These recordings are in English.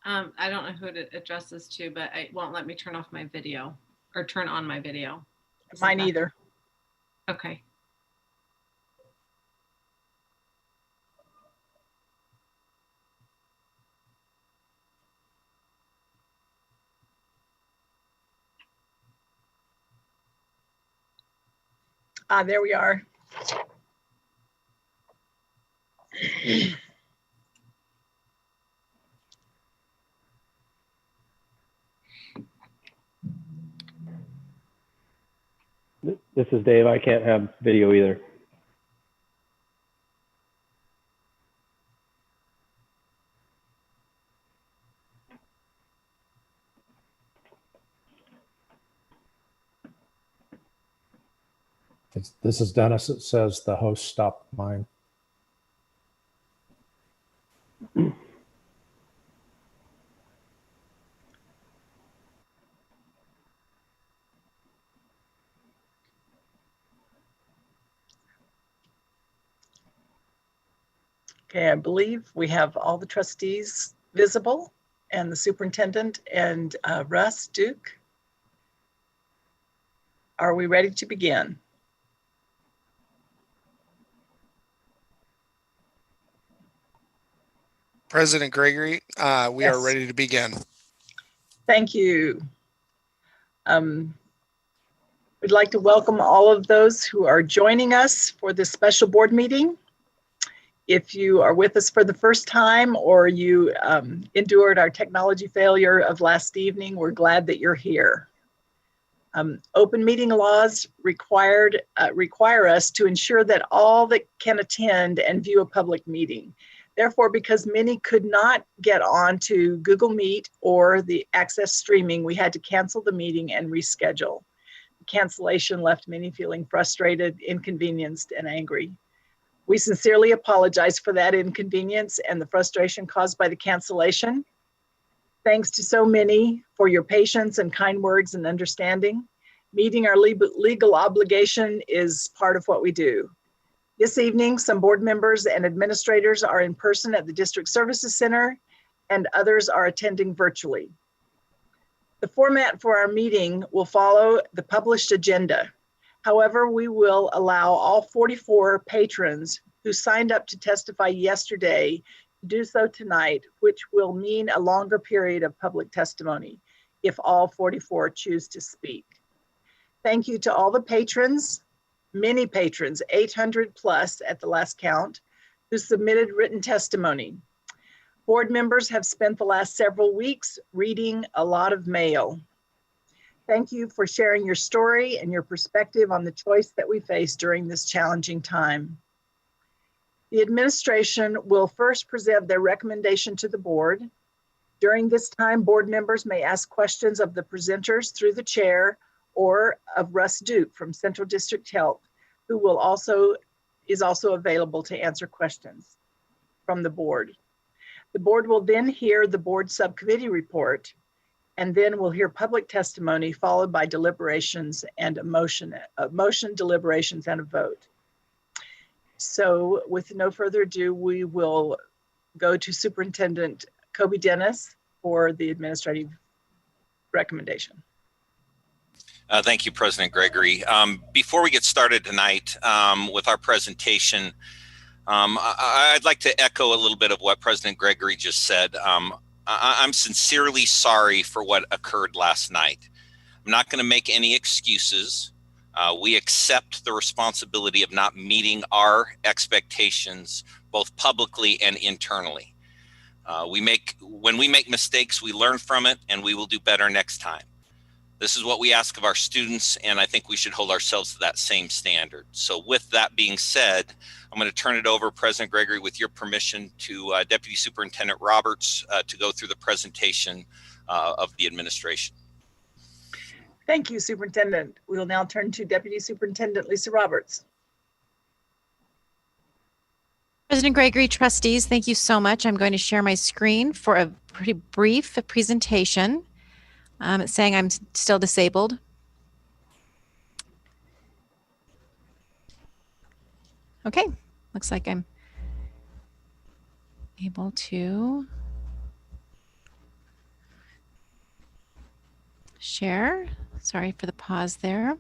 I don't know who it addresses to, but it won't let me turn off my video or turn on my video. Mine either. Okay. There we are. This is Dave. I can't have video either. This is Dennis. It says the host stopped mine. Okay, I believe we have all the trustees visible and the superintendent and Russ Duke. Are we ready to begin? President Gregory, we Yes. are ready to begin. Thank you. We'd like to welcome all of those who are joining us for this special board meeting. If you are with us for the first time or you endured our technology failure of last evening, we're glad that you're here. Open meeting laws require us to ensure that all that can attend and view a public meeting. Therefore, because many could not get on to Google Meet or the access streaming, we had to cancel the meeting and reschedule. The cancellation left many feeling frustrated, inconvenienced, and angry. We sincerely apologize for that inconvenience and the frustration caused by the cancellation. Thanks to so many for your patience and kind words and understanding. Meeting our legal obligation is part of what we do. This evening, some board members and administrators are in person at the District Services Center and others are attending virtually. The format for our meeting will follow the published agenda. However, we will allow all 44 patrons who signed up to testify yesterday to do so tonight, which will mean a longer period of public testimony if all 44 choose to speak. Thank you to all the patrons, many patrons, 800 plus at the last count, who submitted written testimony. Board members have spent the last several weeks reading a lot of mail. Thank you for sharing your story and your perspective on the choice that we face during this challenging time. The administration will first present their recommendation to the board. During this time, board members may ask questions of the presenters through the chair or of Russ Duke from Central District Health, who is also available to answer questions from the board. The board will then hear the board subcommittee report, and then we'll hear public testimony followed by deliberations and a motion, deliberations, and a vote. So with no further ado, we will go to Superintendent Kobe Dennis for the administrative recommendation. Thank you, President Gregory. Before we get started tonight with our presentation, I'd like to echo a little bit of what President Gregory just said. I'm sincerely sorry for what occurred last night. I'm not going to make any excuses. We accept the responsibility of not meeting our expectations, both publicly and internally. When we make mistakes, we learn from it, and we will do better next time. This is what we ask of our students, and I think we should hold ourselves to that same standard. So with that being said, I'm going to turn it over, President Gregory, with your permission to Deputy Superintendent Roberts to go through the presentation of the administration. Thank you, Superintendent. We will now turn to Deputy Superintendent Lisa Roberts. President Gregory, trustees, thank you so much. I'm going to share my screen for a pretty brief presentation. It's saying I'm still disabled. Okay, looks like I'm able to share. Sorry for the pause there.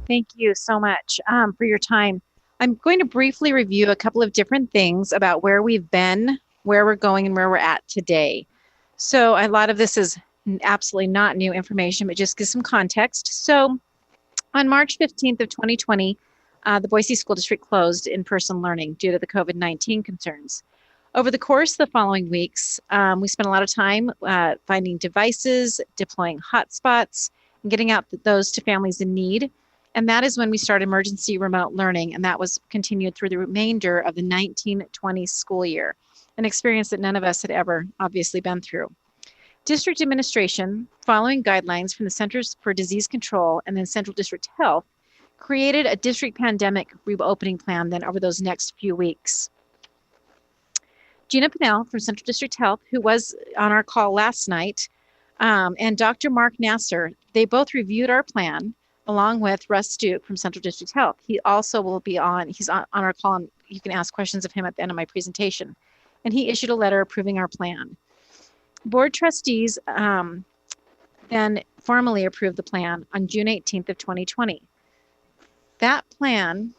Thank you so much for your time. I'm going to briefly review a couple of different things about where we've been, where we're going, and where we're at today. So a lot of this is absolutely not new information, but just give some context. So on March 15th of 2020, the Boise School District closed in-person learning due to the COVID-19 concerns. Over the course of the following weeks, we spent a lot of time finding devices, deploying hotspots, and getting out those to families in need. And that is when we started emergency remote learning, and that was continued through the remainder of the 1920 school year, an experience that none of us had ever obviously been through. District administration, following guidelines from the Centers for Disease Control and then Central District Health, created a district pandemic reopening plan then over those next few weeks. Gina Pinnell from Central District Health, who was on our call last night, and Dr. Mark Nasser, they both reviewed our plan along with Russ Stuke from Central District Health. He also will be on, he's on our call, and you can ask questions of him at the end of my presentation. And he issued a letter approving our plan. Board trustees then formally approved the plan on June 18th of 2020. That plan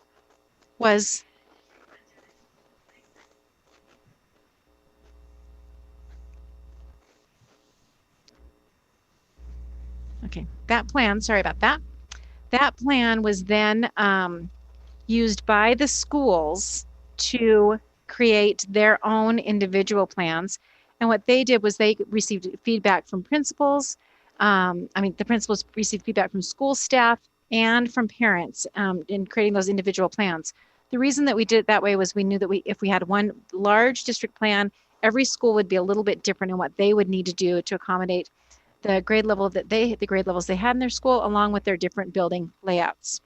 was that plan, sorry about that. That plan was then used by the schools to create their own individual plans. And what they did was they received feedback from principals. The principals received feedback from school staff and from parents in creating those individual plans. The reason that we did it that way was we knew that if we had one large district plan, every school would be a little bit different in what they would need to do to accommodate the grade levels they had in their school, along with their different building layouts.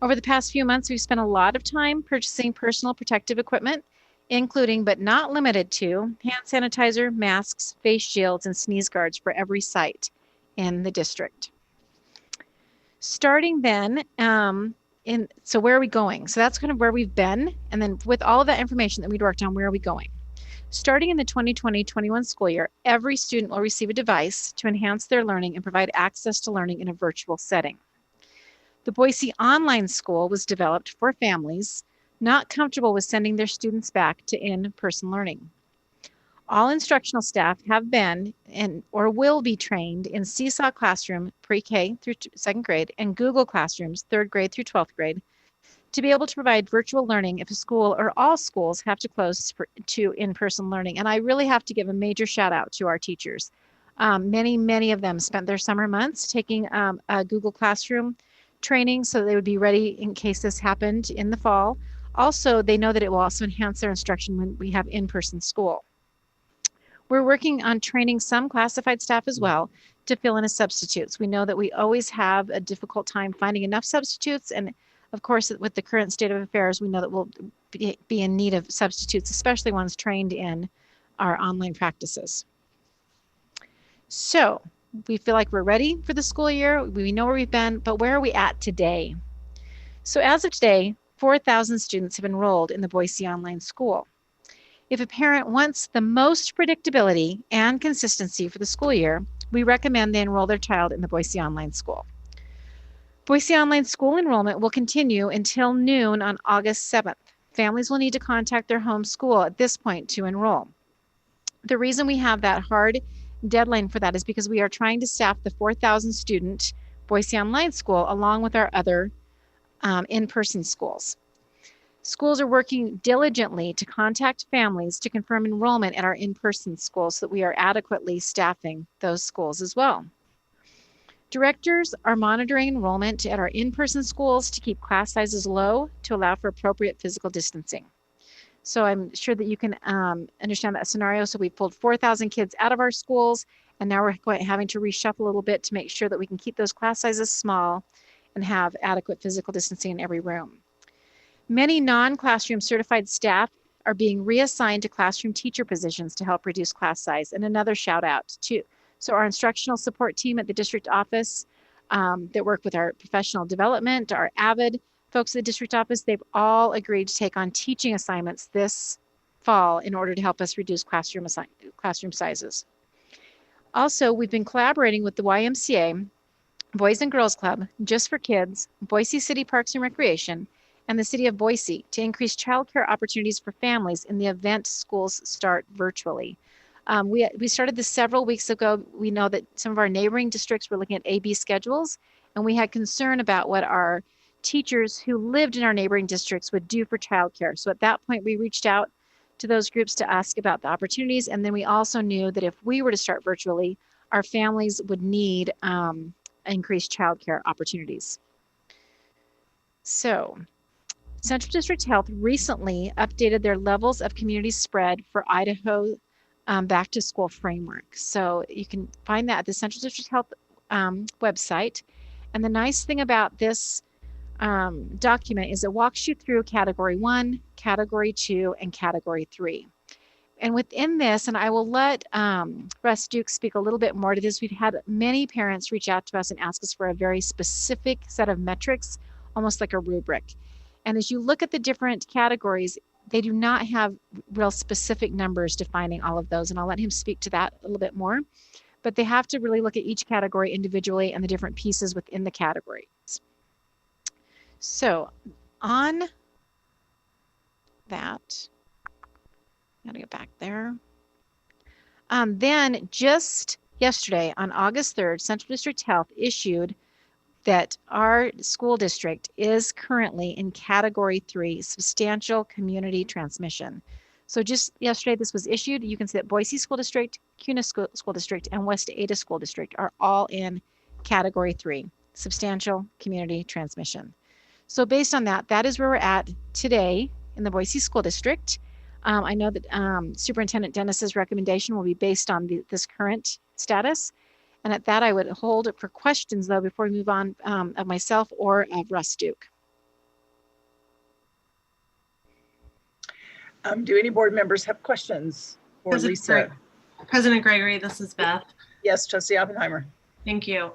Over the past few months, we've spent a lot of time purchasing personal protective equipment, including but not limited to hand sanitizer, masks, face shields, and sneeze guards for every site in the district. Starting then, so where are we going? So that's kind of where we've been. And then with all of that information that we'd worked on, where are we going? Starting in the 2020-21 school year, every student will receive a device to enhance their learning and provide access to learning in a virtual setting. The Boise Online School was developed for families not comfortable with sending their students back to in-person learning. All instructional staff have been or will be trained in Seesaw Classroom pre-K through second grade and Google Classrooms 3rd grade through 12th grade to be able to provide virtual learning if a school or all schools have to close to in-person learning. And I really have to give a major shout out to our teachers. Many of them spent their summer months taking a Google Classroom training so they would be ready in case this happened in the fall. Also, they know that it will also enhance their instruction when we have in-person school. We're working on training some classified staff as well to fill in as substitutes. We know that we always have a difficult time finding enough substitutes, and of course, with the current state of affairs, we know that we'll be in need of substitutes, especially ones trained in our online practices. So we feel like we're ready for the school year. We know where we've been, but where are we at today? So as of today, 4,000 students have enrolled in the Boise Online School. If a parent wants the most predictability and consistency for the school year, we recommend they enroll their child in the Boise Online School. Boise Online School enrollment will continue until noon on August 7th. Families will need to contact their home school at this point to enroll. The reason we have that hard deadline for that is because we are trying to staff the 4,000 student Boise Online School along with our other in-person schools. Schools are working diligently to contact families to confirm enrollment at our in-person schools so that we are adequately staffing those schools as well. Directors are monitoring enrollment at our in-person schools to keep class sizes low to allow for appropriate physical distancing. So I'm sure that you can understand that scenario. So we pulled 4,000 kids out of our schools, and now we're having to reshuffle a little bit to make sure that we can keep those class sizes small and have adequate physical distancing in every room. Many non-classroom certified staff are being reassigned to classroom teacher positions to help reduce class size. And another shout out to So our instructional support team at the district office that work with our professional development, our AVID folks at the district office, they've all agreed to take on teaching assignments this fall in order to help us reduce classroom sizes. Also, we've been collaborating with the YMCA, Boys and Girls Club, Just for Kids, Boise City Parks and Recreation, and the City of Boise to increase childcare opportunities for families in the event schools start virtually. We started this several weeks ago. We know that some of our neighboring districts were looking at AB schedules, and we had concern about what our teachers who lived in our neighboring districts would do for childcare. So at that point, we reached out to those groups to ask about the opportunities. And then we also knew that if we were to start virtually, our families would need increased childcare opportunities. So Central District Health recently updated their levels of community spread for Idaho back to school framework. So you can find that at the Central District Health website. And the nice thing about this document is it walks you through category 1, category 2, and category 3. And within this, and I will let Russ Duke speak a little bit more to this, we've had many parents reach out to us and ask us for a very specific set of metrics, almost like a rubric. And as you look at the different categories, they do not have real specific numbers defining all of those. And I'll let him speak to that a little bit more. But they have to really look at each category individually and the different pieces within the categories. So on that, gotta get back there. Then just yesterday on August 3rd, Central District Health issued that our school district is currently in category 3, substantial community transmission. So just yesterday this was issued. You can see that Boise School District, CUNA School District, and West Ada School District are all in category 3, substantial community transmission. So based on that, that is where we're at today in the Boise School District. I know that Superintendent Dennis's recommendation will be based on this current status. And at that, I would hold it for questions, though, before we move on of myself or of Russ Duke. Do any board members have questions for Lisa? President Gregory, this is Beth. Yes, Trustee Oppenheimer. Thank you.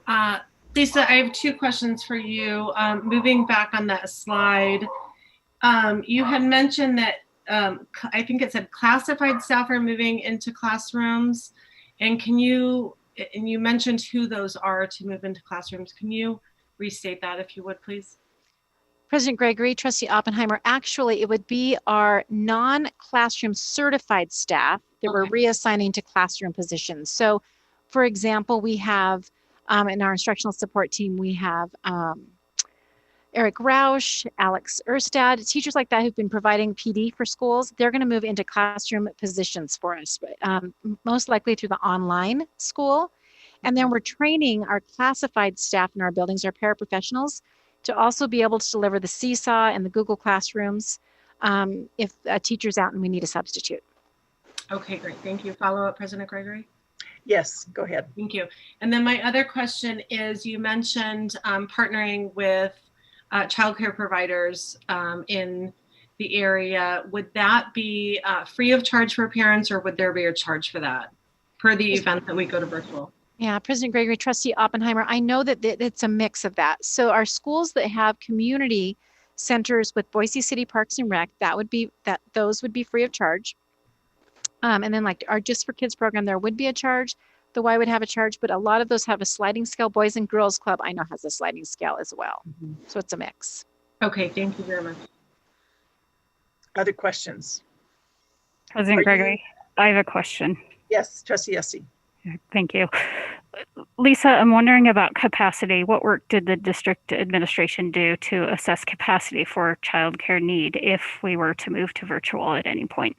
Lisa, I have 2 questions for you. Moving back on that slide, you had mentioned that I think it said classified staff are moving into classrooms. And you mentioned who those are to move into classrooms. Can you restate that if you would, please? President Gregory, Trustee Oppenheimer, actually it would be our non-classroom certified staff that we're reassigning to classroom positions. So for example, we have in our instructional support team, we have Eric Rausch, Alex Erstad, teachers like that who've been providing PD for schools. They're going to move into classroom positions for us, most likely through the online school. And then we're training our classified staff in our buildings, our paraprofessionals, to also be able to deliver the Seesaw and the Google Classrooms if a teacher's out and we need a substitute. Okay, great. Thank you. Follow up, President Gregory? Yes, go ahead. Thank you. And then my other question is, you mentioned partnering with childcare providers in the area. Would that be free of charge for parents, or would there be a charge for that per the event that we go to virtual? Yeah, President Gregory, Trustee Oppenheimer, I know that it's a mix of that. So our schools that have community centers with Boise City Parks and Rec, those would be free of charge. And then like our Just for Kids program, there would be a charge. The Y would have a charge, but a lot of those have a sliding scale. Boys and Girls Club, I know, has a sliding scale as well. So it's a mix. Okay, thank you very much. Other questions? President Gregory, I have a question. Yes, Trustee Essie. Thank you. Lisa, I'm wondering about capacity. What work did the district administration do to assess capacity for childcare need if we were to move to virtual at any point?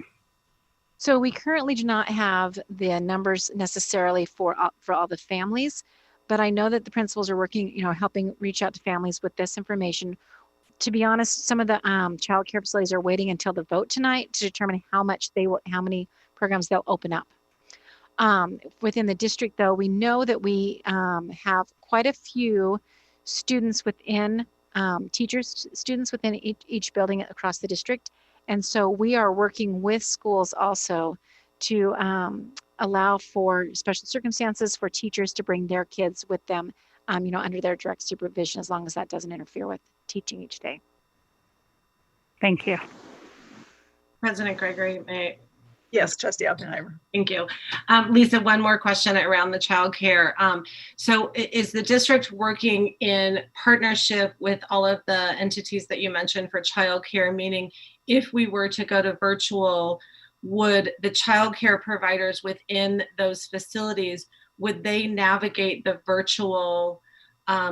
So we currently do not have the numbers necessarily for all the families, but I know that the principals are working, helping reach out to families with this information. To be honest, some of the child care facilities are waiting until the vote tonight to determine how many programs they'll open up. Within the district, though, we know that we have quite a few students within students within each building across the district. And so we are working with schools also to allow for special circumstances for teachers to bring their kids with them, under their direct supervision, as long as that doesn't interfere with teaching each day. Thank you. President Gregory, may Yes, Trustee Oppenheimer. Thank you. Lisa, one more question around the childcare. So is the district working in partnership with all of the entities that you mentioned for childcare? Meaning, if we were to go to virtual, would the childcare providers within those facilities, would they navigate the virtual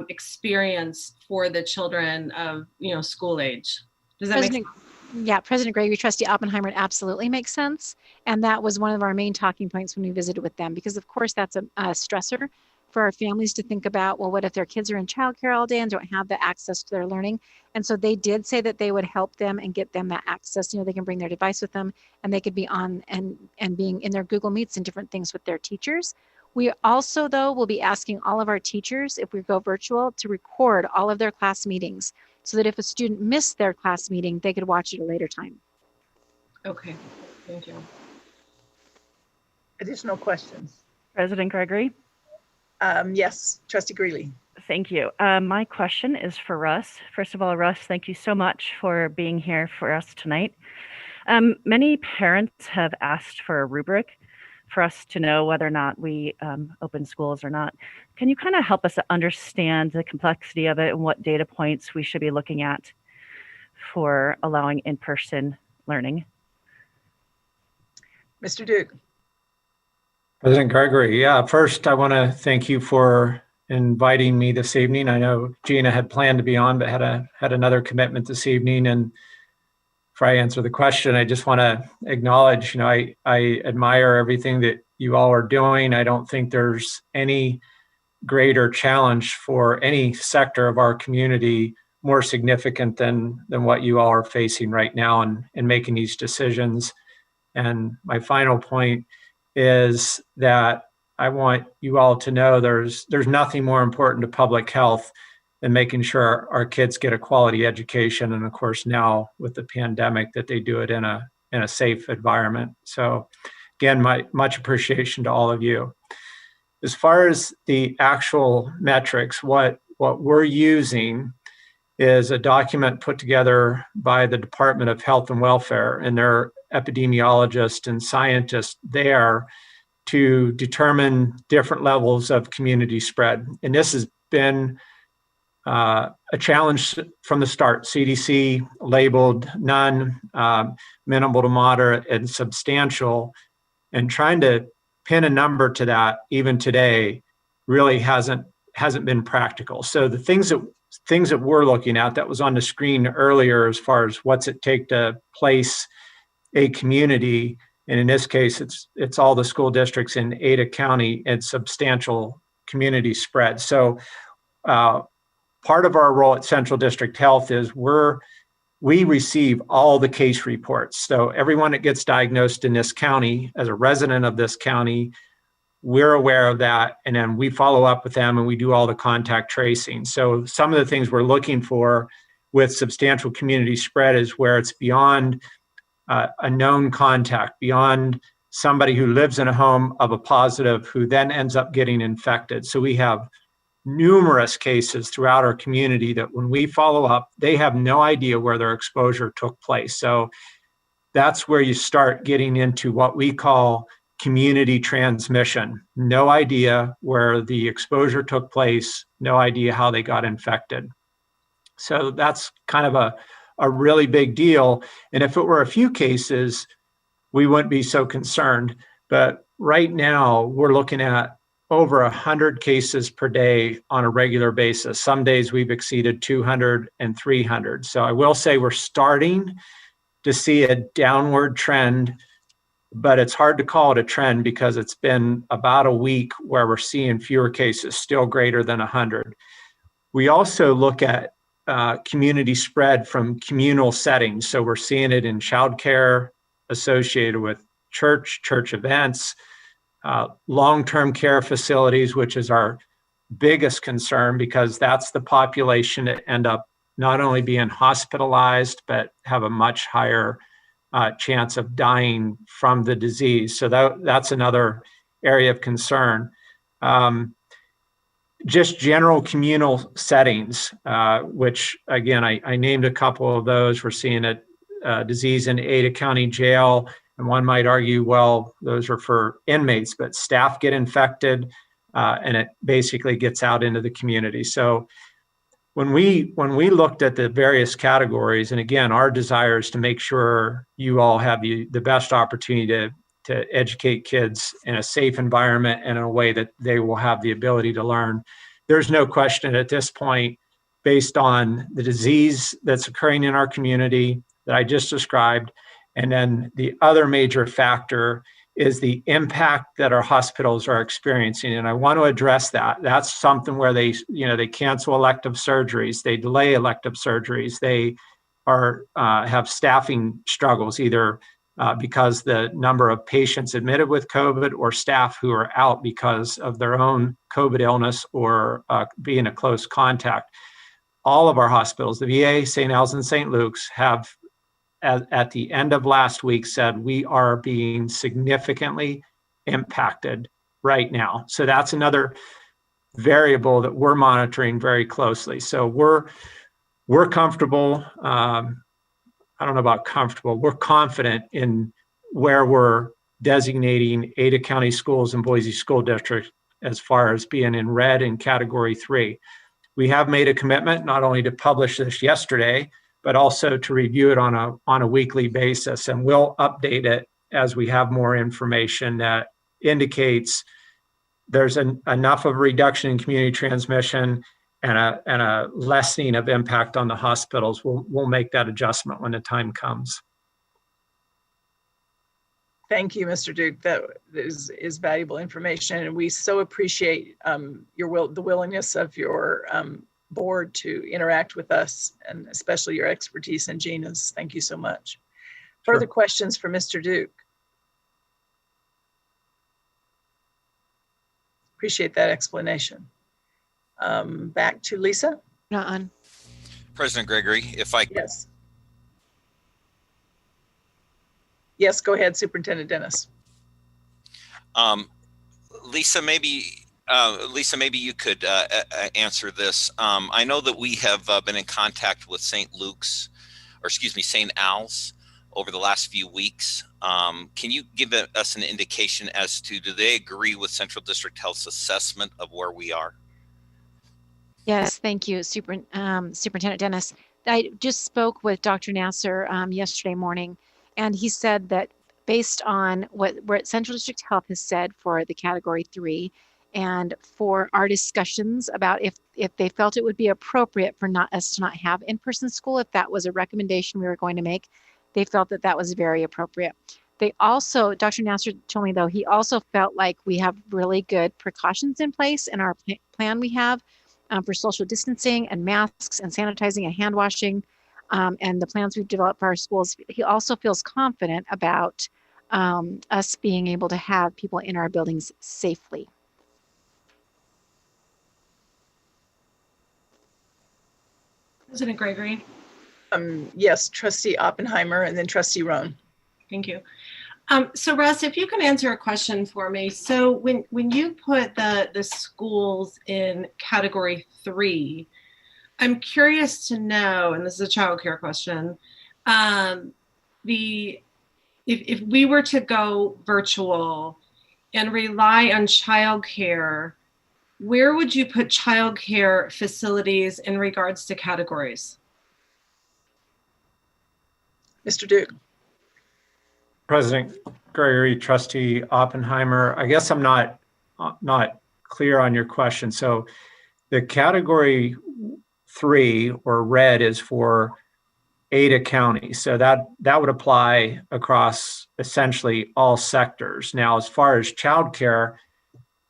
experience for the children of school age? Does that make sense? Yeah, President Gregory, Trustee Oppenheimer, it absolutely makes sense. And that was one of our main talking points when we visited with them, because of course that's a stressor for our families to think about, well, what if their kids are in childcare all day and don't have the access to their learning? And so they did say that they would help them and get them that access. They can bring their device with them and they could be on and being in their Google Meets and different things with their teachers. We also, though, will be asking all of our teachers, if we go virtual, to record all of their class meetings, so that if a student missed their class meeting, they could watch it at a later time. Okay, thank you. Additional questions? President Gregory? Yes, Trustee Greeley. Thank you. My question is for Russ. First of all, Russ, thank you so much for being here for us tonight. Many parents have asked for a rubric for us to know whether or not we open schools or not. Can you kind of help us understand the complexity of it and what data points we should be looking at for allowing in-person learning? Mr. Duke. President Gregory, yeah, first I want to thank you for inviting me this evening. I know Gina had planned to be on, but had another commitment this evening. And before I answer the question, I just want to acknowledge, I admire everything that you all are doing. I don't think there's any greater challenge for any sector of our community more significant than what you all are facing right now in making these decisions. And my final point is that I want you all to know there's nothing more important to public health and making sure our kids get a quality education. And of course, now with the pandemic, that they do it in a safe environment. So again, my much appreciation to all of you. As far as the actual metrics, what we're using is a document put together by the Department of Health and Welfare and their epidemiologists and scientists there to determine different levels of community spread. And this has been a challenge from the start. CDC labeled none, minimal to moderate, and substantial. And trying to pin a number to that, even today, really hasn't been practical. So the things that we're looking at that was on the screen earlier, as far as what's it take to place a community, and in this case, it's all the school districts in Ada County and substantial community spread. So part of our role at Central District Health is we receive all the case reports. So everyone that gets diagnosed in this county, as a resident of this county, we're aware of that. And then we follow up with them and we do all the contact tracing. So some of the things we're looking for with substantial community spread is where it's beyond a known contact, beyond somebody who lives in a home of a positive who then ends up getting infected. So we have numerous cases throughout our community that when we follow up, they have no idea where their exposure took place. So that's where you start getting into what we call community transmission. No idea where the exposure took place, no idea how they got infected. So that's kind of a really big deal. And if it were a few cases, we wouldn't be so concerned. But right now, we're looking at over 100 cases per day on a regular basis. Some days we've exceeded 200 and 300. So I will say we're starting to see a downward trend, but it's hard to call it a trend because it's been about a week where we're seeing fewer cases, still greater than 100. We also look at community spread from communal settings. So we're seeing it in childcare associated with church events, long-term care facilities, which is our biggest concern because that's the population that end up not only being hospitalized, but have a much higher chance of dying from the disease. So that's another area of concern. Just general communal settings, which again, I named a couple of those. We're seeing it disease in Ada County Jail. And one might argue, well, those are for inmates, but staff get infected and it basically gets out into the community. So when we looked at the various categories, and again, our desire is to make sure you all have the best opportunity to educate kids in a safe environment and in a way that they will have the ability to learn. There's no question at this point, based on the disease that's occurring in our community that I just described, and then the other major factor is the impact that our hospitals are experiencing. And I want to address that. That's something where they cancel elective surgeries, they delay elective surgeries, they have staffing struggles, either because the number of patients admitted with COVID or staff who are out because of their own COVID illness or being a close contact. All of our hospitals, the VA, St. Al's, and St. Luke's, have at the end of last week said we are being significantly impacted right now. So that's another variable that we're monitoring very closely. So we're comfortable. I don't know about comfortable. We're confident in where we're designating Ada County Schools and Boise School District as far as being in red in Category 3. We have made a commitment not only to publish this yesterday, but also to review it on a weekly basis. And we'll update it as we have more information that indicates there's enough of a reduction in community transmission and a lessening of impact on the hospitals. We'll make that adjustment when the time comes. Thank you, Mr. Duke. That is valuable information, and we so appreciate the willingness of your board to interact with us, and especially your expertise and Gina's. Thank you so much. Sure. Further questions for Mr. Duke? Appreciate that explanation. Back to Lisa. Not on. President Gregory, if I Yes. Yes, go ahead, Superintendent Dennis. Lisa, maybe you could answer this. I know that we have been in contact with St. Al's over the last few weeks. Can you give us an indication as to, do they agree with Central District Health's assessment of where we are? Yes, thank you, Superintendent Dennis. I just spoke with Dr. Nasser yesterday morning, and he said that based on what Central District Health has said for the Category 3, and for our discussions about if they felt it would be appropriate for us to not have in-person school, if that was a recommendation we were going to make, they felt that that was very appropriate. They also, Dr. Nasser told me though, he also felt like we have really good precautions in place in our plan we have for social distancing and masks and sanitizing and hand washing, and the plans we've developed for our schools. He also feels confident about us being able to have people in our buildings safely. President Gregory. Yes, Trustee Oppenheimer and then Trustee Roan. Thank you. So Russ, if you can answer a question for me. So when you put the schools in Category 3, I'm curious to know, and this is a child care question, if we were to go virtual and rely on child care, where would you put child care facilities in regards to categories? Mr. Duke. President Gregory, Trustee Oppenheimer, I guess I'm not clear on your question. So the Category 3 or red is for Ada County. So that would apply across essentially all sectors. Now, as far as childcare,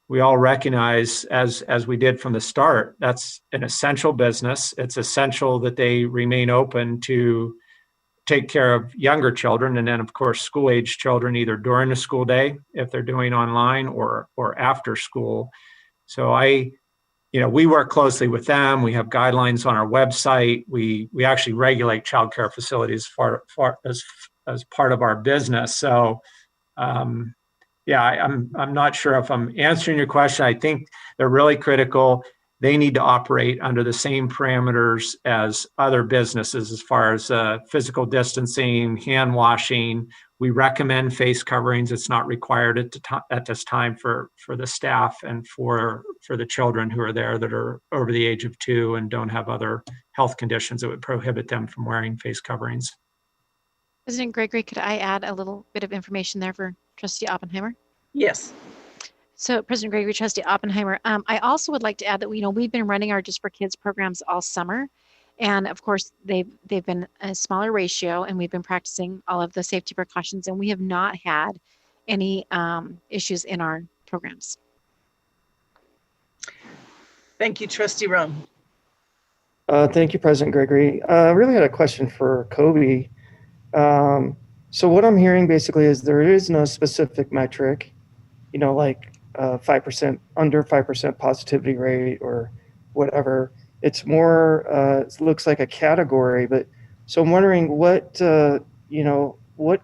we all recognize, as we did from the start, that's an essential business. It's essential that they remain open to take care of younger children, and then of course school age children, either during the school day if they're doing online or after school. So we work closely with them. We have guidelines on our website. We actually regulate childcare facilities as part of our business. So I'm not sure if I'm answering your question. I think they're really critical. they need to operate under the same parameters as other businesses as far as physical distancing, hand washing. We recommend face coverings. It's not required at this time for the staff and for the children who are there that are over the age of 2 and don't have other health conditions that would prohibit them from wearing face coverings. President Gregory, could I add a little bit of information there for Trustee Oppenheimer? Yes. So President Gregory, Trustee Oppenheimer, I also would like to add that we've been running our Just for Kids programs all summer, and of course they've been a smaller ratio, and we've been practicing all of the safety precautions, and we have not had any issues in our programs. Thank you, Trustee Roan. Thank you, President Gregory. I really had a question for Kobe. So what I'm hearing basically is there is no specific metric, like 5% under 5% positivity rate or whatever. It's more, it looks like a category, but so I'm wondering what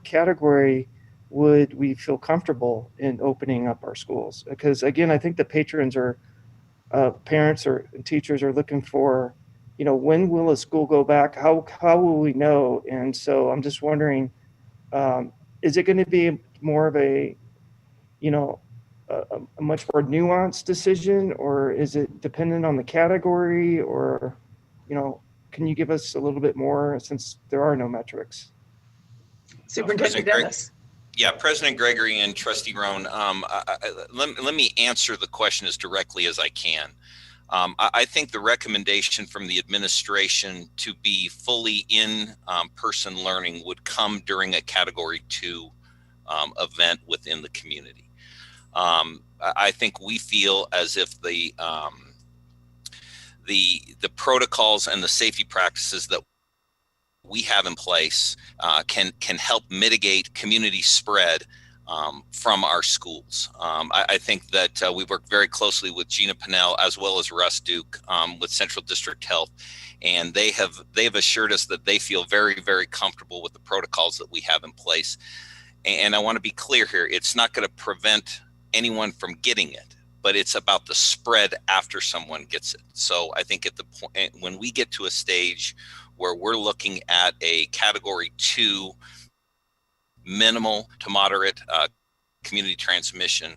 category would we feel comfortable in opening up our schools? Because again, I think the patrons or parents or teachers are looking for, when will a school go back? How will we know? And so I'm just wondering, is it going to be more of a much more nuanced decision, or is it dependent on the category, or, can you give us a little bit more since there are no metrics? Superintendent Dennis. Yeah, President Gregory and Trustee Roan, let me answer the question as directly as I can. I think the recommendation from the administration to be fully in-person learning would come during a Category 2 event within the community. I think we feel as if the protocols and the safety practices that we have in place can help mitigate community spread from our schools. I think that we work very closely with Gina Pinnell as well as Russ Duke with Central District Health, and they've assured us that they feel very, very comfortable with the protocols that we have in place. And I want to be clear here, it's not going to prevent anyone from getting it, but it's about the spread after someone gets it. So I think at the point when we get to a stage where we're looking at a Category 2 minimal to moderate community transmission,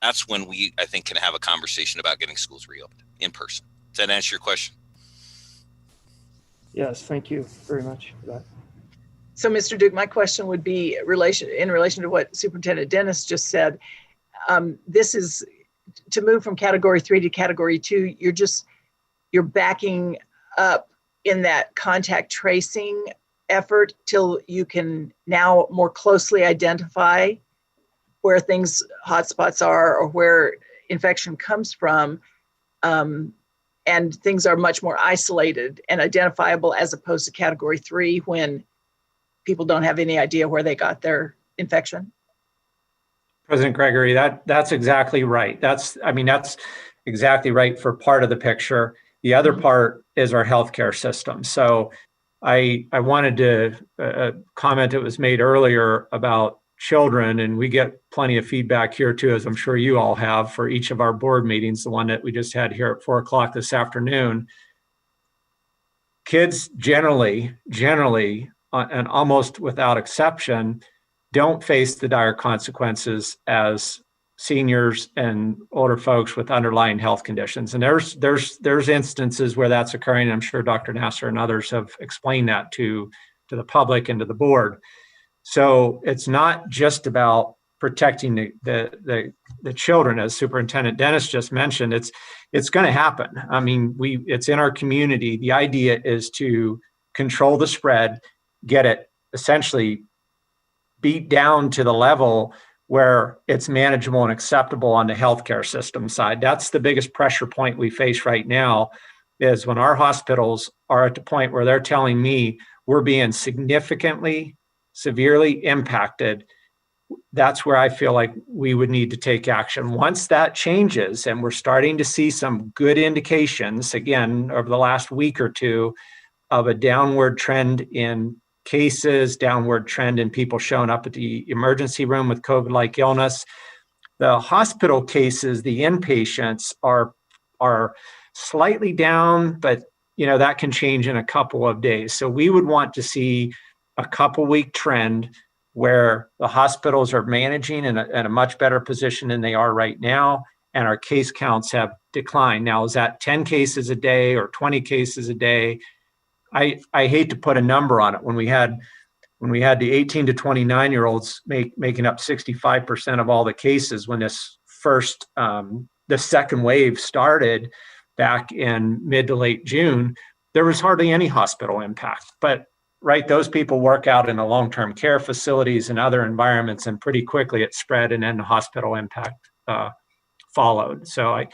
that's when we, I think, can have a conversation about getting schools reopened in person. Does that answer your question? Yes, thank you very much for that. So, Mr. Duke, my question would be in relation to what Superintendent Dennis just said. This is to move from Category 3 to Category 2. You're backing up in that contact tracing effort till you can now more closely identify where hotspots are or where infection comes from, and things are much more isolated and identifiable as opposed to Category 3 when people don't have any idea where they got their infection. President Gregory, that's exactly right. That's exactly right for part of the picture. The other part is our healthcare system. So I wanted to comment that was made earlier about children, and we get plenty of feedback here too, as I'm sure you all have for each of our board meetings, the one that we just had here at 4 o'clock this afternoon. Kids generally, and almost without exception, don't face the dire consequences as seniors and older folks with underlying health conditions. And there's instances where that's occurring. I'm sure Dr. Nasser and others have explained that to the public and to the board. So it's not just about protecting the children, as Superintendent Dennis just mentioned. It's going to happen. I mean, it's in our community. The idea is to control the spread, get it essentially beat down to the level where it's manageable and acceptable on the healthcare system side. That's the biggest pressure point we face right now, is when our hospitals are at the point where they're telling me we're being significantly, severely impacted. That's where I feel like we would need to take action. Once that changes, and we're starting to see some good indications, again, over the last week or two, of a downward trend in cases, downward trend in people showing up at the emergency room with COVID-like illness. The hospital cases, the inpatients are slightly down, but that can change in a couple of days. So we would want to see a couple week trend where the hospitals are managing in a much better position than they are right now, and our case counts have declined. Now, is that 10 cases a day or 20 cases a day? I hate to put a number on it. When we had the 18 to 29-year-olds making up 65% of all the cases when this the second wave started back in mid to late June, there was hardly any hospital impact. But right, those people work out in the long-term care facilities and other environments, and pretty quickly it spread, and then the hospital impact followed. So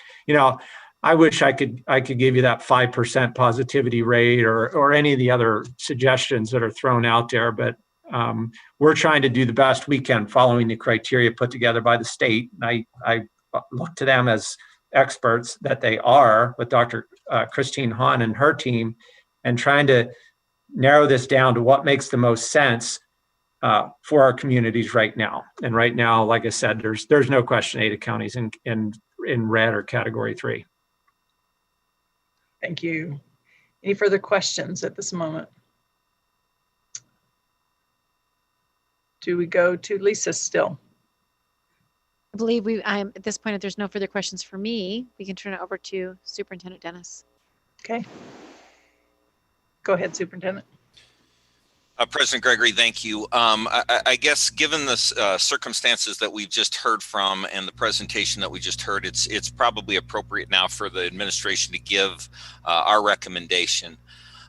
I wish I could give you that 5% positivity rate or any of the other suggestions that are thrown out there, but we're trying to do the best we can following the criteria put together by the state. And I look to them as experts that they are, with Dr. Christine Hahn and her team, and trying to narrow this down to what makes the most sense for our communities right now. And right now, like I said, there's no question Ada County's in red or category 3. Thank you. Any further questions at this moment? Do we go to Lisa still? I believe at this point, if there's no further questions for me, we can turn it over to Superintendent Dennis. Okay. Go ahead, Superintendent. President Gregory, thank you. I guess given the circumstances that we've just heard from and the presentation that we just heard, it's probably appropriate now for the administration to give our recommendation.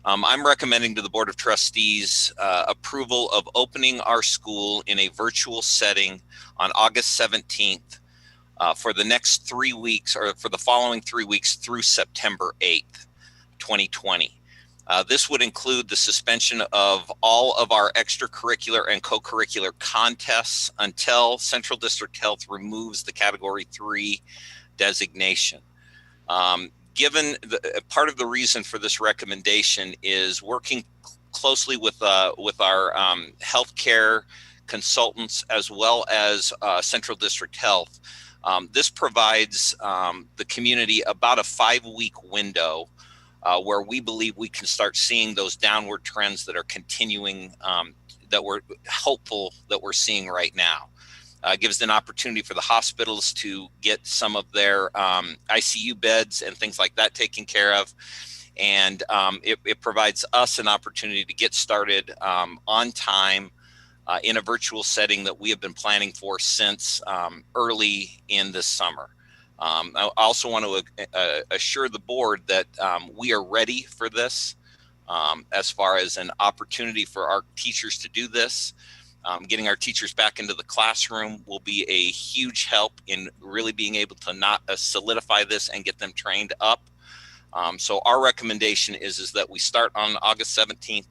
I'm recommending to the Board of Trustees approval of opening our school in a virtual setting on August 17th for the next 3 weeks, or for the following 3 weeks through September 8th, 2020. This would include the suspension of all of our extracurricular and co-curricular contests until Central District Health removes the Category 3 designation. Given part of the reason for this recommendation is working closely with our healthcare consultants as well as Central District Health. This provides the community about a 5-week window where we believe we can start seeing those downward trends that are continuing, that we're hopeful that we're seeing right now. Gives an opportunity for the hospitals to get some of their ICU beds and things like that taken care of. And it provides us an opportunity to get started on time in a virtual setting that we have been planning for since early in this summer. I also want to assure the board that we are ready for this as far as an opportunity for our teachers to do this. Getting our teachers back into the classroom will be a huge help in really being able to not solidify this and get them trained up. So our recommendation is that we start on August 17th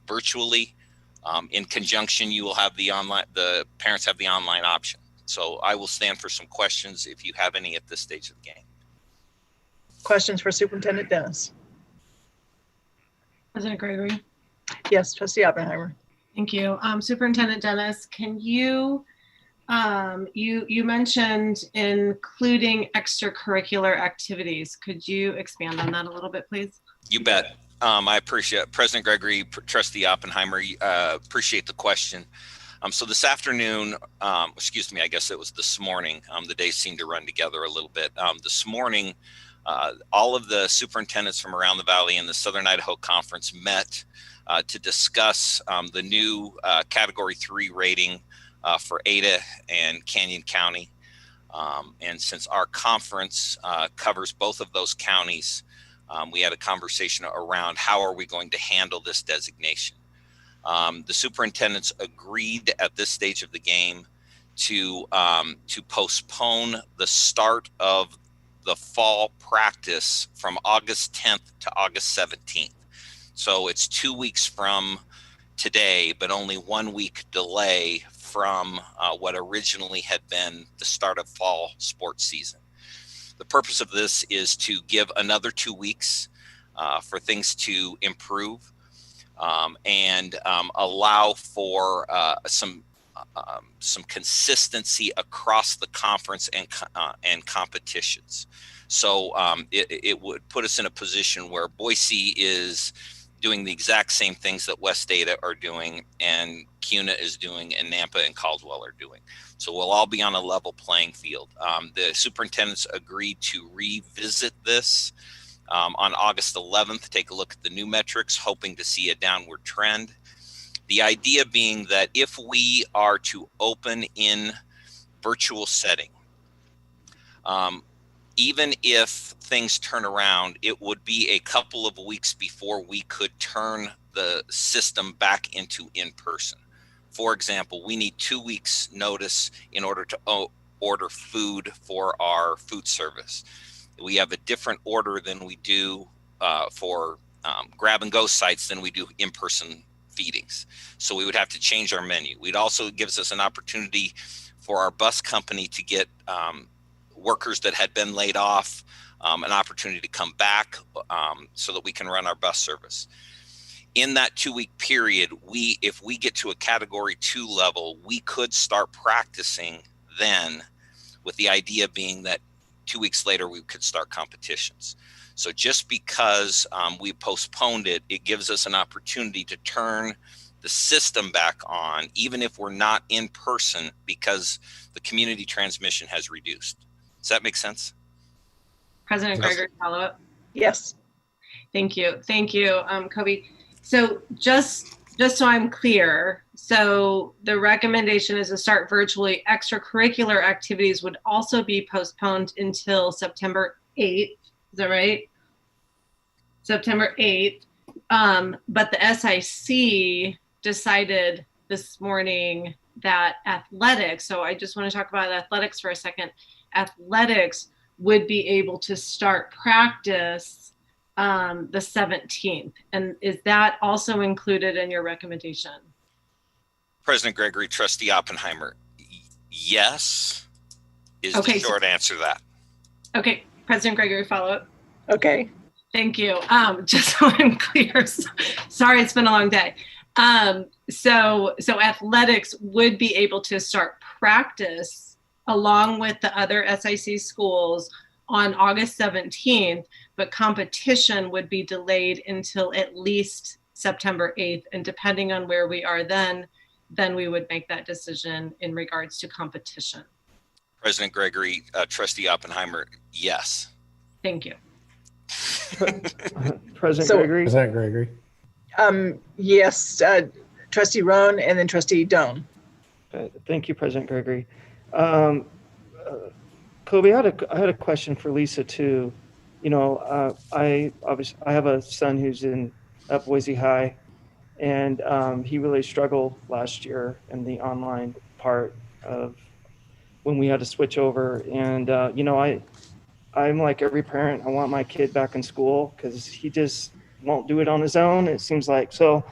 virtually. In conjunction, you will have the parents have the online option. So I will stand for some questions if you have any at this stage of the game. Questions for Superintendent Dennis? President Gregory. Yes, Trustee Oppenheimer. Thank you. Superintendent Dennis, can you mentioned including extracurricular activities. Could you expand on that a little bit, please? You bet. I appreciate it. President Gregory, Trustee Oppenheimer, appreciate the question. So this afternoon, excuse me, I guess it was this morning, the days seem to run together a little bit. This morning, all of the superintendents from around the Valley and the Southern Idaho Conference met to discuss the new Category 3 rating for Ada and Canyon County. And since our conference covers both of those counties, we had a conversation around how are we going to handle this designation. The superintendents agreed at this stage of the game to postpone the start of the fall practice from August 10th to August 17th. So it's 2 weeks from today, but only 1 week delay from what originally had been the start of fall sports season. The purpose of this is to give another 2 weeks for things to improve and allow for some consistency across the conference and competitions. So it would put us in a position where Boise is doing the exact same things that West Ada are doing, and CUNA is doing, and Nampa and Caldwell are doing. So we'll all be on a level playing field. The superintendents agreed to revisit this on August 11th, take a look at the new metrics, hoping to see a downward trend. The idea being that if we are to open in virtual setting, even if things turn around, it would be a couple of weeks before we could turn the system back into in-person. For example, we need 2 weeks notice in order to order food for our food service. We have a different order than we do for grab and go sites than we do in-person feedings. So we would have to change our menu. It also gives us an opportunity for our bus company to get workers that had been laid off an opportunity to come back so that we can run our bus service. In that 2 week period, if we get to a category 2 level, we could start practicing then, with the idea being that 2 weeks later we could start competitions. So just because we postponed it, it gives us an opportunity to turn the system back on, even if we're not in person, because the community transmission has reduced. Does that make sense? President Gregory, follow up. Yes. Thank you. Thank you, Kobe. So just so I'm clear, so the recommendation is to start virtually. Extracurricular activities would also be postponed until September 8th. Is that right? September 8th. But the SIC decided this morning that athletics, so I just want to talk about athletics for a second. Athletics would be able to start practice the 17th. And is that also included in your recommendation? President Gregory, Trustee Oppenheimer, yes, is the short answer to that. Okay, President Gregory, follow up. Okay. Thank you. Just so I'm clear, sorry, it's been a long day. So athletics would be able to start practice along with the other SIC schools on August 17th, but competition would be delayed until at least September 8th. And depending on where we are then we would make that decision in regards to competition. President Gregory, Trustee Oppenheimer, yes. Thank you. President Gregory. Yes, Trustee Roan and then Trustee Doan. Thank you, President Gregory. Kobe, I had a question for Lisa too. You know, I have a son who's at Boise High, and he really struggled last year in the online part of when we had to switch over. And you know, I'm like every parent. I want my kid back in school because he just won't do it on his own, it seems like. So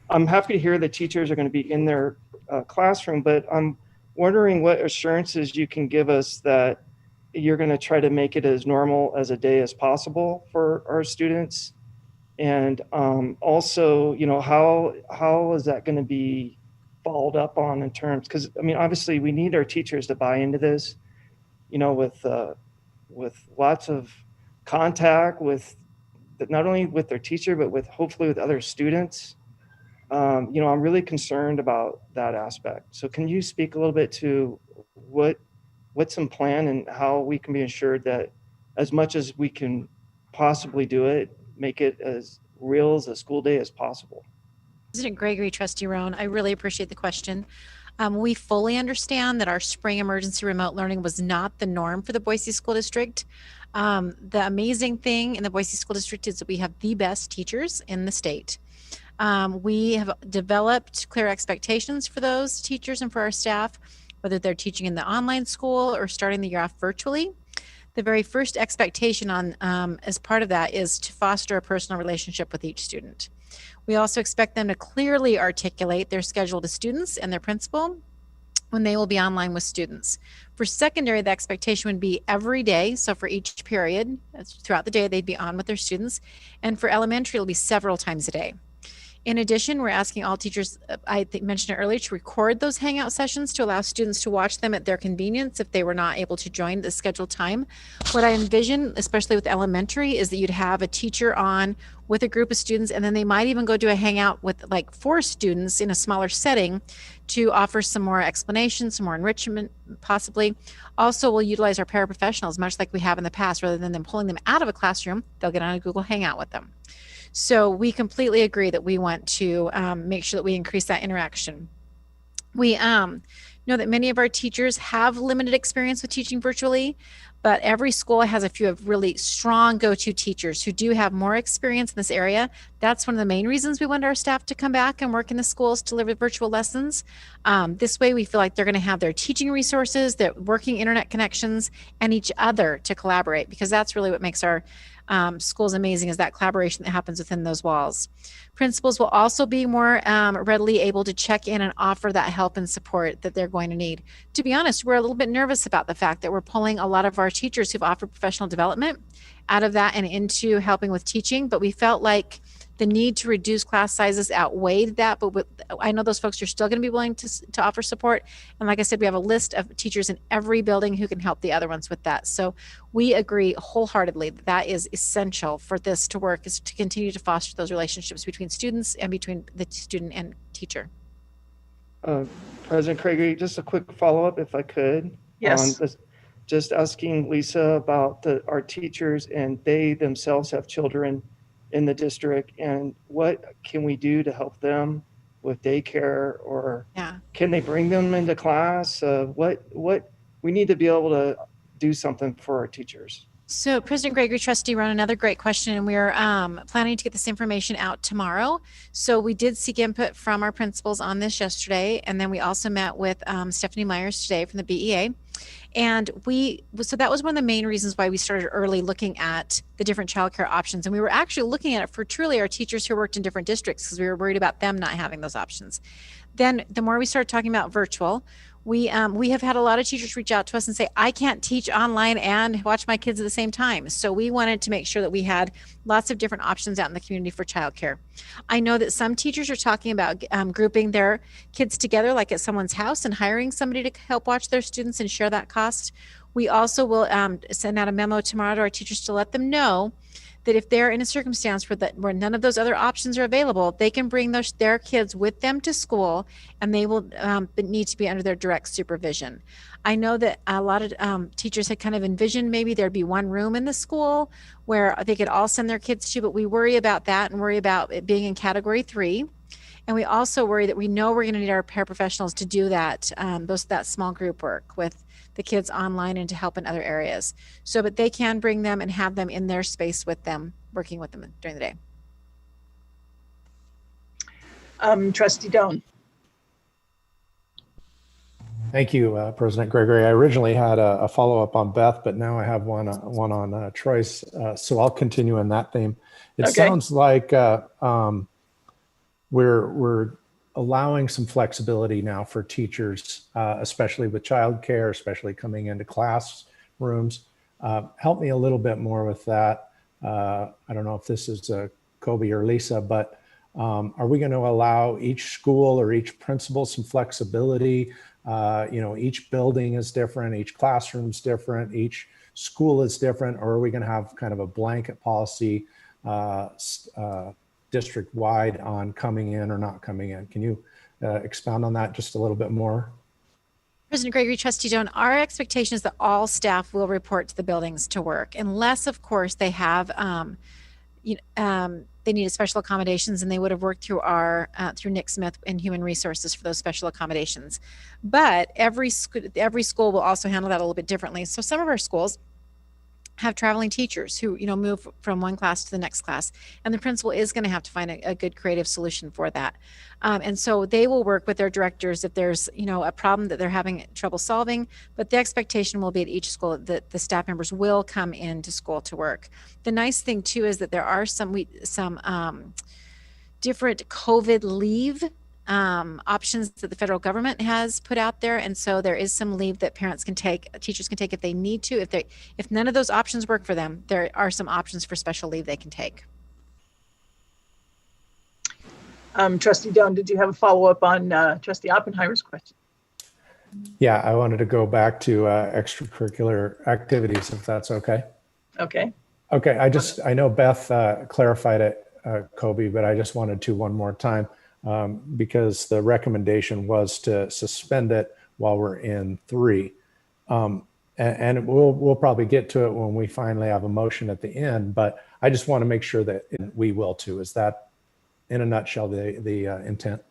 I'm happy to hear the teachers are going to be in their classroom, but I'm wondering what assurances you can give us that you're going to try to make it as normal as a day as possible for our students. And also, you know, how is that going to be followed up on in terms, because I mean, obviously we need our teachers to buy into this, you know, with lots of contact with not only with their teacher, but with hopefully with other students. You know, I'm really concerned about that aspect. So can you speak a little bit to what's in plan and how we can be assured that as much as we can possibly do it, make it as real as a school day as possible? President Gregory, Trustee Roan, I really appreciate the question. We fully understand that our spring emergency remote learning was not the norm for the Boise School District. The amazing thing in the Boise School District is that we have the best teachers in the state. We have developed clear expectations for those teachers and for our staff, whether they're teaching in the online school or starting the year off virtually. The very first expectation as part of that is to foster a personal relationship with each student. We also expect them to clearly articulate their schedule to students and their principal when they will be online with students. For secondary, the expectation would be every day. So for each period, throughout the day, they'd be on with their students. And for elementary, it'll be several times a day. In addition, we're asking all teachers, I think mentioned it earlier, to record those hangout sessions to allow students to watch them at their convenience if they were not able to join the scheduled time. What I envision, especially with elementary, is that you'd have a teacher on with a group of students, and then they might even go do a hangout with like 4 students in a smaller setting to offer some more explanation, some more enrichment possibly. Also, we'll utilize our paraprofessionals much like we have in the past. Rather than them pulling them out of a classroom, they'll get on a Google Hangout with them. So we completely agree that we want to make sure that we increase that interaction. We know that many of our teachers have limited experience with teaching virtually, but every school has a few of really strong go-to teachers who do have more experience in this area. That's one of the main reasons we want our staff to come back and work in the schools to deliver virtual lessons. This way we feel like they're going to have their teaching resources, their working internet connections, and each other to collaborate, because that's really what makes our schools amazing, is that collaboration that happens within those walls. Principals will also be more readily able to check in and offer that help and support that they're going to need. To be honest, we're a little bit nervous about the fact that we're pulling a lot of our teachers who've offered professional development out of that and into helping with teaching, but we felt like the need to reduce class sizes outweighed that, but I know those folks are still going to be willing to offer support. And like I said, we have a list of teachers in every building who can help the other ones with that. So we agree wholeheartedly that that is essential for this to work, is to continue to foster those relationships between students and between the student and teacher. President Craigie, just a quick follow-up if I could. Yes. Just asking Lisa about our teachers, and they themselves have children in the district, and what can we do to help them with daycare, or can they bring them into class? What we need to be able to do something for our teachers. So President Gregory, Trustee Ron, another great question, and we're planning to get this information out tomorrow. So we did seek input from our principals on this yesterday, and then we also met with Stephanie Myers today from the BEA. And so that was one of the main reasons why we started early looking at the different childcare options. And we were actually looking at it for truly our teachers who worked in different districts, because we were worried about them not having those options. Then the more we started talking about virtual, we have had a lot of teachers reach out to us and say, I can't teach online and watch my kids at the same time. So we wanted to make sure that we had lots of different options out in the community for childcare. I know that some teachers are talking about grouping their kids together, like at someone's house, and hiring somebody to help watch their students and share that cost. We also will send out a memo tomorrow to our teachers to let them know that if they're in a circumstance where none of those other options are available, they can bring their kids with them to school, and they will need to be under their direct supervision. I know that a lot of teachers had kind of envisioned maybe there'd be one room in the school where they could all send their kids to, but we worry about that and worry about it being in Category 3. And we also worry that we know we're going to need our paraprofessionals to do that, that small group work with the kids online and to help in other areas. So, but they can bring them and have them in their space with them, working with them during the day. Trustee Doan. Thank you, President Gregory. I originally had a follow-up on Beth, but now I have one on Troy's, so I'll continue in that theme. It sounds like we're allowing some flexibility now for teachers, especially with childcare, especially coming into classrooms. Help me a little bit more with that. I don't know if this is Kobe or Lisa, but are we going to allow each school or each principal some flexibility? Each building is different, each classroom is different, each school is different, or are we going to have kind of a blanket policy district-wide on coming in or not coming in? Can you expound on that just a little bit more? President Gregory, Trustee Joan, our expectation is that all staff will report to the buildings to work, unless, of course, they have they need special accommodations, and they would have worked through through Nick Smith and Human Resources for those special accommodations. But every school will also handle that a little bit differently. So some of our schools have traveling teachers who move from one class to the next class, and the principal is going to have to find a good creative solution for that. And so they will work with their directors if there's a problem that they're having trouble solving, but the expectation will be at each school that the staff members will come into school to work. The nice thing too is that there are some different COVID leave options that the federal government has put out there, and so there is some leave that parents can take, teachers can take if they need to. If none of those options work for them, there are some options for special leave they can take. Trustee Doan, did you have a follow-up on Trustee Oppenheimer's question? Yeah, I wanted to go back to extracurricular activities, if that's okay. Okay. Okay, I know Beth clarified it, Kobe, but I just wanted to one more time because the recommendation was to suspend it while we're in 3. And we'll probably get to it when we finally have a motion at the end, but I just want to make sure that we will too. Is that, in a nutshell, the intent?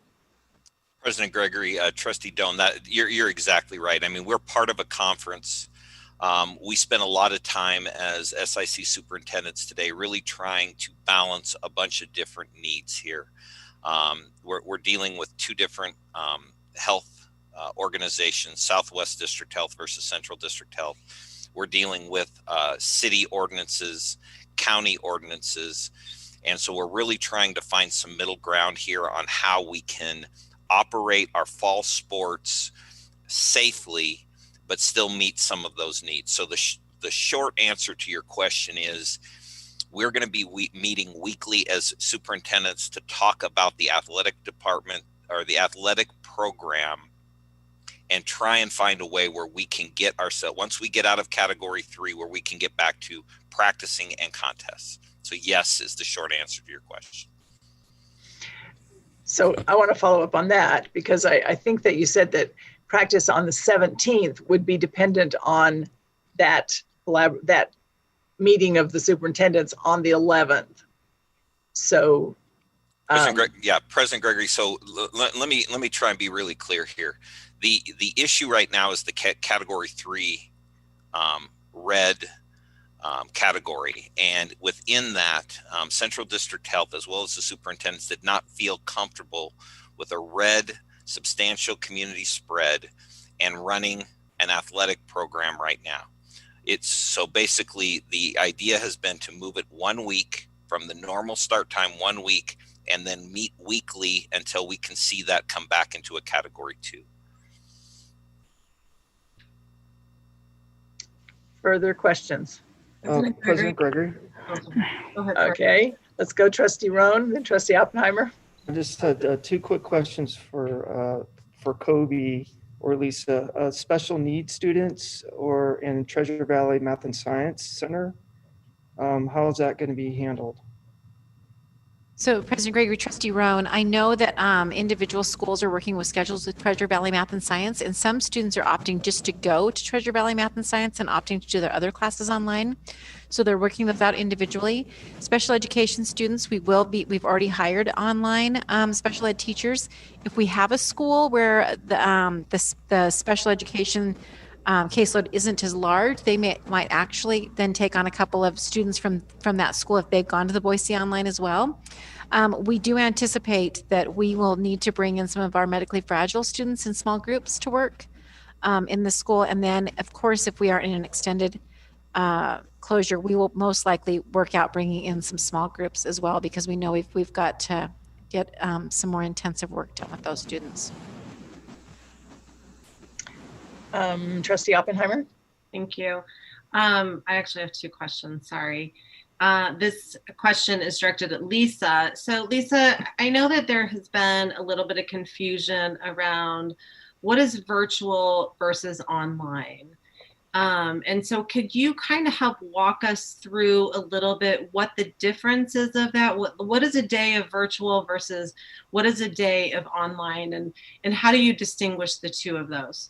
President Gregory, Trustee Doan, that you're exactly right. I mean, we're part of a conference. We spend a lot of time as SIC superintendents today really trying to balance a bunch of different needs here. We're dealing with 2 different health organizations, Southwest District Health versus Central District Health. We're dealing with city ordinances, county ordinances, and so we're really trying to find some middle ground here on how we can operate our fall sports safely, but still meet some of those needs. So the short answer to your question is we're going to be meeting weekly as superintendents to talk about the athletic department or the athletic program and try and find a way where we can get ourselves, once we get out of category 3, where we can get back to practicing and contests. So yes is the short answer to your question. So I want to follow up on that because I think that you said that practice on the 17th would be dependent on that meeting of the superintendents on the 11th. So President Gregory. So let me try and be really clear here. The issue right now is the category 3 red category, and within that, Central District Health as well as the superintendents did not feel comfortable with a red substantial community spread and running an athletic program right now. So basically the idea has been to move it 1 week from the normal start time 1 week and then meet weekly until we can see that come back into a category 2. Further questions? President Gregory. Okay, let's go Trustee Roan, then Trustee Oppenheimer. I just had 2 quick questions for Kobe or Lisa. Special needs students or in Treasure Valley Math and Science Center, how is that going to be handled? So President Gregory, Trustee Roan, I know that individual schools are working with schedules with Treasure Valley Math and Science, and some students are opting just to go to Treasure Valley Math and Science and opting to do their other classes online. So they're working with that individually. Special education students, we've already hired online special ed teachers. If we have a school where the special education caseload isn't as large, they might actually then take on a couple of students from that school if they've gone to the Boise online as well. We do anticipate that we will need to bring in some of our medically fragile students in small groups to work in the school. And then, of course, if we are in an extended closure, we will most likely work out bringing in some small groups as well, because we know we've got to get some more intensive work done with those students. Trustee Oppenheimer. Thank you. I actually have 2 questions, sorry. This question is directed at Lisa. So Lisa, I know that there has been a little bit of confusion around what is virtual versus online. And so could you kind of help walk us through a little bit what the difference is of that? What is a day of virtual versus what is a day of online, and how do you distinguish the 2 of those?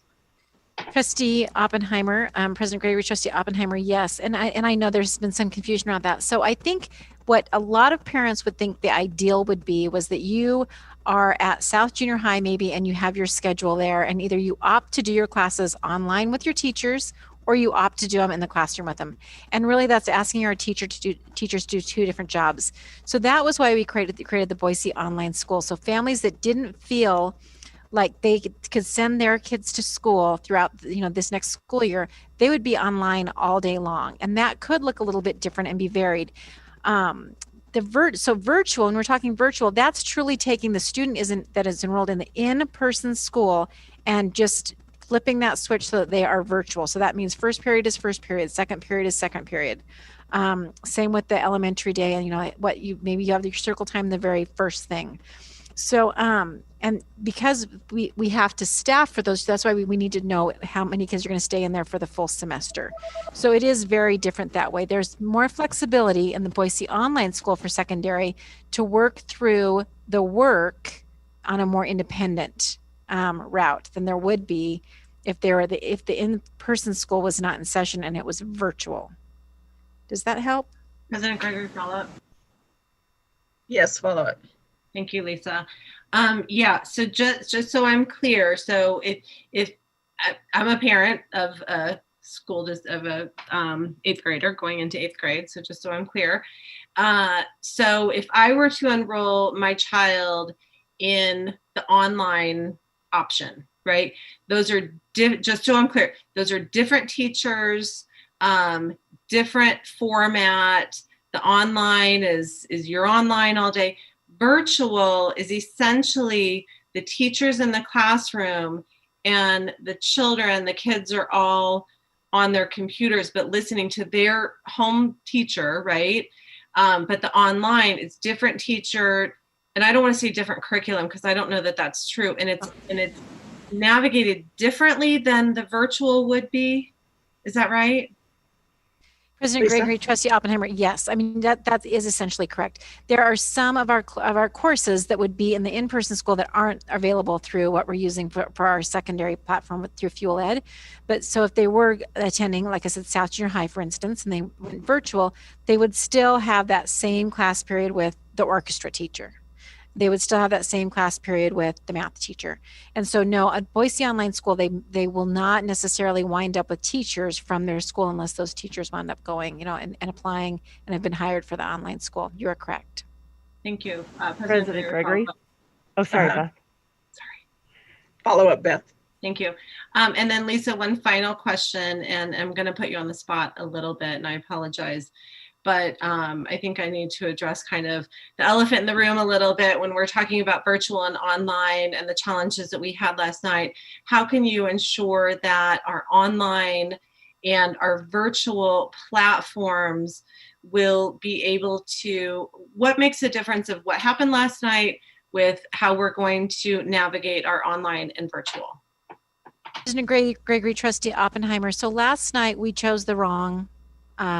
Trustee Oppenheimer, President Gregory, Trustee Oppenheimer, yes. And I know there's been some confusion around that. So I think what a lot of parents would think the ideal would be was that you are at South Junior High maybe, and you have your schedule there, and either you opt to do your classes online with your teachers or you opt to do them in the classroom with them. And really that's asking our teachers to do 2 different jobs. So that was why we created the Boise Online School. So families that didn't feel like they could send their kids to school throughout this next school year, they would be online all day long. And that could look a little bit different and be varied. So virtual, when we're talking virtual, that's truly taking the student that is enrolled in the in-person school and just flipping that switch so that they are virtual. So that means first period is first period, second period is second period. Same with the elementary day, and maybe you have your circle time the very first thing. So, and because we have to staff for those, that's why we need to know how many kids are going to stay in there for the full semester. So it is very different that way. There's more flexibility in the Boise Online School for secondary to work through the work on a more independent route than there would be if the in-person school was not in session and it was virtual. Does that help? President Gregory, follow up. Yes, follow up. Thank you, Lisa. Yeah, so just so I'm clear, so if I'm a parent of a school, of a 8th grader going into 8th grade, so just so I'm clear. So if I were to enroll my child in the online option, right? Those are, just so I'm clear, those are different teachers, different format. The online is you're online all day. Virtual is essentially the teachers in the classroom and the children, the kids are all on their computers, but listening to their home teacher, right? But the online is different teacher, and I don't want to say different curriculum because I don't know that that's true. And it's navigated differently than the virtual would be. Is that right? President Lisa? Gregory, Trustee Oppenheimer, yes. I mean, that is essentially correct. There are some of our courses that would be in the in-person school that aren't available through what we're using for our secondary platform through Fuel Ed. But so if they were attending, like I said, South Junior High, for instance, and they went virtual, they would still have that same class period with the orchestra teacher. They would still have that same class period with the math teacher. And so no, at Boise Online School, they will not necessarily wind up with teachers from their school unless those teachers wind up going, and applying and have been hired for the online school. You're correct. Thank you. President Gregory. Oh, sorry, Beth. Follow up, Beth. Thank you. And then Lisa, one final question, and I'm going to put you on the spot a little bit, and I apologize. But I think I need to address kind of the elephant in the room a little bit when we're talking about virtual and online and the challenges that we had last night. How can you ensure that our online and our virtual platforms will be able to, what makes a difference of what happened last night with how we're going to navigate our online and virtual? President Gregory, Trustee Oppenheimer. So last night we chose the wrong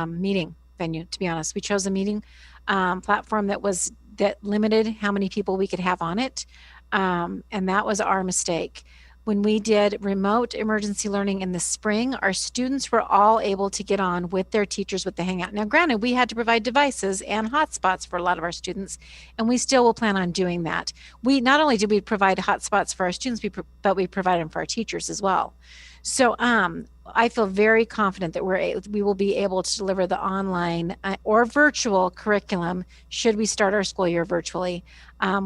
meeting venue, to be honest. We chose a meeting platform that limited how many people we could have on it. And that was our mistake. When we did remote emergency learning in the spring, our students were all able to get on with their teachers with the Hangout. Now, granted, we had to provide devices and hotspots for a lot of our students, and we still will plan on doing that. We not only did we provide hotspots for our students, but we provided them for our teachers as well. So I feel very confident that we will be able to deliver the online or virtual curriculum should we start our school year virtually.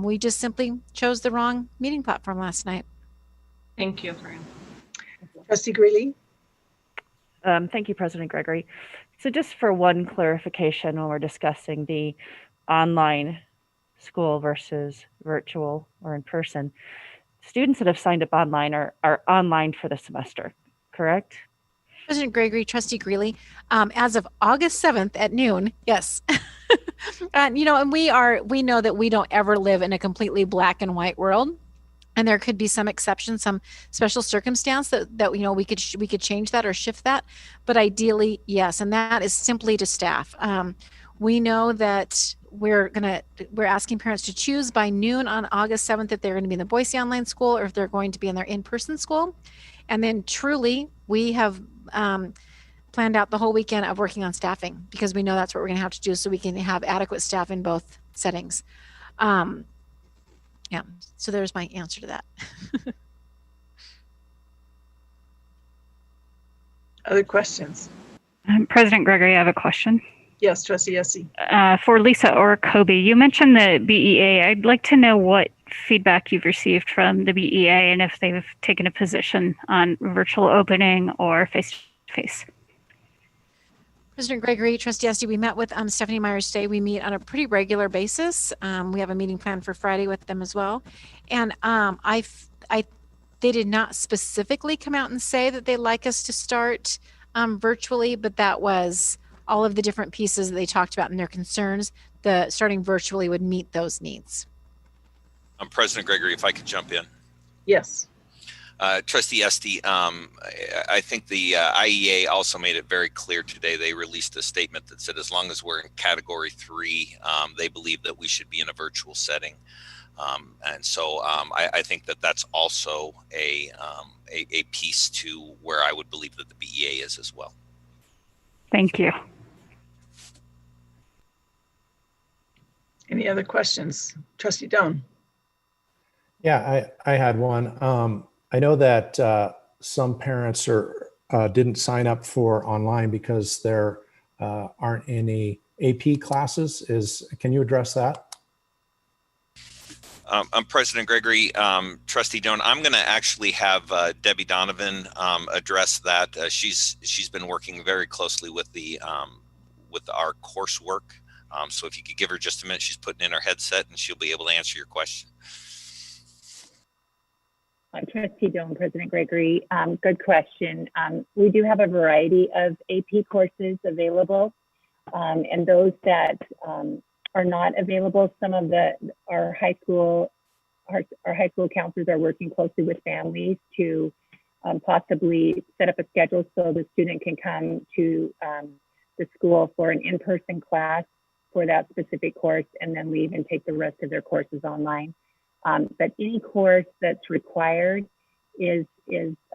We just simply chose the wrong meeting platform last night. Thank you, Fran. Trustee Greeley. Thank you, President Gregory. So just for one clarification, when we're discussing the online school versus virtual or in person, students that have signed up online are online for the semester, correct? President Gregory, Trustee Greeley, as of August 7th at noon, yes. And we know that we don't ever live in a completely black and white world. And there could be some exceptions, some special circumstance that we could change that or shift that. But ideally, yes. And that is simply to staff. We know that we're asking parents to choose by noon on August 7th if they're going to be in the Boise Online School or if they're going to be in their in-person school. And then truly, we have planned out the whole weekend of working on staffing because we know that's what we're going to have to do so we can have adequate staff in both settings. Yeah, so there's my answer to that. Other questions? President Gregory, I have a question. Yes, Trustee Yessie. For Lisa or Kobe, you mentioned the BEA. I'd like to know what feedback you've received from the BEA and if they've taken a position on virtual opening or face-to-face. President Gregory, Trustee Esty, we met with Stephanie Myers today. We meet on a pretty regular basis. We have a meeting planned for Friday with them as well. And they did not specifically come out and say that they'd like us to start virtually, but that was all of the different pieces that they talked about and their concerns. The starting virtually would meet those needs. President Gregory, if I could jump in. Yes. Trustee Esty, I think the IEA also made it very clear today. They released a statement that said as long as we're in category 3, they believe that we should be in a virtual setting. And so I think that that's also a piece to where I would believe that the BEA is as well. Thank you. Any other questions? Trustee Doan. Yeah, I had one. I know that some parents didn't sign up for online because there aren't any AP classes. Can you address that? I'm President Gregory. Trustee Doan, I'm going to actually have Debbie Donovan address that. She's been working very closely with our coursework. So if you could give her just a minute, she's putting in her headset and she'll be able to answer your question. Trustee Doan, President Gregory, good question. We do have a variety of AP courses available, and those that are not available, some of our high school counselors are working closely with families to possibly set up a schedule so the student can come to the school for an in-person class for that specific course and then leave and take the rest of their courses online. But any course that's required is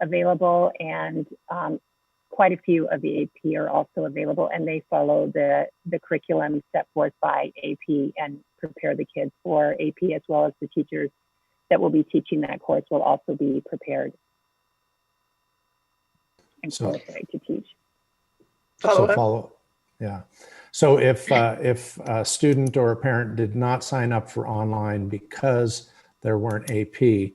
available, and quite a few of the AP are also available, and they follow the curriculum set forth by AP and prepare the kids for AP, as well as the teachers that will be teaching that course will also be prepared and qualified to teach. Yeah. So if a student or a parent did not sign up for online because there weren't AP,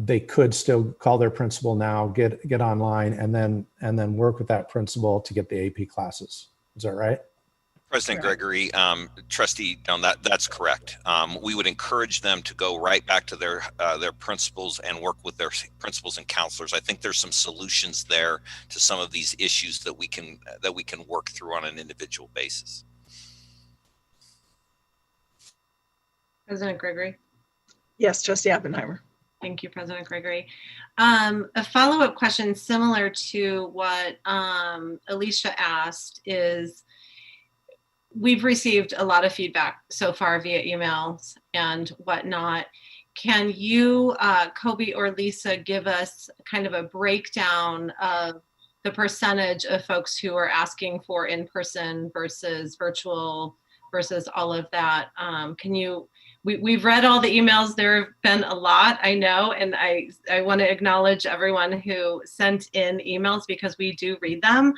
they could still call their principal now, get online, and then work with that principal to get the AP classes. Is that right? President Gregory, Trustee Doan, that's correct. We would encourage them to go right back to their principals and work with their principals and counselors. I think there's some solutions there to some of these issues that we can work through on an individual basis. President Gregory. Yes, Trustee Oppenheimer. Thank you, President Gregory. A follow-up question similar to what Alicia asked is, we've received a lot of feedback so far via emails and whatnot. Can you, Kobe or Lisa, give us kind of a breakdown of the percentage of folks who are asking for in-person versus virtual versus all of that? We've read all the emails. There have been a lot, I know, and I want to acknowledge everyone who sent in emails because we do read them.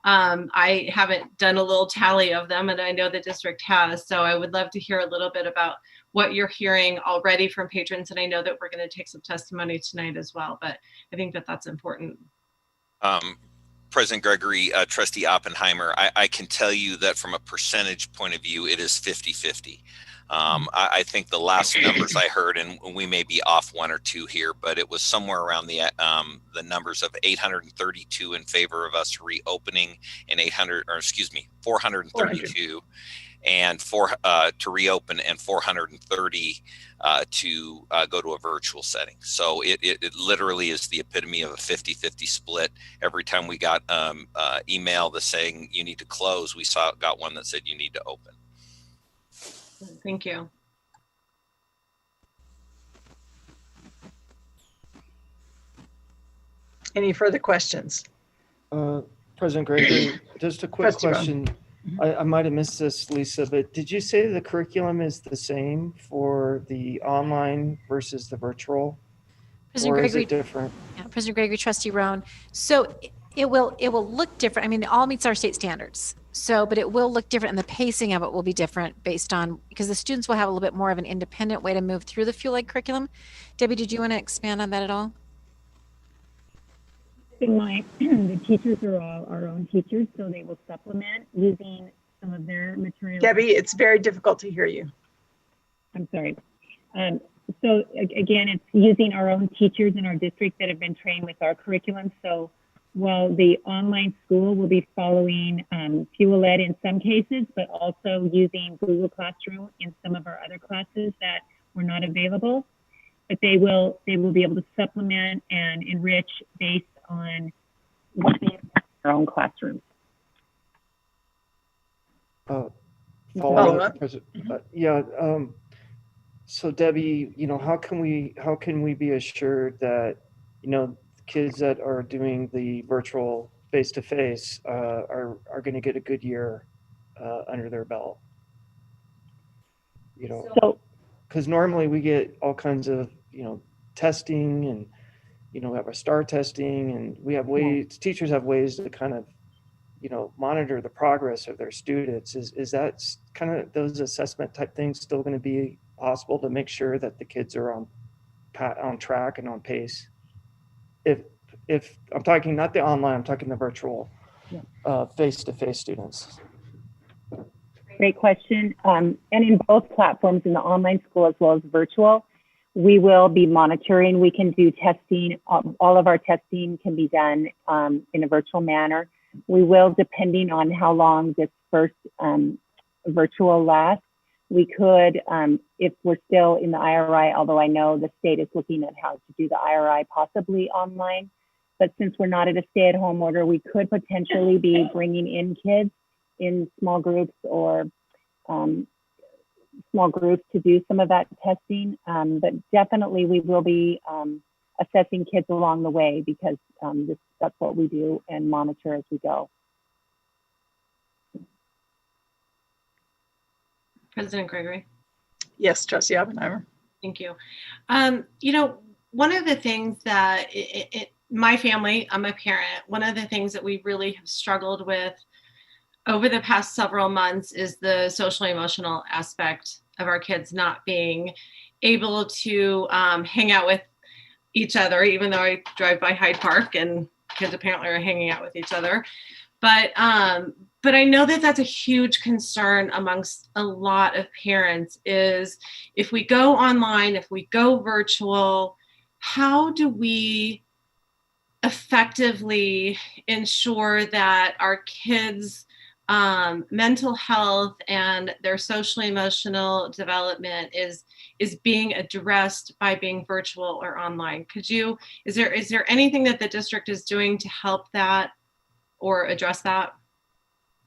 I haven't done a little tally of them, and I know the district has, so I would love to hear a little bit about what you're hearing already from patrons, and I know that we're going to take some testimony tonight as well, but I think that that's important. President Gregory, Trustee Oppenheimer, I can tell you that from a percentage point of view, it is 50-50. I think the last numbers I heard, and we may be off one or two here, but it was somewhere around the numbers of 832 in favor of us reopening, and 432 and to reopen, and 430 to go to a virtual setting. So it literally is the epitome of a 50-50 split. Every time we got email that's saying you need to close, we got one that said you need to open. Thank you. Any further questions? President Gregory, just a quick question. I might have missed this, Lisa, but did you say the curriculum is the same for the online versus the virtual? President or Gregory, is it different? Yeah, President Gregory, Trustee Roan. So it will look different. I mean, it all meets our state standards. So, but it will look different, and the pacing of it will be different based on, because the students will have a little bit more of an independent way to move through the fuel-like curriculum. Debbie, did you want to expand on that at all? The teachers are all our own teachers, so they will supplement using some of their materials. Debbie, it's very difficult to hear you. I'm sorry. So again, it's using our own teachers in our district that have been trained with our curriculum. So while the online school will be following FuelEd in some cases, but also using Google Classroom in some of our other classes, that were not available, but they will be able to supplement and enrich based on what they have in their own classrooms. Follow up. Yeah. So Debbie, how can we be assured that, kids that are doing the virtual face-to-face are going to get a good year under their belt? So, because normally we get all kinds of, testing and, we have our STAR testing, and we have ways, teachers have ways to kind of, monitor the progress of their students. Is that kind of those assessment type things still going to be possible to make sure that the kids are on track and on pace? If I'm talking not the online, I'm talking the virtual face-to-face students. Great question. And in both platforms, in the online school as well as virtual, we will be monitoring. We can do testing. All of our testing can be done in a virtual manner. We will, depending on how long this first virtual lasts, we could, if we're still in the IRI, although I know the state is looking at how to do the IRI possibly online, but since we're not at a stay-at-home order, we could potentially be bringing in kids in small groups or small groups to do some of that testing. But definitely we will be assessing kids along the way, because that's what we do and monitor as we go. President Gregory. Yes, Trustee Oppenheimer. Thank you. One of the things that my family, I'm a parent, one of the things that we really have struggled with over the past several months is the social emotional aspect of our kids not being able to hang out with each other, even though I drive by Hyde Park and kids apparently are hanging out with each other. But I know that that's a huge concern amongst a lot of parents, is if we go online, if we go virtual, how do we effectively ensure that our kids' mental health and their social emotional development is being addressed by being virtual or online? Is there anything that the district is doing to help that or address that?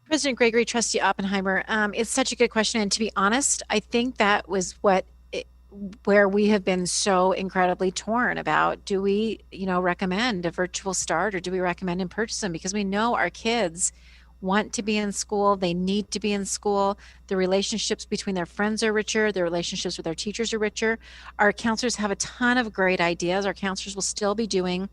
President Gregory, Trustee Oppenheimer, it's such a good question. And to be honest, I think that was where we have been so incredibly torn about. Do we, recommend a virtual start, or do we recommend in person? Because we know our kids want to be in school. They need to be in school. The relationships between their friends are richer. Their relationships with their teachers are richer. Our counselors have a ton of great ideas. Our counselors will still be doing,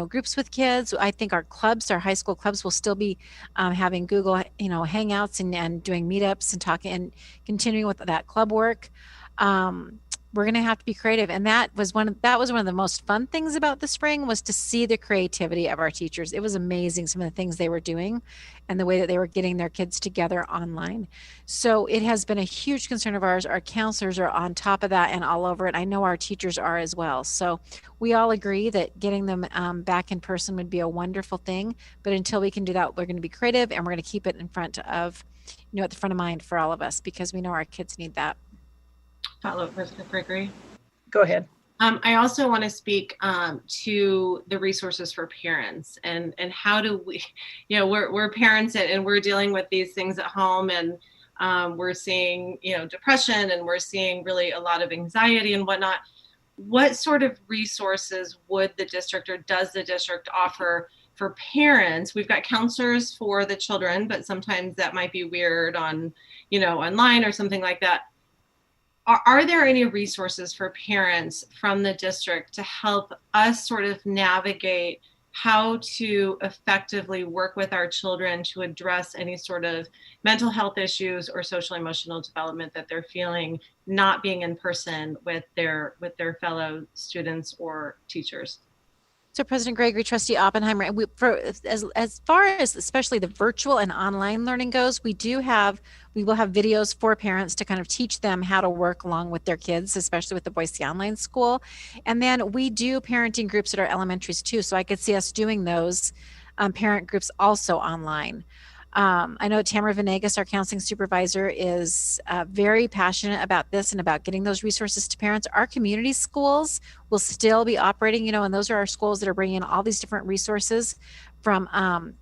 groups with kids. I think our clubs, our high school clubs, will still be having Google, Hangouts and doing meetups and talking and continuing with that club work. We're going to have to be creative. And that was one of the most fun things about the spring, was to see the creativity of our teachers. It was amazing, some of the things they were doing and the way that they were getting their kids together online. So it has been a huge concern of ours. Our counselors are on top of that and all over it. I know our teachers are as well. So we all agree that getting them back in person would be a wonderful thing. But until we can do that, we're going to be creative, and we're going to keep it in front of, at the front of mind for all of us, because we know our kids need that. Follow up, President Gregory. Go ahead. I also want to speak to the resources for parents and how do we, we're parents and we're dealing with these things at home, and we're seeing, depression, and we're seeing really a lot of anxiety and whatnot. What sort of resources would the district, or does the district, offer for parents? We've got counselors for the children, but sometimes that might be weird on, online or something like that. Are there any resources for parents from the district to help us sort of navigate how to effectively work with our children to address any sort of mental health issues or social emotional development that they're feeling not being in person with their fellow students or teachers? So President Gregory, Trustee Oppenheimer, as far as especially the virtual and online learning goes, we will have videos for parents to kind of teach them how to work along with their kids, especially with the Boise Online School. And then we do parenting groups at our elementaries too. So I could see us doing those parent groups also online. I know Tamara Venegas, our counseling supervisor, is very passionate about this and about getting those resources to parents. Our community schools will still be operating, and those are our schools that are bringing in all these different resources from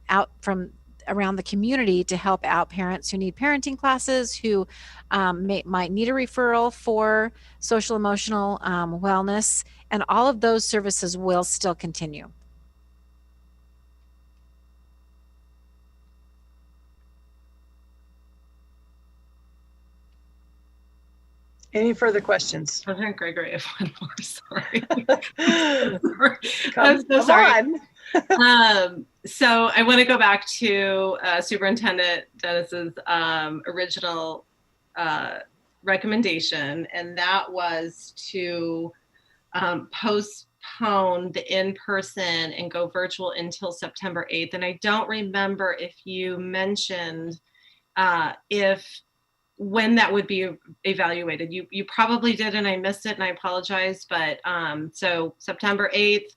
out from around the community to help out parents who need parenting classes, who might need a referral for social emotional wellness, and all of those services will still continue. Any further questions? President Gregory, I have one more. Sorry. I'm so sorry. So I want to go back to Superintendent Dennis's original recommendation, and that was to postpone the in-person and go virtual until September 8th. And I don't remember if you mentioned when that would be evaluated. You probably did, and I missed it, and I apologize. But so September 8th,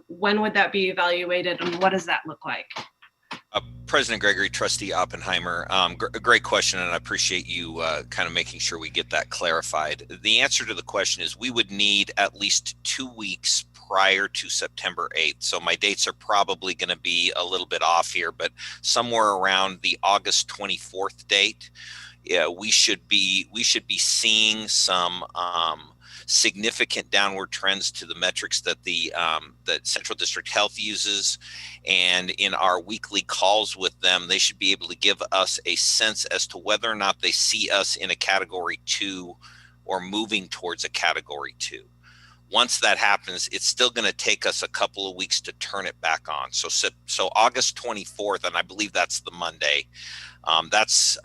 when would that be evaluated, and what does that look like? President Gregory, Trustee Oppenheimer, great question, and I appreciate you kind of making sure we get that clarified. The answer to the question is we would need at least 2 weeks prior to September 8th. So my dates are probably going to be a little bit off here, but somewhere around the August 24th date, we should be seeing some significant downward trends to the metrics that that Central District Health uses. And in our weekly calls with them, they should be able to give us a sense as to whether or not they see us in a category 2 or moving towards a category 2. Once that happens, it's still going to take us a couple of weeks to turn it back on. So August 24th, and I believe that's the Monday, that's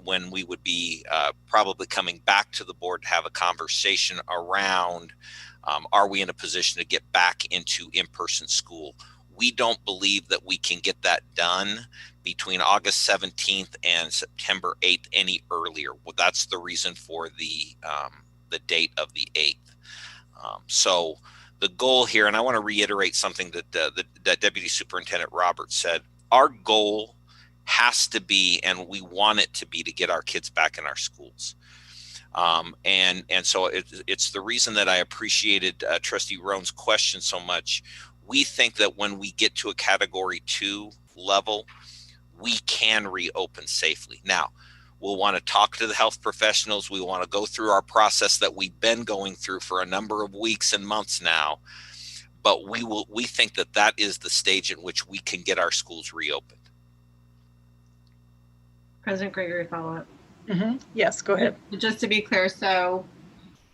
when we would be probably coming back to the board to have a conversation around, are we in a position to get back into in-person school? We don't believe that we can get that done between August 17th and September 8th any earlier. Well, that's the reason for the date of the 8th. So the goal here, and I want to reiterate something that Deputy Superintendent Roberts said, our goal has to be, and we want it to be, to get our kids back in our schools. And so it's the reason that I appreciated Trustee Roan's question so much. We think that when we get to a category 2 level, we can reopen safely. Now, we'll want to talk to the health professionals. We want to go through our process that we've been going through for a number of weeks and months now. But we think that that is the stage in which we can get our schools reopened. President Gregory, follow-up. Yes, go ahead. Just to be clear, so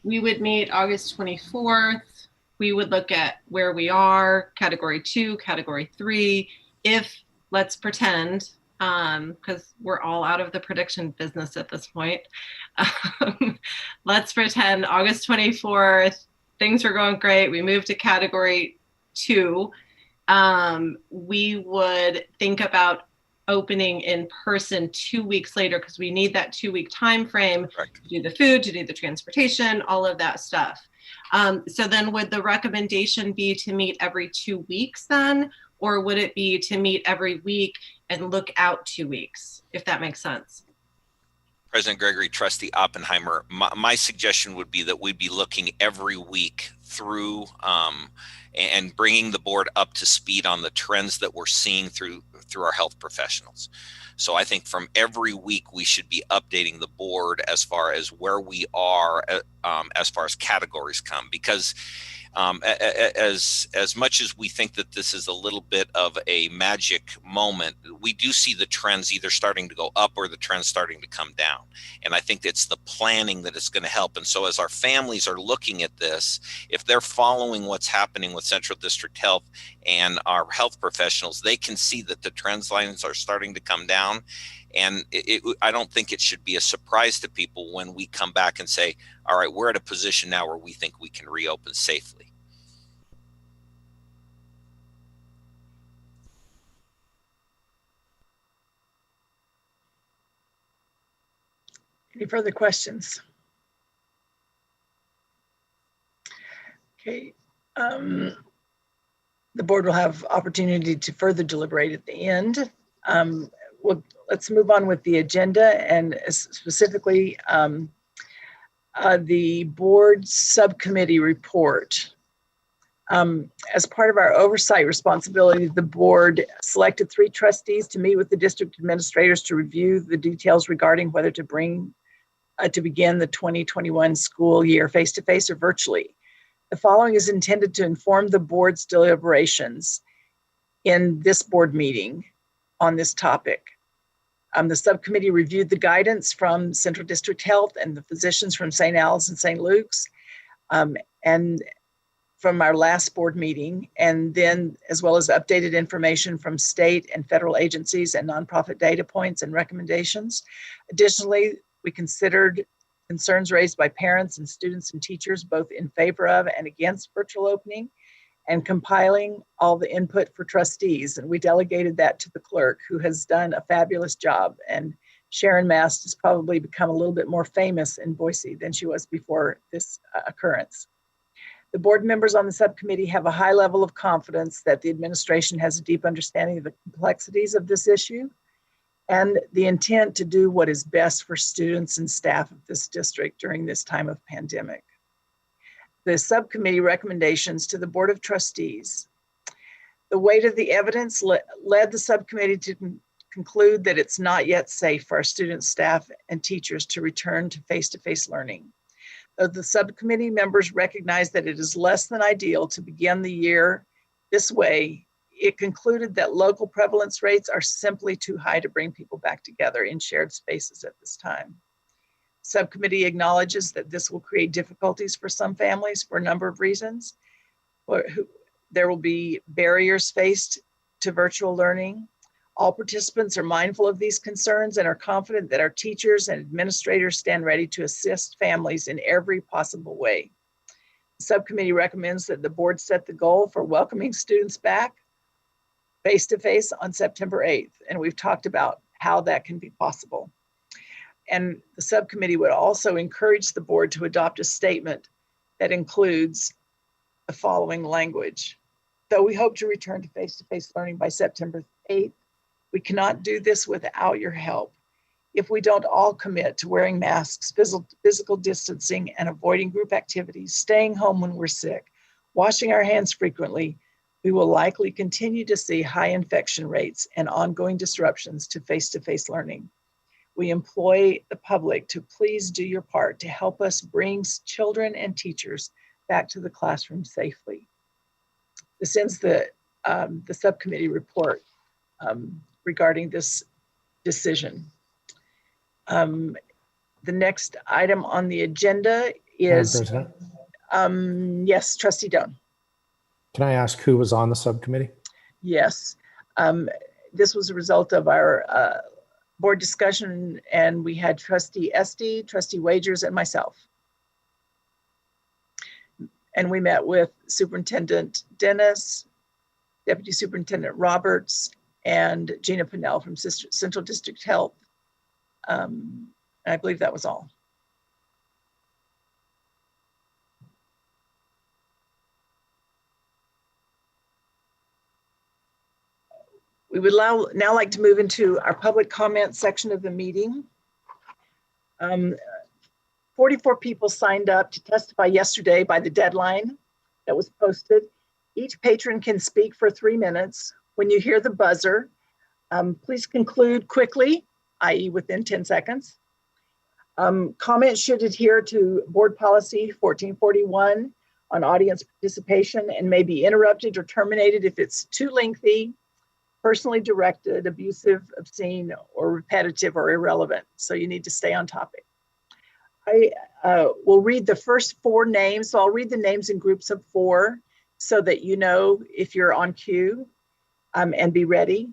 we would meet August 24th. We would look at where we are, category 2, category 3. If, let's pretend, because we're all out of the prediction business at this point. Let's pretend August 24th, things were going great. We moved to category 2. We would think about opening in person 2 weeks later, because we need that 2-week time frame to do the food, to do the transportation, all of that stuff. So then would the recommendation be to meet every 2 weeks then, or would it be to meet every week and look out 2 weeks, if that makes sense? President Gregory, Trustee Oppenheimer, my suggestion would be that we'd be looking every week through and bringing the board up to speed on the trends that we're seeing through our health professionals. So I think from every week we should be updating the board as far as where we are as far as categories come, because as much as we think that this is a little bit of a magic moment, we do see the trends either starting to go up or the trends starting to come down. And I think it's the planning that is going to help. And so as our families are looking at this, if they're following what's happening with Central District Health and our health professionals, they can see that the trend lines are starting to come down. And I don't think it should be a surprise to people when we come back and say, all right, we're at a position now where we think we can reopen safely. Any further questions? Okay. The board will have opportunity to further deliberate at the end. Well, let's move on with the agenda, and specifically the board subcommittee report. As part of our oversight responsibility, the board selected 3 trustees to meet with the district administrators to review the details regarding whether to begin the 2021 school year face-to-face or virtually. The following is intended to inform the board's deliberations in this board meeting on this topic. The subcommittee reviewed the guidance from Central District Health and the physicians from St. Al's and St. Luke's, and from our last board meeting, and then as well as updated information from state and federal agencies and nonprofit data points and recommendations. Additionally, we considered concerns raised by parents and students and teachers, both in favor of and against virtual opening, and compiling all the input for trustees. And we delegated that to the clerk, who has done a fabulous job. And Sharon Mast has probably become a little bit more famous in Boise than she was before this occurrence. The board members on the subcommittee have a high level of confidence that the administration has a deep understanding of the complexities of this issue and the intent to do what is best for students and staff of this district during this time of pandemic. The subcommittee recommendations to the Board of Trustees. The weight of the evidence led the subcommittee to conclude that it's not yet safe for our students, staff, and teachers to return to face-to-face learning. Though the subcommittee members recognize that it is less than ideal to begin the year this way, it concluded that local prevalence rates are simply too high to bring people back together in shared spaces at this time. Subcommittee acknowledges that this will create difficulties for some families for a number of reasons. There will be barriers faced to virtual learning. All participants are mindful of these concerns and are confident that our teachers and administrators stand ready to assist families in every possible way. The subcommittee recommends that the board set the goal for welcoming students back face-to-face on September 8th, and we've talked about how that can be possible. And the subcommittee would also encourage the board to adopt a statement that includes the following language. Though we hope to return to face-to-face learning by September 8th, we cannot do this without your help. If we don't all commit to wearing masks, physical distancing, and avoiding group activities, staying home when we're sick, washing our hands frequently, we will likely continue to see high infection rates and ongoing disruptions to face-to-face learning. We employ the public to please do your part to help us bring children and teachers back to the classroom safely. This ends the subcommittee report regarding this decision. The next item on the agenda is, yes, Trustee Doan. Can I ask who was on the subcommittee? Yes, this was a result of our board discussion, and we had Trustee Esty, Trustee Wagers, and myself. And we met with Superintendent Dennis, Deputy Superintendent Roberts, and Gina Pinnell from Central District Health. And I believe that was all. We would now like to move into our public comment section of the meeting. 44 people signed up to testify yesterday by the deadline that was posted. Each patron can speak for 3 minutes. When you hear the buzzer, please conclude quickly, i.e. within 10 seconds. Comments should adhere to Board Policy 1441 on audience participation and may be interrupted or terminated if it's too lengthy, personally directed, abusive, obscene, or repetitive or irrelevant. So you need to stay on topic. I will read the first 4 names. So I'll read the names in groups of 4 so that you know if you're on cue and be ready.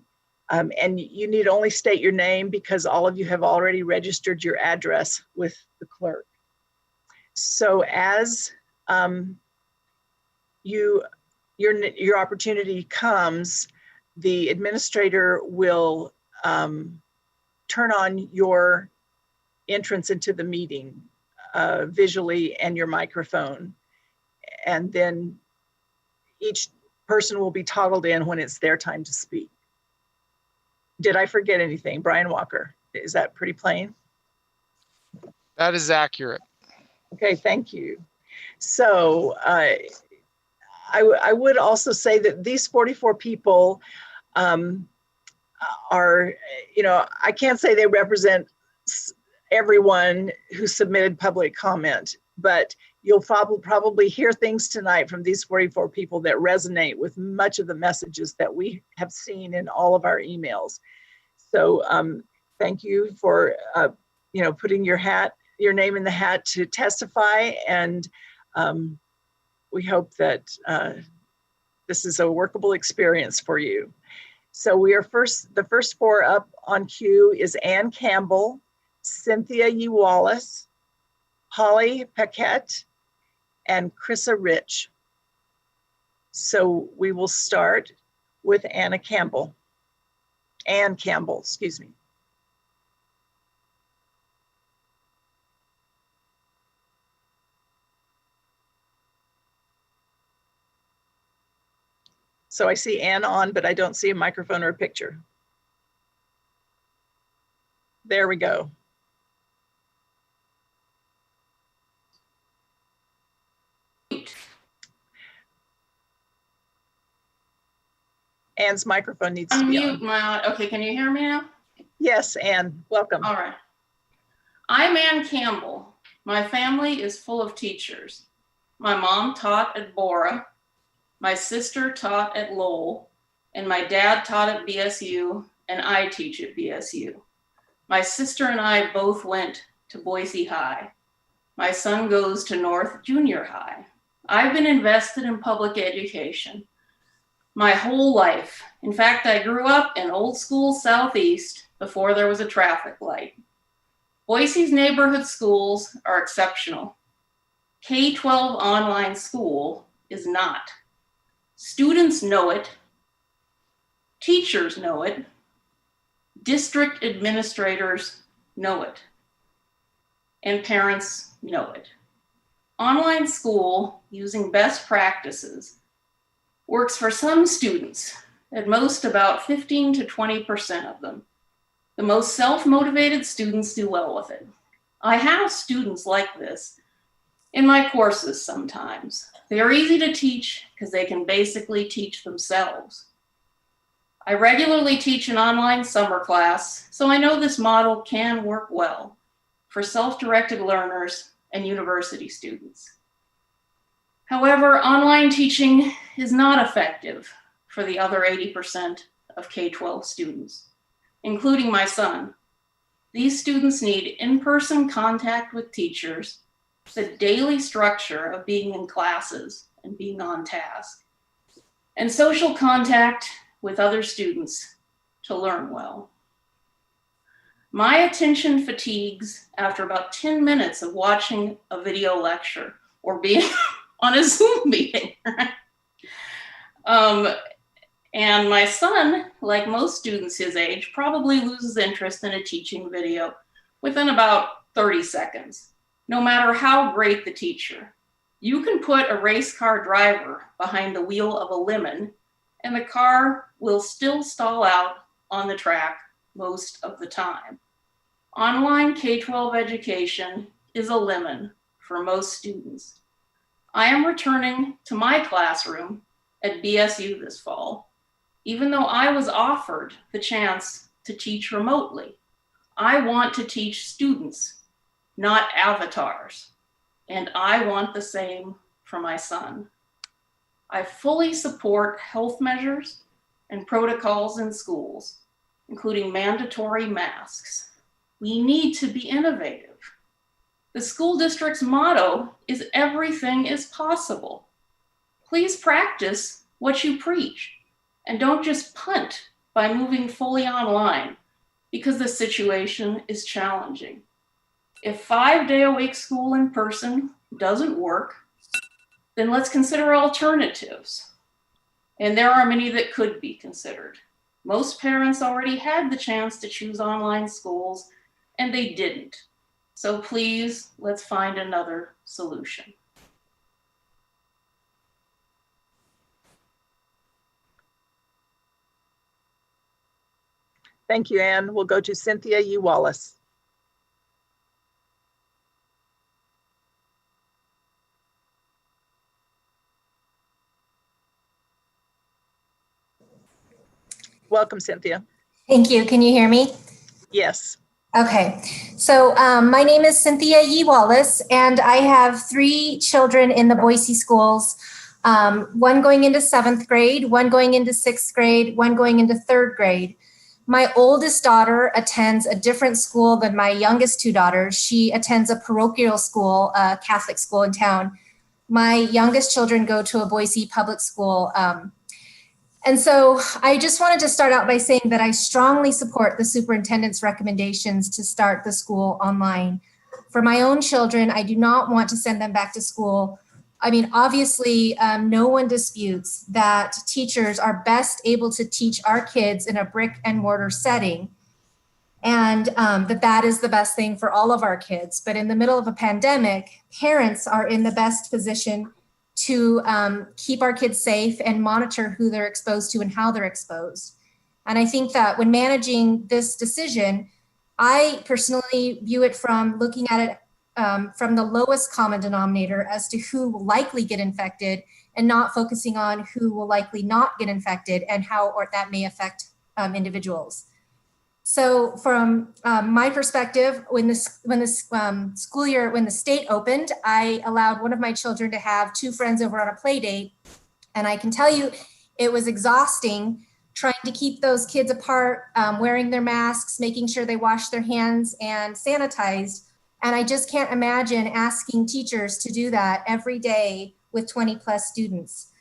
And you need only state your name because all of you have already registered your address with the clerk. So as your opportunity comes, the administrator will turn on your entrance into the meeting visually and your microphone. And then each person will be toggled in when it's their time to speak. did I forget anything? Brian Walker, is that pretty plain? That is accurate. Okay, thank you. So I would also say that these 44 people are, I can't say they represent everyone who submitted public comment, but you'll probably hear things tonight from these 44 people that resonate with much of the messages that we have seen in all of our emails. So thank you for, putting your name in the hat to testify, and we hope that this is a workable experience for you. So the first four up on queue is Ann Campbell, Cynthia U. Wallace, Holly Paquette, and Chrissa Rich. So we will start with Ann Campbell, excuse me. So I see Ann on, but I don't see a microphone or a picture. There we go. Ann's microphone needs to be on. Okay, can you hear me now? Yes, Ann, welcome. All right. I'm Ann Campbell. My family is full of teachers. My mom taught at Bora, my sister taught at Lowell, and my dad taught at BSU, and I teach at BSU. My sister and I both went to Boise High. My son goes to North Junior High. I've been invested in public education my whole life. In fact, I grew up in old school Southeast before there was a traffic light. Boise's neighborhood schools are exceptional. K-12 online school is not. Students know it, teachers know it, district administrators know it, and parents know it. Online school using best practices works for some students, at most about 15 to 20% of them. The most self-motivated students do well with it. I have students like this in my courses sometimes. They are easy to teach because they can basically teach themselves. I regularly teach an online summer class, so I know this model can work well for self-directed learners and university students. However, online teaching is not effective for the other 80% of K-12 students, including my son. These students need in-person contact with teachers, the daily structure of being in classes and being on task, and social contact with other students to learn well. My attention fatigues after about 10 minutes of watching a video lecture or being on a Zoom meeting. And my son, like most students his age, probably loses interest in a teaching video within about 30 seconds, no matter how great the teacher. You can put a race car driver behind the wheel of a lemon and the car will still stall out on the track most of the time. Online K-12 education is a lemon for most students. I am returning to my classroom at BSU this fall, even though I was offered the chance to teach remotely. I want to teach students, not avatars, and I want the same for my son. I fully support health measures and protocols in schools, including mandatory masks. We need to be innovative. The school district's motto is everything is possible. Please practice what you preach and don't just punt by moving fully online because the situation is challenging. If 5-day-a-week school in person doesn't work, then let's consider alternatives. And there are many that could be considered. Most parents already had the chance to choose online schools and they didn't. So please, let's find another solution. Thank you, Ann. We'll go to Cynthia E. Wallace. Welcome, Cynthia. Thank you. Can you hear me? Yes. Okay. So my name is Cynthia E. Wallace, and I have 3 children in the Boise schools, one going into 7th grade, one going into 6th grade, one going into 3rd grade. My oldest daughter attends a different school than my youngest 2 daughters. She attends a parochial school, a Catholic school in town. My youngest children go to a Boise public school. And so I just wanted to start out by saying that I strongly support the superintendent's recommendations to start the school online. For my own children, I do not want to send them back to school. I mean, obviously, no one disputes that teachers are best able to teach our kids in a brick and mortar setting, and that is the best thing for all of our kids. But in the middle of a pandemic, parents are in the best position to keep our kids safe and monitor who they're exposed to and how they're exposed. And I think that when managing this decision, I personally view it from looking at it from the lowest common denominator as to who will likely get infected, and not focusing on who will likely not get infected and how or that may affect individuals. So from my perspective, when the school year, when the state opened, I allowed one of my children to have 2 friends over on a play date. And I can tell you, it was exhausting trying to keep those kids apart, wearing their masks, making sure they wash their hands and sanitized. And I just can't imagine asking teachers to do that every day with 20 plus students.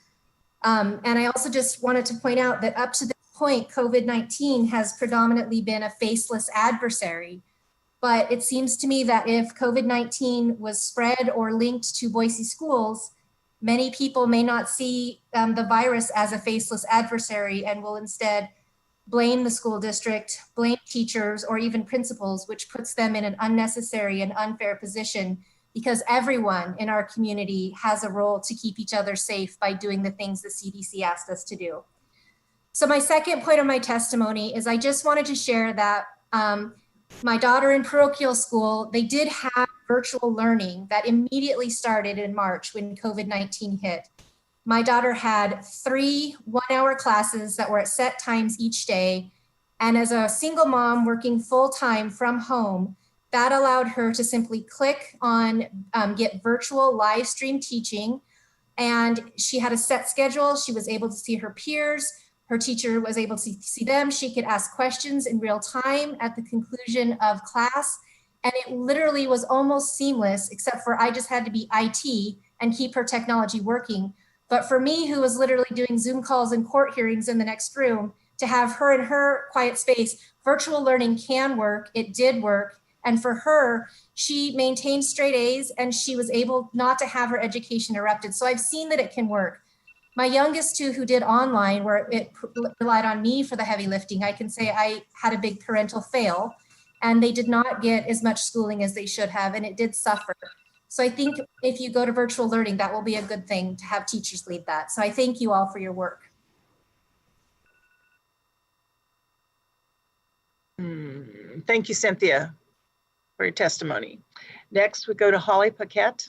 And I also just wanted to point out that up to this point, COVID-19 has predominantly been a faceless adversary. But it seems to me that if COVID-19 was spread or linked to Boise schools, many people may not see the virus as a faceless adversary and will instead blame the school district, blame teachers, or even principals, which puts them in an unnecessary and unfair position, because everyone in our community has a role to keep each other safe by doing the things the CDC asked us to do. So my second point of my testimony is I just wanted to share that my daughter in parochial school, they did have virtual learning that immediately started in March when COVID-19 hit. My daughter had 3 one-hour classes that were at set times each day. And as a single mom working full-time from home, that allowed her to simply click on get virtual live stream teaching. And she had a set schedule. She was able to see her peers. Her teacher was able to see them. She could ask questions in real time at the conclusion of class. And it literally was almost seamless, except for I just had to be IT and keep her technology working. But for me, who was literally doing Zoom calls and court hearings in the next room, to have her in her quiet space, virtual learning can work. It did work. And for her, she maintained straight A's and she was able not to have her education interrupted. So I've seen that it can work. My youngest 2 who did online, where it relied on me for the heavy lifting, I can say I had a big parental fail, and they did not get as much schooling as they should have, and it did suffer. So I think if you go to virtual learning, that will be a good thing to have teachers lead that. So I thank you all for your work. Thank you, Cynthia, for your testimony. Next, we go to Holly Paquette.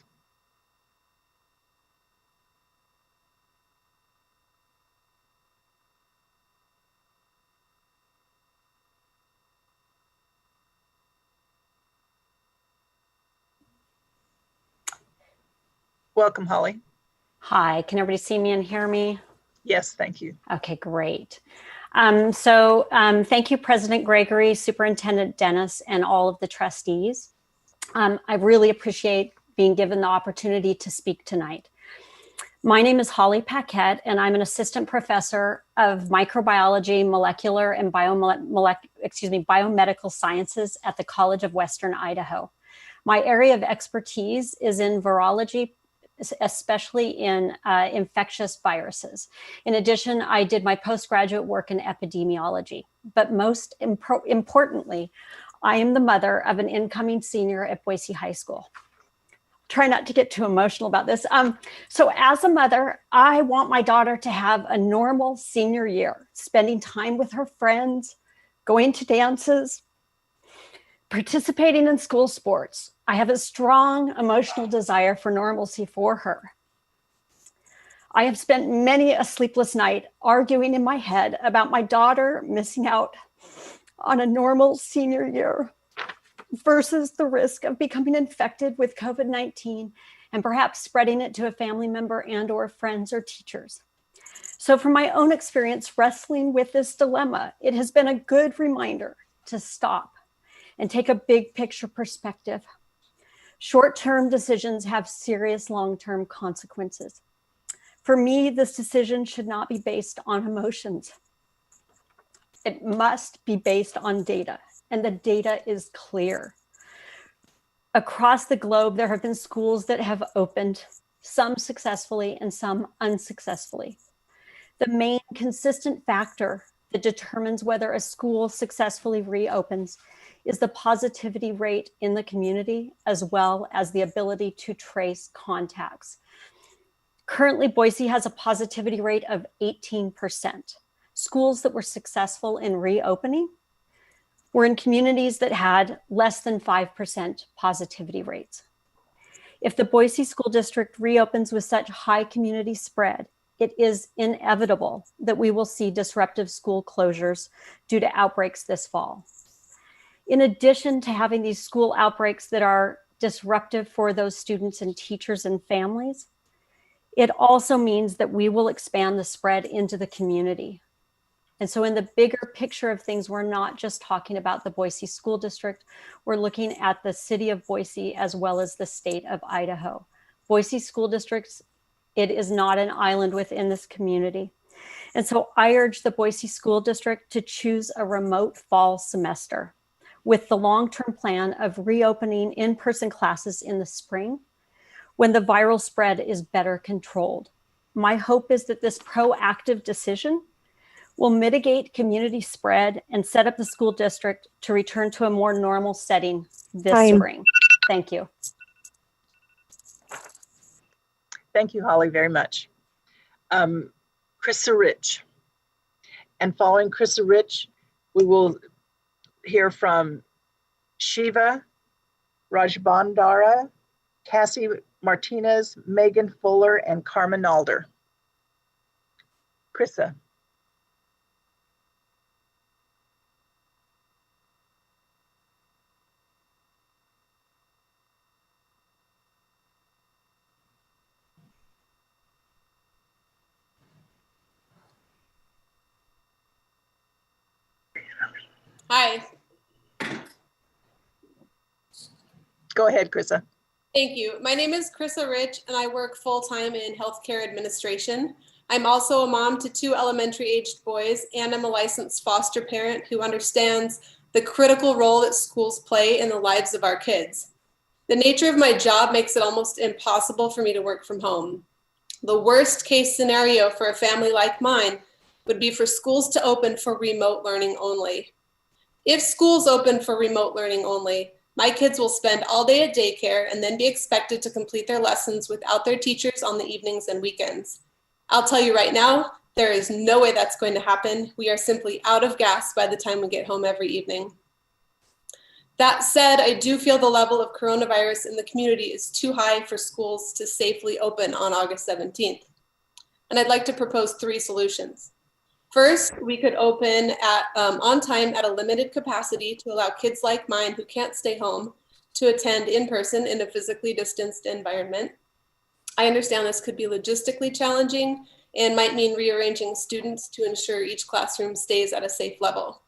Welcome, Holly. Hi, can everybody see me and hear me? Yes, thank you. Okay, great. Thank you, President Gregory, Superintendent Dennis, and all of the trustees. I really appreciate being given the opportunity to speak tonight. My name is Holly Paquette, and I'm an assistant professor of microbiology, molecular, and biomedical sciences at the College of Western Idaho. My area of expertise is in virology, especially in infectious viruses. In addition, I did my postgraduate work in epidemiology. But most importantly, I am the mother of an incoming senior at Boise High School. Try not to get too emotional about this. So as a mother, I want my daughter to have a normal senior year, spending time with her friends, going to dances, participating in school sports. I have a strong emotional desire for normalcy for her. I have spent many a sleepless night arguing in my head about my daughter missing out on a normal senior year versus the risk of becoming infected with COVID-19 and perhaps spreading it to a family member and/or friends or teachers. So from my own experience wrestling with this dilemma, it has been a good reminder to stop and take a big picture perspective. Short-term decisions have serious long-term consequences. For me, this decision should not be based on emotions. It must be based on data, and the data is clear. Across the globe, there have been schools that have opened, some successfully and some unsuccessfully. The main consistent factor that determines whether a school successfully reopens is the positivity rate in the community, as well as the ability to trace contacts. Currently, Boise has a positivity rate of 18%. Schools that were successful in reopening were in communities that had less than 5% positivity rates. If the Boise School District reopens with such high community spread, it is inevitable that we will see disruptive school closures due to outbreaks this fall. In addition to having these school outbreaks that are disruptive for those students and teachers and families, it also means that we will expand the spread into the community. And so in the bigger picture of things, we're not just talking about the Boise School District, we're looking at the city of Boise as well as the state of Idaho. Boise School Districts, it is not an island within this community. And so I urge the Boise School District to choose a remote fall semester with the long-term plan of reopening in-person classes in the spring when the viral spread is better controlled. My hope is that this proactive decision will mitigate community spread and set up the school district to return to a more normal setting this spring. Thank you. Thank you, Holly, very much. Krista Rich. And following Krista Rich, we will hear from Shiva Rajbandara, Cassie Martinez, Megan Fuller, and Carmen Alder. Krista. Hi. Go ahead, Krista. Thank you. My name is Krissa Rich, and I work full-time in healthcare administration. I'm also a mom to 2 elementary-aged boys, and I'm a licensed foster parent who understands the critical role that schools play in the lives of our kids. The nature of my job makes it almost impossible for me to work from home. The worst-case scenario for a family like mine would be for schools to open for remote learning only. If schools open for remote learning only, my kids will spend all day at daycare and then be expected to complete their lessons without their teachers on the evenings and weekends. I'll tell you right now, there is no way that's going to happen. We are simply out of gas by the time we get home every evening. That said, I do feel the level of coronavirus in the community is too high for schools to safely open on August 17th. And I'd like to propose 3 solutions. First, we could open on time at a limited capacity to allow kids like mine who can't stay home to attend in person in a physically distanced environment. I understand this could be logistically challenging and might mean rearranging students to ensure each classroom stays at a safe level.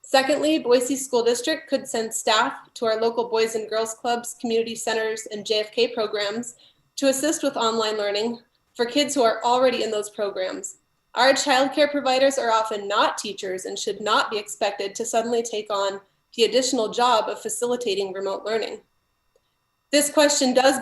Secondly, Boise School District could send staff to our local Boys and Girls Clubs, community centers, and JFK programs to assist with online learning for kids who are already in those programs. Our childcare providers are often not teachers and should not be expected to suddenly take on the additional job of facilitating remote learning. This option does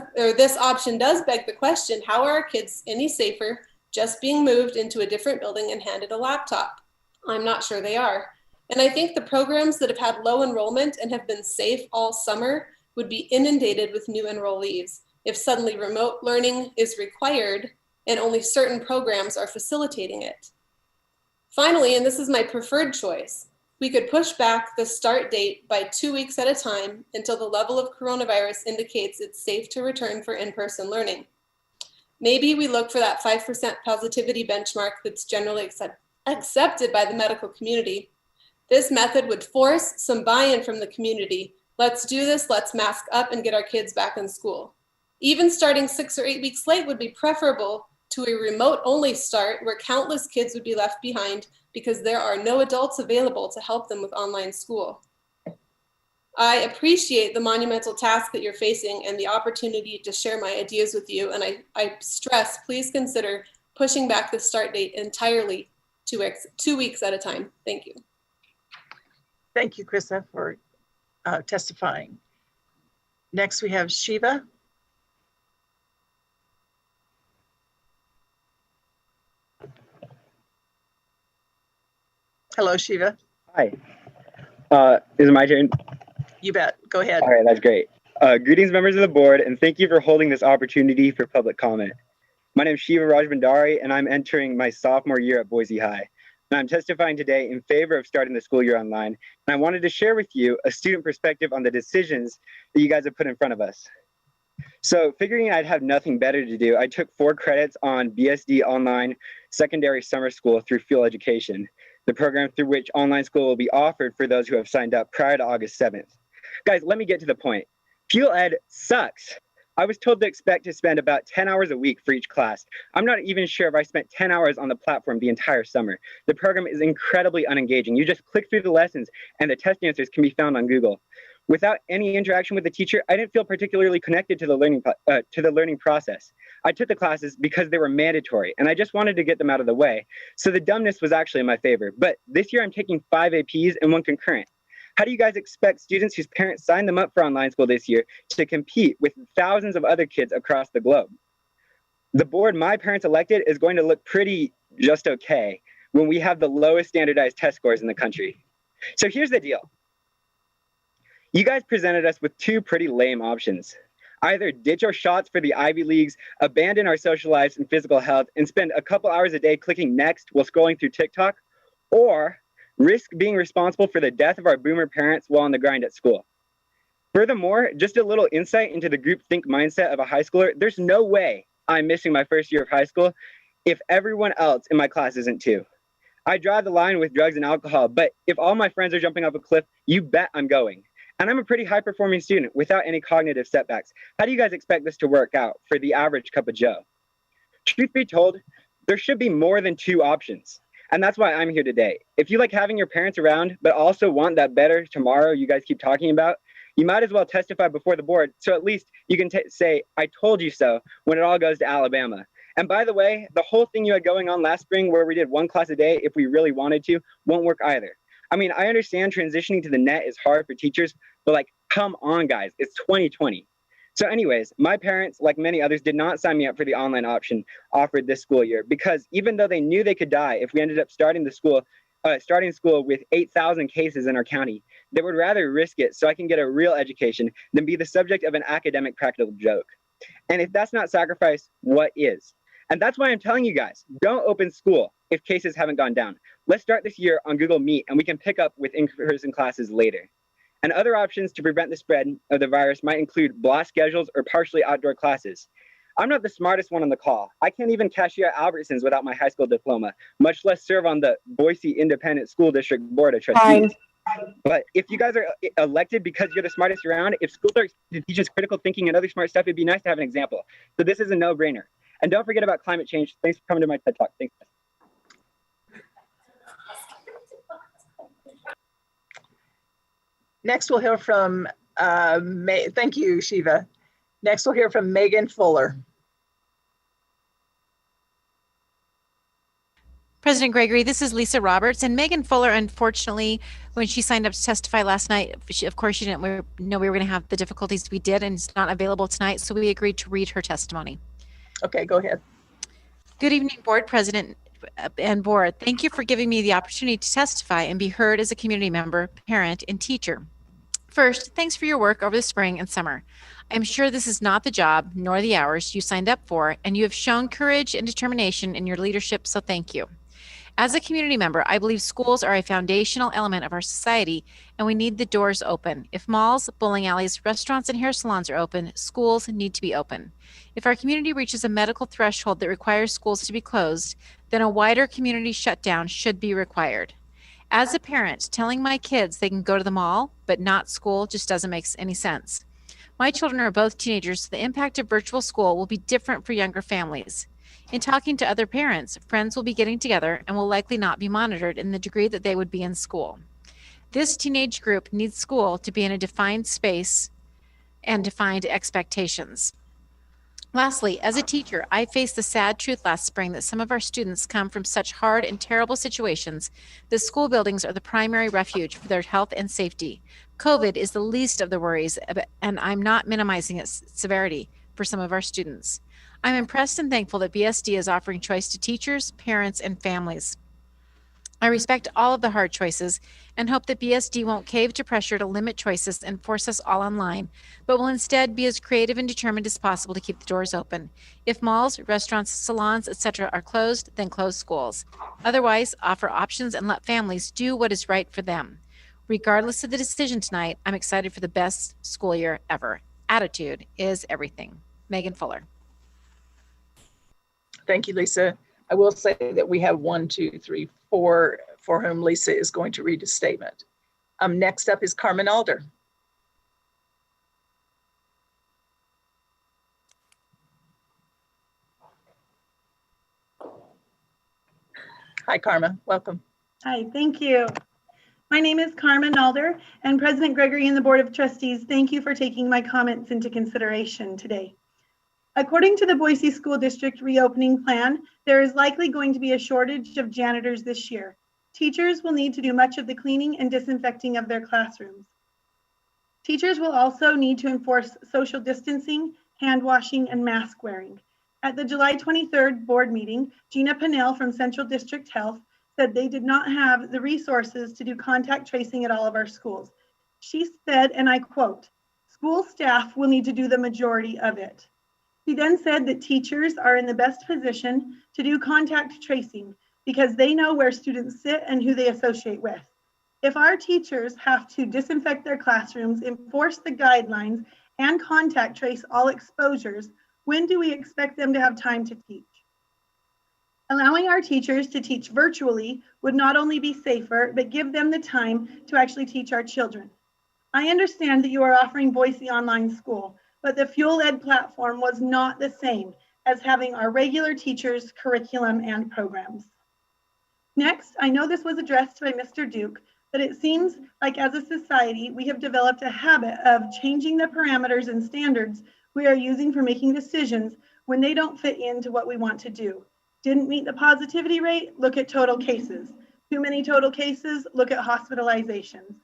beg the question, how are our kids any safer just being moved into a different building and handed a laptop? I'm not sure they are. And I think the programs that have had low enrollment and have been safe all summer would be inundated with new enrollees if suddenly remote learning is required and only certain programs are facilitating it. Finally, and this is my preferred choice, We could push back the start date by 2 weeks at a time until the level of coronavirus indicates it's safe to return for in-person learning. Maybe we look for that 5% positivity benchmark that's generally accepted by the medical community. This method would force some buy-in from the community. Let's do this, let's mask up and get our kids back in school. Even starting 6 or 8 weeks late would be preferable to a remote-only start where countless kids would be left behind because there are no adults available to help them with online school. I appreciate the monumental task that you're facing and the opportunity to share my ideas with you, and I stress, please consider pushing back the start date entirely 2 weeks at a time. Thank you. Thank you, Krista, for testifying. Next, we have Shiva. Hello, Shiva. Hi. Is it my turn? You bet. Go ahead. All right, that's great. Greetings, members of the board, and thank you for holding this opportunity for public comment. My name is Shiva Rajbandari, and I'm entering my sophomore year at Boise High. And I'm testifying today in favor of starting the school year online. And I wanted to share with you a student perspective on the decisions that you guys have put in front of us. So figuring I'd have nothing better to do, I took 4 credits on BSD Online Secondary Summer School through Fuel Education, the program through which online school will be offered for those who have signed up prior to August 7th. Guys, let me get to the point. Fuel Ed sucks. I was told to expect to spend about 10 hours a week for each class. I'm not even sure if I spent 10 hours on the platform the entire summer. The program is incredibly unengaging. You just click through the lessons and the test answers can be found on Google. Without any interaction with the teacher, I didn't feel particularly connected to the learning process. I took the classes because they were mandatory and I just wanted to get them out of the way. So the dumbness was actually in my favor. But this year I'm taking 5 APs and 1 concurrent. How do you guys expect students whose parents signed them up for online school this year to compete with thousands of other kids across the globe? The board my parents elected is going to look pretty just okay when we have the lowest standardized test scores in the country. So here's the deal. You guys presented us with 2 pretty lame options. Either ditch our shots for the Ivy Leagues, abandon our social lives and physical health, and spend a couple hours a day clicking next while scrolling through TikTok, or risk being responsible for the death of our boomer parents while on the grind at school. Furthermore, just a little insight into the groupthink mindset of a high schooler, there's no way I'm missing my first year of high school if everyone else in my class isn't too. I draw the line with drugs and alcohol, but if all my friends are jumping off a cliff, you bet I'm going. And I'm a pretty high-performing student without any cognitive setbacks. How do you guys expect this to work out for the average cup of joe? Truth be told, there should be more than 2 options. And that's why I'm here today. If you like having your parents around, but also want that better tomorrow you guys keep talking about, you might as well testify before the board. So at least you can say, I told you so when it all goes to Alabama. And by the way, the whole thing you had going on last spring where we did 1 class a day if we really wanted to, won't work either. I mean, I understand transitioning to the net is hard for teachers, but like, come on guys, it's 2020. So anyways, my parents, like many others, did not sign me up for the online option offered this school year because even though they knew they could die if we ended up starting school with 8,000 cases in our county, they would rather risk it so I can get a real education than be the subject of an academic practical joke. And if that's not sacrifice, what is? And that's why I'm telling you guys, don't open school if cases haven't gone down. Let's start this year on Google Meet and we can pick up with in-person classes later. And other options to prevent the spread of the virus might include block schedules or partially outdoor classes. I'm not the smartest one on the call. I can't even cashier at Albertsons without my high school diploma, much less serve on the Boise Independent School District Board of Trustees. But if you guys are elected because you're the smartest around, if schools are to teach us critical thinking and other smart stuff, it'd be nice to have an example. So this is a no-brainer. And don't forget about climate change. Thanks for coming to my TED Talk. Thanks. Next, we'll hear from, thank you, Shiva. Next, we'll hear from Megan Fuller. President Gregory, this is Lisa Roberts, and Megan Fuller, unfortunately, when she signed up to testify last night, of course, she didn't know we were going to have the difficulties we did, and it's not available tonight, so we agreed to read her testimony. Okay, go ahead. Good evening, Board President and Board. Thank you for giving me the opportunity to testify and be heard as a community member, parent, and teacher. First, thanks for your work over the spring and summer. I'm sure this is not the job nor the hours you signed up for, and you have shown courage and determination in your leadership, so thank you. As a community member, I believe schools are a foundational element of our society, and we need the doors open. If malls, bowling alleys, restaurants, and hair salons are open, schools need to be open. If our community reaches a medical threshold that requires schools to be closed, then a wider community shutdown should be required. As a parent, telling my kids they can go to the mall, but not school, just doesn't make any sense. My children are both teenagers, so the impact of virtual school will be different for younger families. In talking to other parents, friends will be getting together and will likely not be monitored in the degree that they would be in school. This teenage group needs school to be in a defined space and defined expectations. Lastly, as a teacher, I faced the sad truth last spring that some of our students come from such hard and terrible situations that school buildings are the primary refuge for their health and safety. COVID is the least of the worries, and I'm not minimizing its severity for some of our students. I'm impressed and thankful that BSD is offering choice to teachers, parents, and families. I respect all of the hard choices and hope that BSD won't cave to pressure to limit choices and force us all online, but will instead be as creative and determined as possible to keep the doors open. If malls, restaurants, salons, etc. are closed, then close schools. Otherwise, offer options and let families do what is right for them. Regardless of the decision tonight, I'm excited for the best school year ever. Attitude is everything. Megan Fuller. Thank you, Lisa. I will say that we have 1, 2, 3, 4 for whom Lisa is going to read a statement. Next up is Carmen Alder. Hi, Carmen. Welcome. Hi, thank you. My name is Carmen Alder, and President Gregory and the Board of Trustees, thank you for taking my comments into consideration today. According to the Boise School District reopening plan, there is likely going to be a shortage of janitors this year. Teachers will need to do much of the cleaning and disinfecting of their classrooms. Teachers will also need to enforce social distancing, hand washing, and mask wearing. At the July 23rd board meeting, Gina Pinnell from Central District Health said they did not have the resources to do contact tracing at all of our schools. She said, and I quote, "School staff will need to do the majority of it." She then said that teachers are in the best position to do contact tracing because they know where students sit and who they associate with. If our teachers have to disinfect their classrooms, enforce the guidelines, and contact trace all exposures, when do we expect them to have time to teach? Allowing our teachers to teach virtually would not only be safer, but give them the time to actually teach our children. I understand that you are offering Boise Online School, but the Fuel Ed platform was not the same as having our regular teachers' curriculum and programs. Next, I know this was addressed by Mr. Duke, but it seems like as a society, we have developed a habit of changing the parameters and standards we are using for making decisions when they don't fit into what we want to do. Didn't meet the positivity rate? Look at total cases. Too many total cases? Look at hospitalizations.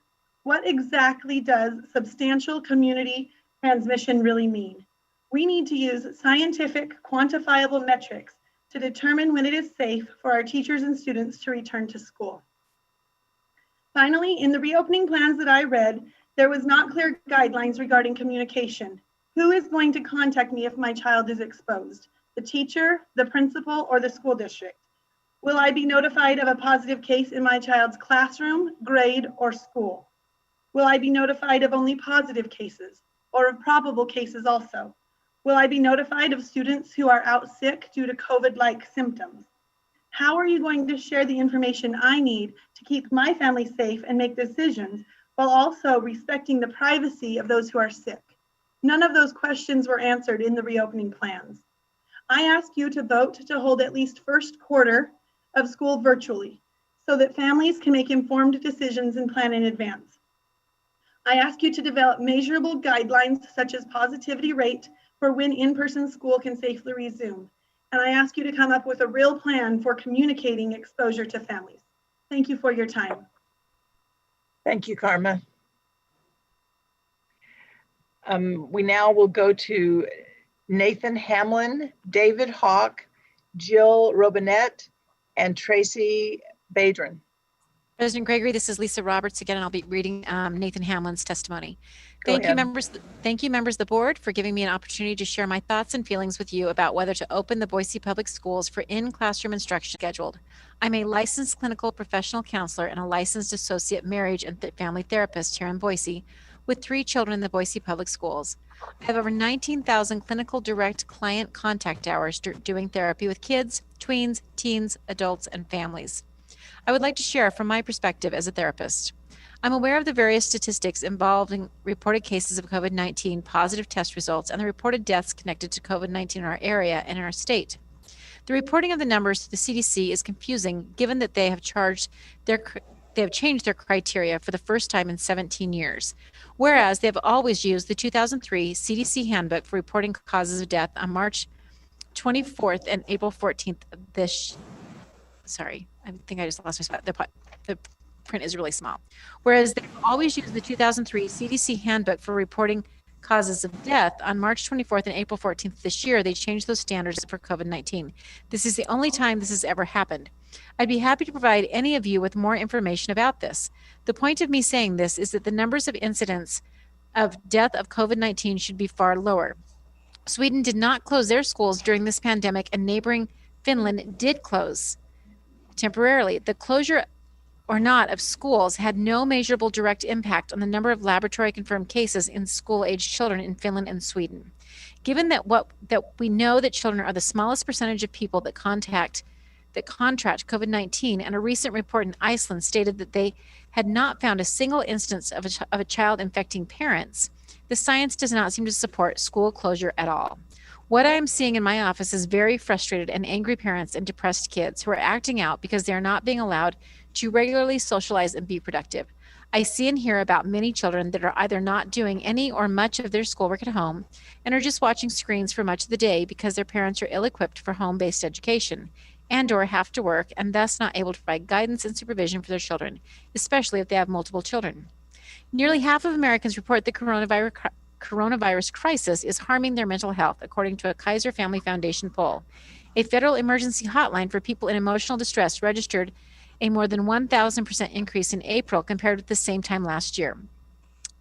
What exactly does substantial community transmission really mean? We need to use scientific, quantifiable metrics to determine when it is safe for our teachers and students to return to school. Finally, in the reopening plans that I read, there was not clear guidelines regarding communication. Who is going to contact me if my child is exposed? The teacher, the principal, or the school district? Will I be notified of a positive case in my child's classroom, grade, or school? Will I be notified of only positive cases or of probable cases also? Will I be notified of students who are out sick due to COVID-like symptoms? How are you going to share the information I need to keep my family safe and make decisions while also respecting the privacy of those who are sick? None of those questions were answered in the reopening plans. I ask you to vote to hold at least first quarter of school virtually so that families can make informed decisions and plan in advance. I ask you to develop measurable guidelines such as positivity rate for when in-person school can safely resume. And I ask you to come up with a real plan for communicating exposure to families. Thank you for your time. Thank you, Karma. We now will go to Nathan Hamlin, David Hawk, Jill Robinette, and Tracy Badron. President Gregory, this is Lisa Roberts again, and I'll be reading Nathan Hamlin's testimony. Go Thank you, ahead. members. Thank you, members of the board, for giving me an opportunity to share my thoughts and feelings with you about whether to open the Boise Public Schools for in-classroom instruction scheduled. I'm a licensed clinical professional counselor and a licensed associate marriage and family therapist here in Boise, with 3 children in the Boise Public Schools. I have over 19,000 clinical direct client contact hours doing therapy with kids, tweens, teens, adults, and families. I would like to share from my perspective as a therapist. I'm aware of the various statistics involving reported cases of COVID-19 positive test results and the reported deaths connected to COVID-19 in our area and in our state. The reporting of the numbers to the CDC is confusing given that they have changed their criteria for the first time in 17 years, whereas they have always used the 2003 CDC handbook for reporting causes of death on March 24th and April 14th of this. Sorry, I think I just lost my spot. The print is really small. Whereas they've always used the 2003 CDC handbook for reporting causes of death on March 24th and April 14th this year, they changed those standards for COVID-19. This is the only time this has ever happened. I'd be happy to provide any of you with more information about this. The point of me saying this is that the numbers of incidents of death of COVID-19 should be far lower. Sweden did not close their schools during this pandemic, and neighboring Finland did close temporarily. The closure or not of schools had no measurable direct impact on the number of laboratory confirmed cases in school-aged children in Finland and Sweden. Given that we know that children are the smallest percentage of people that contract COVID-19, and a recent report in Iceland stated that they had not found a single instance of a child infecting parents, the science does not seem to support school closure at all. What I am seeing in my office is very frustrated and angry parents and depressed kids who are acting out because they are not being allowed to regularly socialize and be productive. I see and hear about many children that are either not doing any or much of their schoolwork at home and are just watching screens for much of the day because their parents are ill-equipped for home-based education and or have to work and thus not able to provide guidance and supervision for their children, especially if they have multiple children. Nearly half of Americans report the coronavirus crisis is harming their mental health, according to a Kaiser Family Foundation poll. A federal emergency hotline for people in emotional distress registered a more than 1,000% increase in April compared with the same time last year.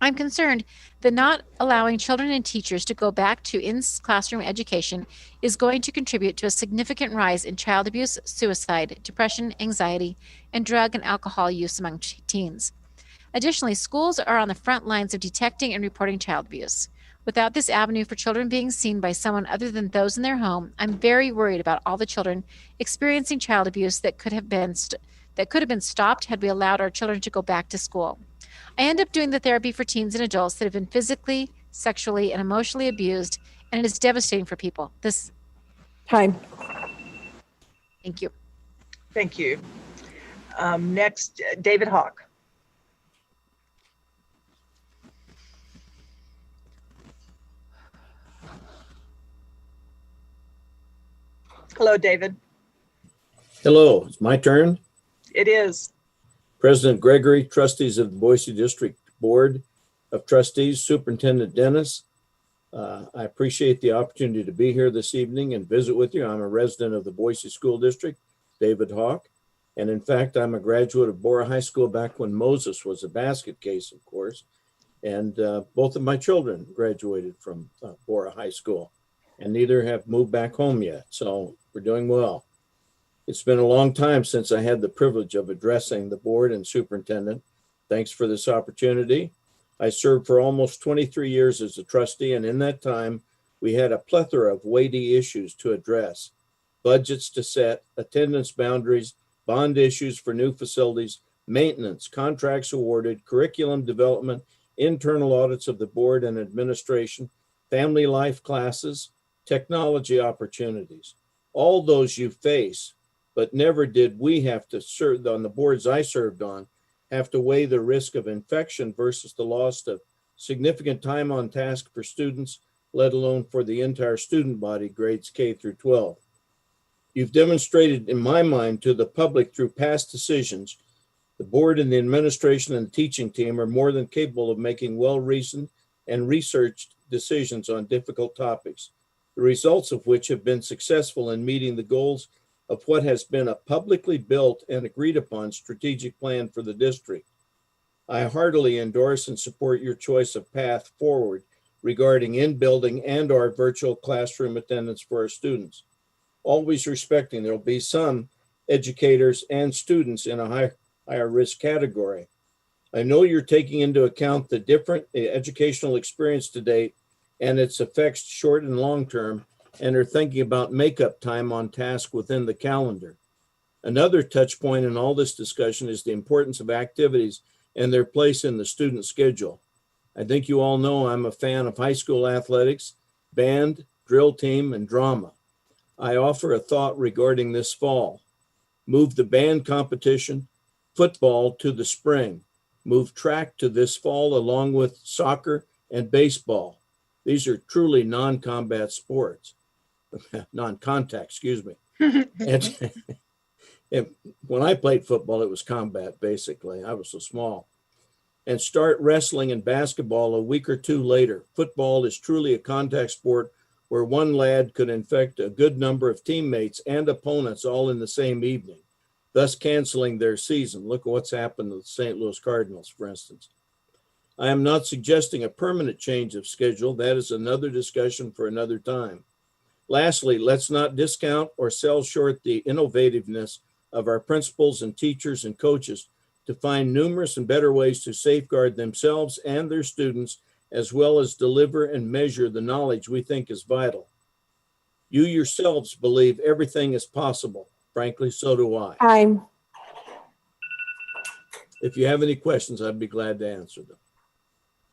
I'm concerned that not allowing children and teachers to go back to in-classroom education is going to contribute to a significant rise in child abuse, suicide, depression, anxiety, and drug and alcohol use among teens. Additionally, schools are on the front lines of detecting and reporting child abuse. Without this avenue for children being seen by someone other than those in their home, I'm very worried about all the children experiencing child abuse that could have been stopped had we allowed our children to go back to school. I end up doing the therapy for teens and adults that have been physically, sexually, and emotionally abused, and it is devastating for people. This time. Thank you. Thank you. Next, David Hawk. Hello, David. Hello, it's my turn. It is. President Gregory, trustees of the Boise District Board of Trustees, Superintendent Dennis. I appreciate the opportunity to be here this evening and visit with you. I'm a resident of the Boise School District, David Hawk. And in fact, I'm a graduate of Bora High School back when Moses was a basket case, of course. And both of my children graduated from Bora High School, and neither have moved back home yet. So we're doing well. It's been a long time since I had the privilege of addressing the board and superintendent. Thanks for this opportunity. I served for almost 23 years as a trustee, and in that time, we had a plethora of weighty issues to address: budgets to set, attendance boundaries, bond issues for new facilities, maintenance, contracts awarded, curriculum development, internal audits of the board and administration, family life classes, technology opportunities. All those you face, but never did we have to serve on the boards I served on, have to weigh the risk of infection versus the loss of significant time on task for students, let alone for the entire student body, grades K through 12. You've demonstrated, in my mind, to the public through past decisions, the board and the administration and the teaching team are more than capable of making well-reasoned and researched decisions on difficult topics, the results of which have been successful in meeting the goals of what has been a publicly built and agreed upon strategic plan for the district. I heartily endorse and support your choice of path forward regarding in-building and/or virtual classroom attendance for our students, always respecting there will be some educators and students in a higher risk category. I know you're taking into account the different educational experience to date and its effects short and long term, and are thinking about makeup time on task within the calendar. Another touch point in all this discussion is the importance of activities and their place in the student schedule. I think you all know I'm a fan of high school athletics, band, drill team, and drama. I offer a thought regarding this fall. Move the band competition, football to the spring. Move track to this fall along with soccer and baseball. These are truly non-combat sports, non-contact, excuse me. And when I played football, it was combat, basically. I was so small. And start wrestling and basketball a week or two later. Football is truly a contact sport where one lad could infect a good number of teammates and opponents all in the same evening, thus canceling their season. Look at what's happened to the St. Louis Cardinals, for instance. I am not suggesting a permanent change of schedule. That is another discussion for another time. Lastly, let's not discount or sell short the innovativeness of our principals and teachers and coaches to find numerous and better ways to safeguard themselves and their students, as well as deliver and measure the knowledge we think is vital. You yourselves believe everything is possible. Frankly, so do I. If you have any questions, I'd be glad to answer them.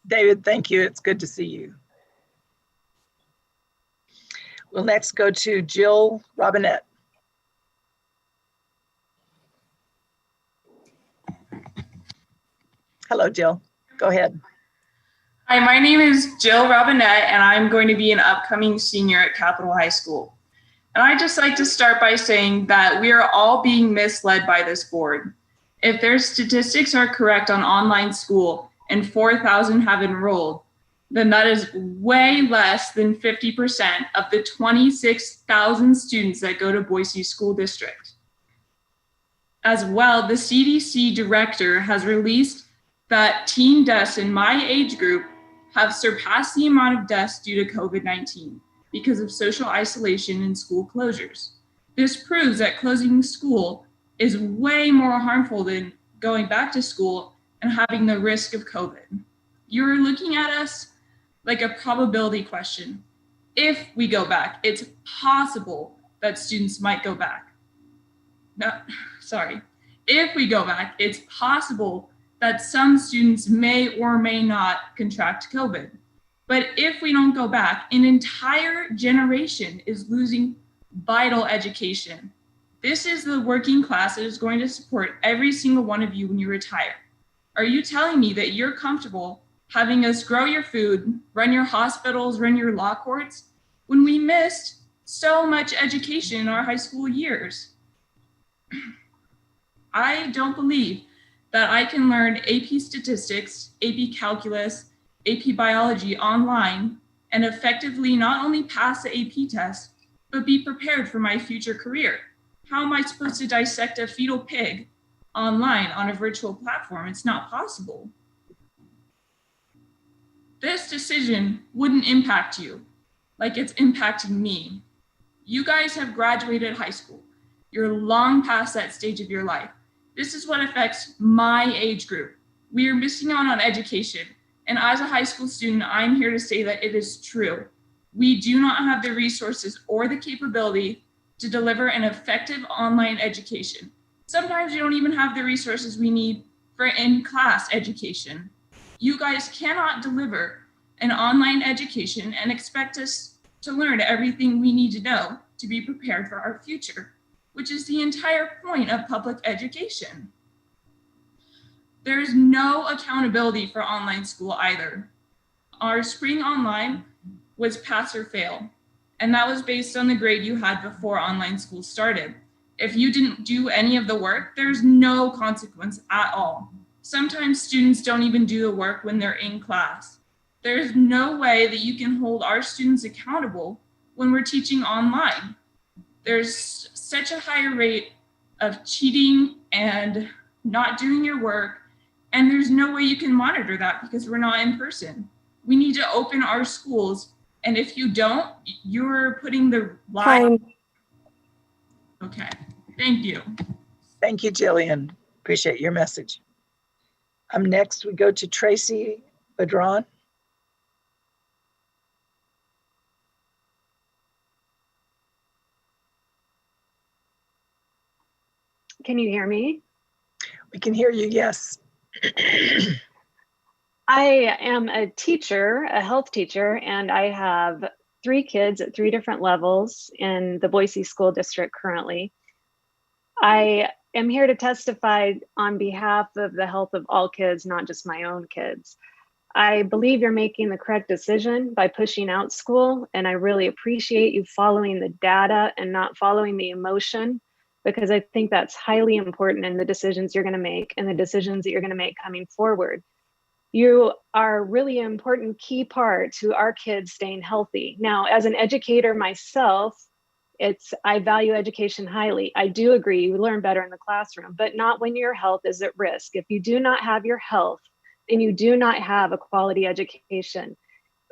David, thank you. It's good to see you. We'll next go to Jill Robinette. Hello, Jill. Go ahead. Hi, my name is Jill Robinette, and I'm going to be an upcoming senior at Capitol High School. And I'd just like to start by saying that we are all being misled by this board. If their statistics are correct on online school and 4,000 have enrolled, then that is way less than 50% of the 26,000 students that go to Boise School District. As well, the CDC director has released that teen deaths in my age group have surpassed the amount of deaths due to COVID-19 because of social isolation and school closures. This proves that closing school is way more harmful than going back to school and having the risk of COVID. You're looking at us like a probability question. If we go back, it's possible that students might go back. If we go back, it's possible that some students may or may not contract COVID. But if we don't go back, an entire generation is losing vital education. This is the working class that is going to support every single one of you when you retire. Are you telling me that you're comfortable having us grow your food, run your hospitals, run your law courts, when we missed so much education in our high school years? I don't believe that I can learn AP statistics, AP calculus, AP biology online and effectively not only pass the AP test, but be prepared for my future career. How am I supposed to dissect a fetal pig online on a virtual platform? It's not possible. This decision wouldn't impact you like it's impacting me. You guys have graduated high school. You're long past that stage of your life. This is what affects my age group. We are missing out on education. And as a high school student, I'm here to say that it is true. We do not have the resources or the capability to deliver an effective online education. Sometimes you don't even have the resources we need for in-class education. You guys cannot deliver an online education and expect us to learn everything we need to know to be prepared for our future, which is the entire point of public education. There is no accountability for online school either. Our spring online was pass or fail, and that was based on the grade you had before online school started. If you didn't do any of the work, there's no consequence at all. Sometimes students don't even do the work when they're in class. There's no way that you can hold our students accountable when we're teaching online. There's such a high rate of cheating and not doing your work, and there's no way you can monitor that because we're not in person. We need to open our schools, and if you don't, you're putting the lie. Okay, thank you. Thank you, Jillian. Appreciate your message. Next, we go to Tracy Badron. Can you hear me? We can hear you, yes. I am a teacher, a health teacher, and I have 3 kids at 3 different levels in the Boise School District currently. I am here to testify on behalf of the health of all kids, not just my own kids. I believe you're making the correct decision by pushing out school, and I really appreciate you following the data and not following the emotion, because I think that's highly important in the decisions you're going to make and the decisions that you're going to make coming forward. You are a really important key part to our kids staying healthy. Now, as an educator myself, I value education highly. I do agree, you learn better in the classroom, but not when your health is at risk. If you do not have your health, then you do not have a quality education.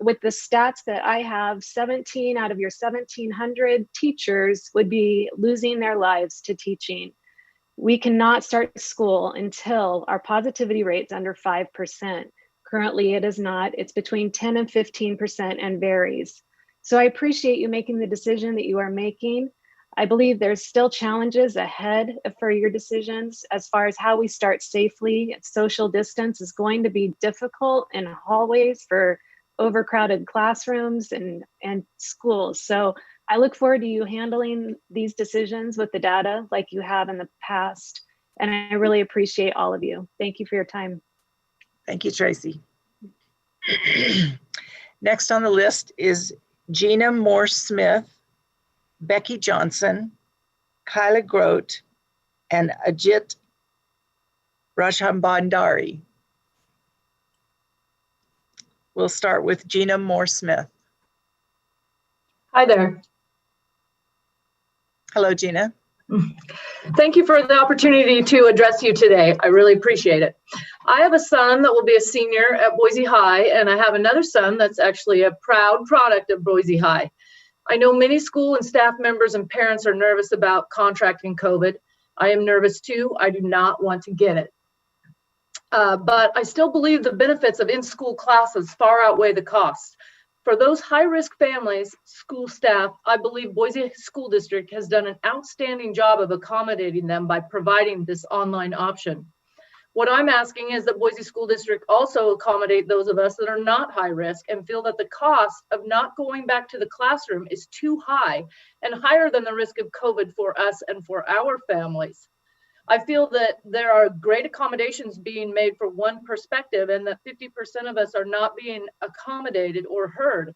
With the stats that I have, 17 out of your 1,700 teachers would be losing their lives to teaching. We cannot start school until our positivity rate's under 5%. Currently, it is not. It's between 10 and 15% and varies. So I appreciate you making the decision that you are making. I believe there's still challenges ahead for your decisions as far as how we start safely. Social distance is going to be difficult in hallways for overcrowded classrooms and schools. So I look forward to you handling these decisions with the data like you have in the past. And I really appreciate all of you. Thank you for your time. Thank you, Tracy. Next on the list is Gina Moore-Smith, Becky Johnson, Kyla Grote, and Ajit Rajambandari. We'll start with Gina Moore-Smith. Hi there. Hello, Gina. Thank you for the opportunity to address you today. I really appreciate it. I have a son that will be a senior at Boise High, and I have another son that's actually a proud product of Boise High. I know many school and staff members and parents are nervous about contracting COVID. I am nervous too. I do not want to get it. But I still believe the benefits of in-school classes far outweigh the costs. For those high-risk families, school staff, I believe Boise School District has done an outstanding job of accommodating them by providing this online option. What I'm asking is that Boise School District also accommodate those of us that are not high risk and feel that the cost of not going back to the classroom is too high and higher than the risk of COVID for us and for our families. I feel that there are great accommodations being made for one perspective and that 50% of us are not being accommodated or heard.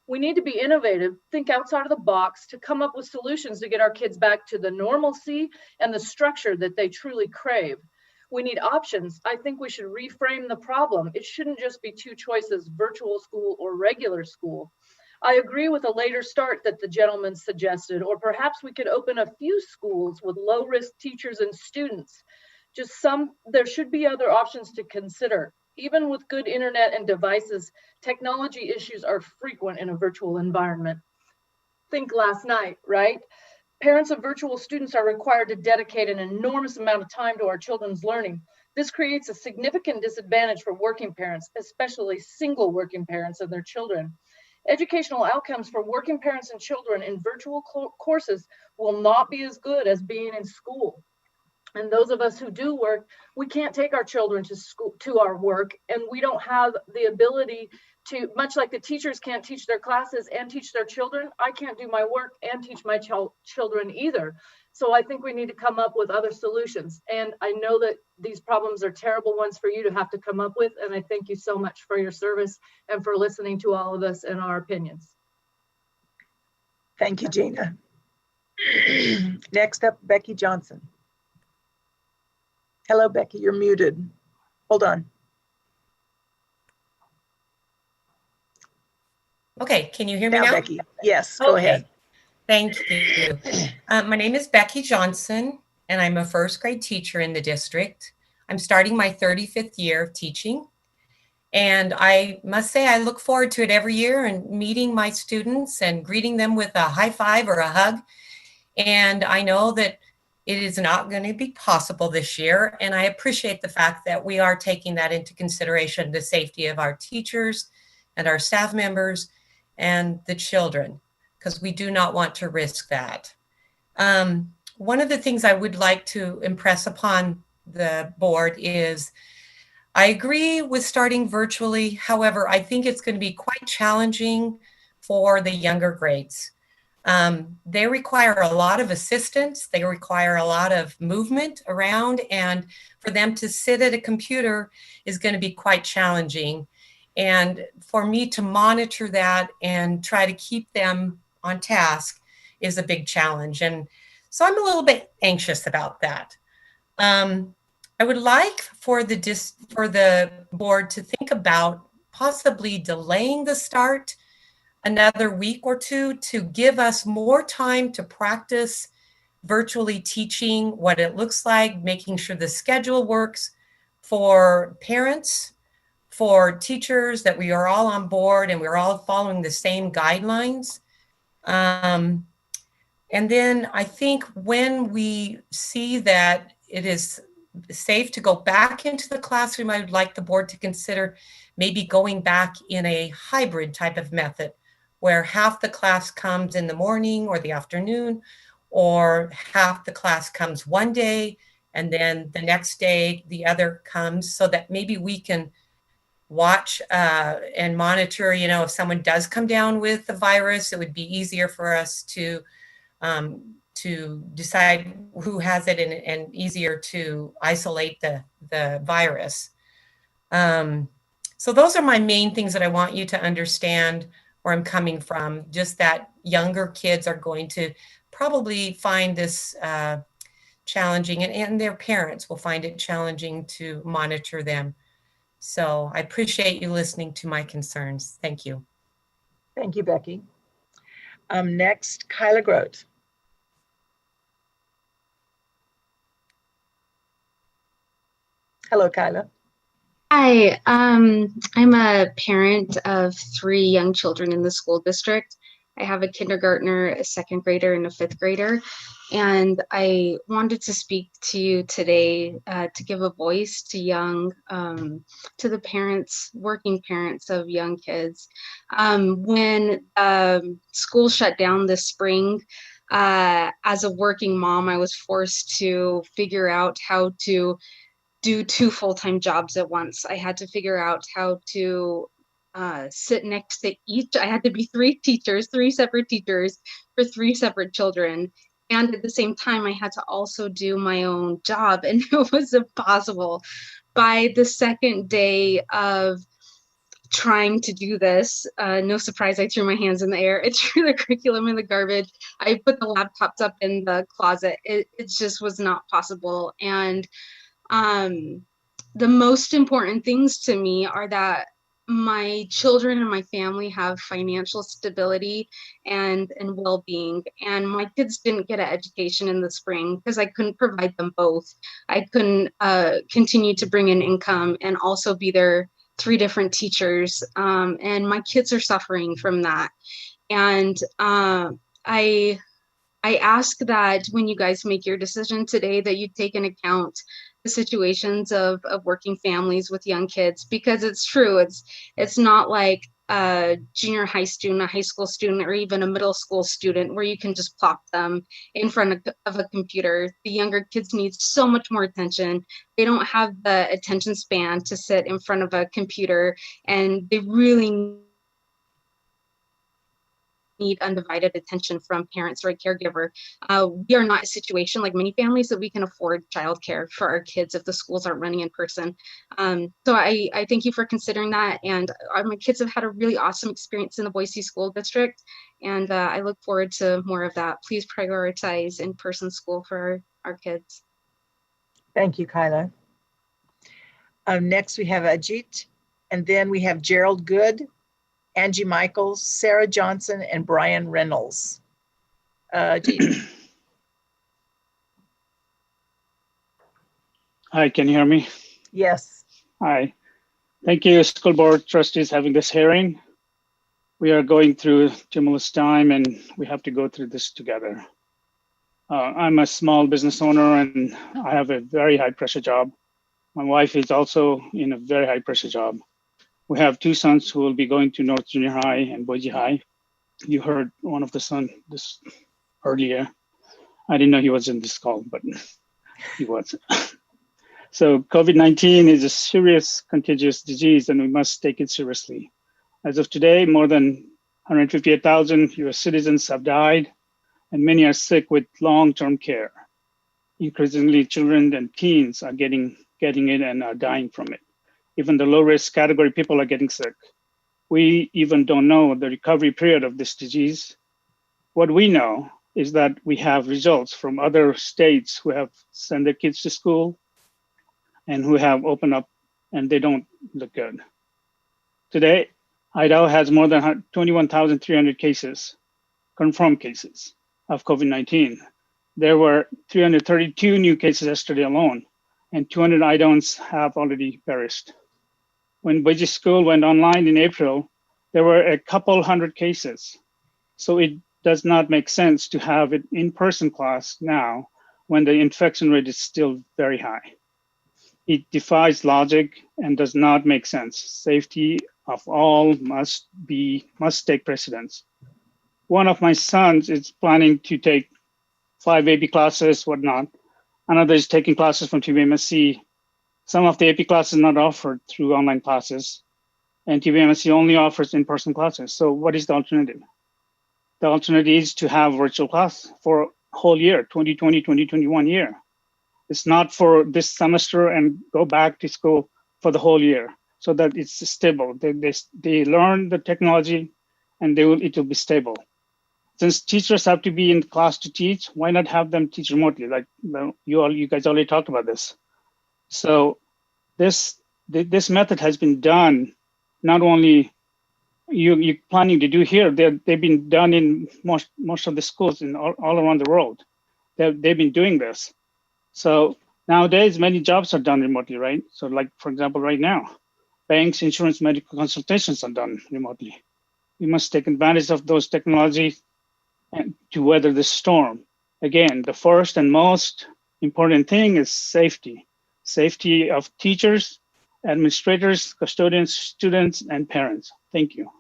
We need to be innovative, think outside of the box to come up with solutions to get our kids back to the normalcy and the structure that they truly crave. We need options. I think we should reframe the problem. It shouldn't just be 2 choices, virtual school or regular school. I agree with a later start that the gentleman suggested, or perhaps we could open a few schools with low-risk teachers and students. There should be other options to consider. Even with good internet and devices, technology issues are frequent in a virtual environment. Think last night, right? Parents of virtual students are required to dedicate an enormous amount of time to our children's learning. This creates a significant disadvantage for working parents, especially single working parents and their children. Educational outcomes for working parents and children in virtual courses will not be as good as being in school. And those of us who do work, we can't take our children to school, to our work, and we don't have the ability to, much like the teachers can't teach their classes and teach their children, I can't do my work and teach my children either. So I think we need to come up with other solutions. And I know that these problems are terrible ones for you to have to come up with. And I thank you so much for your service and for listening to all of us and our opinions. Thank you, Gina. Next up, Becky Johnson. Hello, Becky, you're muted. Hold on. Okay, can you hear me now? Becky, yes, go ahead. Thank you. My name is Becky Johnson, and I'm a first grade teacher in the district. I'm starting my 35th year of teaching. And I must say, I look forward to it every year and meeting my students and greeting them with a high five or a hug. And I know that it is not going to be possible this year. And I appreciate the fact that we are taking that into consideration, the safety of our teachers and our staff members and the children, because we do not want to risk that. One of the things I would like to impress upon the board is I agree with starting virtually. However, I think it's going to be quite challenging for the younger grades. They require a lot of assistance. They require a lot of movement around, and for them to sit at a computer is going to be quite challenging. And for me to monitor that and try to keep them on task is a big challenge. And so I'm a little bit anxious about that. I would like for the board to think about possibly delaying the start another week or two to give us more time to practice virtually teaching, what it looks like, making sure the schedule works for parents, for teachers, that we are all on board and we're all following the same guidelines. And then I think when we see that it is safe to go back into the classroom, I would like the board to consider maybe going back in a hybrid type of method where half the class comes in the morning or the afternoon, or half the class comes one day and then the next day the other comes, so that maybe we can watch and monitor, if someone does come down with the virus, it would be easier for us to decide who has it and easier to isolate the virus. So those are my main things that I want you to understand where I'm coming from, just that younger kids are going to probably find this challenging, and their parents will find it challenging to monitor them. So I appreciate you listening to my concerns. Thank you. Thank you, Becky. Next, Kyla Grote. Hello, Kyla. Hi, I'm a parent of 3 young children in the school district. I have a kindergartner, a 2nd grader, and a 5th grader. And I wanted to speak to you today to give a voice to to the parents, working parents of young kids. When school shut down this spring, as a working mom, I was forced to figure out how to do 2 full-time jobs at once. I had to figure out how to sit next to each. I had to be 3 separate teachers for 3 separate children. And at the same time, I had to also do my own job, and it was impossible. By the 2nd day of trying to do this, no surprise, I threw my hands in the air. I threw the curriculum in the garbage. I put the laptops up in the closet. It just was not possible. And the most important things to me are that my children and my family have financial stability and well-being. And my kids didn't get an education in the spring because I couldn't provide them both. I couldn't continue to bring in income and also be their 3 different teachers. And my kids are suffering from that. And I ask that when you guys make your decision today, that you take into account the situations of working families with young kids, because it's true. It's not like a junior high student, a high school student, or even a middle school student where you can just plop them in front of a computer. The younger kids need so much more attention. They don't have the attention span to sit in front of a computer, and they really need undivided attention from parents or a caregiver. We are not a situation like many families that we can afford childcare for our kids if the schools aren't running in person. So I thank you for considering that. And my kids have had a really awesome experience in the Boise School District. And I look forward to more of that. Please prioritize in-person school for our kids. Thank you, Kyla. Next, we have Ajit, and then we have Gerald Good, Angie Michaels, Sarah Johnson, and Brian Reynolds. Jean. Hi, can you hear me? Yes. Hi. Thank you, school board trustees, having this hearing. We are going through tumultuous time and we have to go through this together. I'm a small business owner and I have a very high pressure job. My wife is also in a very high pressure job. We have two sons who will be going to North Junior High and Boise High. You heard one of the son this earlier. I didn't know he was in this call, but he was. So COVID-19 is a serious contagious disease and we must take it seriously. As of today, more than 158,000 US citizens have died and many are sick with long-term care. Increasingly, children and teens are getting it and are dying from it. Even the low-risk category people are getting sick. We even don't know the recovery period of this disease. What we know is that we have results from other states who have sent their kids to school and who have opened up and they don't look good. Today, Idaho has more than 21,300 cases, confirmed cases of COVID-19. There were 332 new cases yesterday alone, and 200 Idahoans have already perished. When Boise School went online in April, there were a couple hundred cases. So it does not make sense to have an in-person class now when the infection rate is still very high. It defies logic and does not make sense. Safety of all must take precedence. One of my sons is planning to take 5 AP classes, whatnot. Another is taking classes from TVMSC. Some of the AP classes not offered through online classes, and TVMSC only offers in-person classes. So what is the alternative? The alternative is to have virtual class for a whole year, 2020, 2021 year. It's not for this semester and go back to school for the whole year so that it's stable. They learn the technology and it will be stable. Since teachers have to be in class to teach, why not have them teach remotely? Like you guys already talked about this. So this method has been done, not only you're planning to do here, they've been done in most of the schools in all around the world. They've been doing this. So nowadays, many jobs are done remotely, right? So like, for example, right now, banks, insurance, medical consultations are done remotely. We must take advantage of those technologies and to weather the storm. Again, the first and most important thing is safety. Safety of teachers, administrators, custodians, students, and parents. Thank you.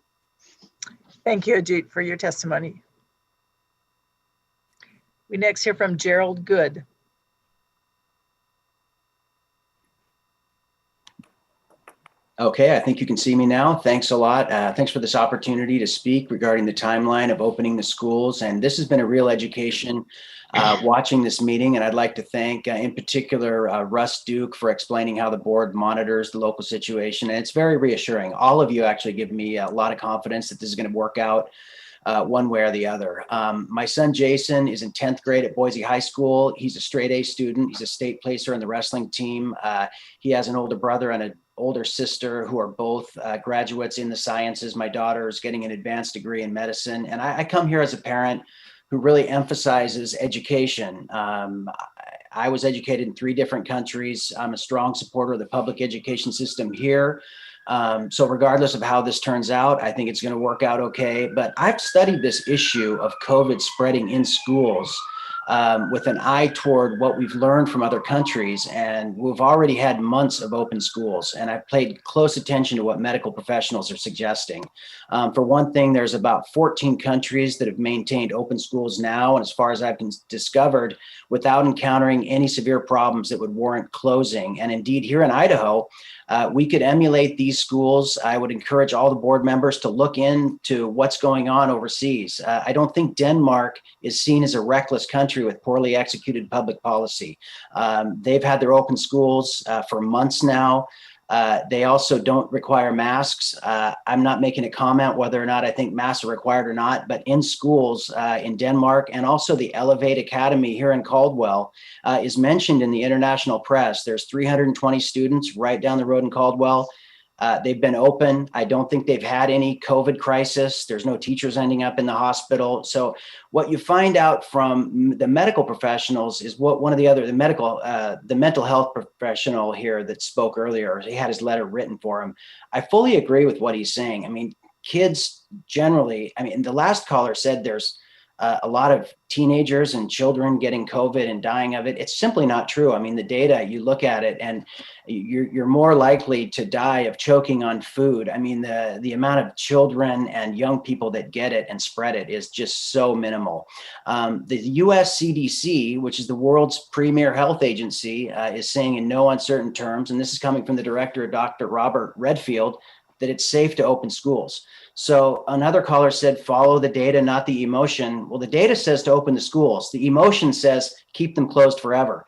Thank you, Ajit, for your testimony. We next hear from Gerald Good. Okay, I think you can see me now. Thanks a lot. Thanks for this opportunity to speak regarding the timeline of opening the schools. And this has been a real education watching this meeting. And I'd like to thank in particular Russ Duke for explaining how the board monitors the local situation. And it's very reassuring. All of you actually give me a lot of confidence that this is going to work out one way or the other. My son Jason is in 10th grade at Boise High School. He's a straight A student. He's a state placer in the wrestling team. He has an older brother and an older sister who are both graduates in the sciences. My daughter is getting an advanced degree in medicine. And I come here as a parent who really emphasizes education. I was educated in 3 different countries. I'm a strong supporter of the public education system here. So regardless of how this turns out, I think it's going to work out okay. But I've studied this issue of COVID spreading in schools with an eye toward what we've learned from other countries. And we've already had months of open schools. And I've paid close attention to what medical professionals are suggesting. For one thing, there's about 14 countries that have maintained open schools now. And as far as I've discovered, without encountering any severe problems that would warrant closing. And indeed, here in Idaho, we could emulate these schools. I would encourage all the board members to look into what's going on overseas. I don't think Denmark is seen as a reckless country with poorly executed public policy. They've had their open schools for months now. They also don't require masks. I'm not making a comment whether or not I think masks are required or not, but in schools in Denmark and also the Elevate Academy here in Caldwell is mentioned in the international press. There's 320 students right down the road in Caldwell. They've been open. I don't think they've had any COVID crisis. There's no teachers ending up in the hospital. So what you find out from the medical professionals is what one of the other, the mental health professional here that spoke earlier, he had his letter written for him. I fully agree with what he's saying. I mean, kids generally, I mean, the last caller said there's a lot of teenagers and children getting COVID and dying of it. It's simply not true. I mean, the data, you look at it and you're more likely to die of choking on food. I mean, the amount of children and young people that get it and spread it is just so minimal. The US CDC, which is the world's premier health agency, is saying in no uncertain terms, and this is coming from the director, Dr. Robert Redfield, that it's safe to open schools. So another caller said, follow the data, not the emotion. Well, the data says to open the schools. The emotion says keep them closed forever.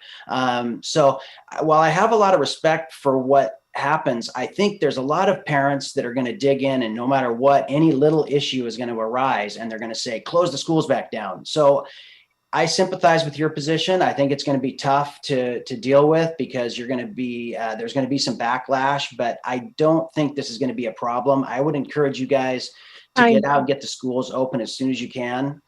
So while I have a lot of respect for what happens, I think there's a lot of parents that are going to dig in, and no matter what, any little issue is going to arise and they're going to say, close the schools back down. So I sympathize with your position. I think it's going to be tough to deal with because you're going to be there's going to be some backlash, but I don't think this is going to be a problem. I would encourage you guys to get out and get the schools open as soon as you can.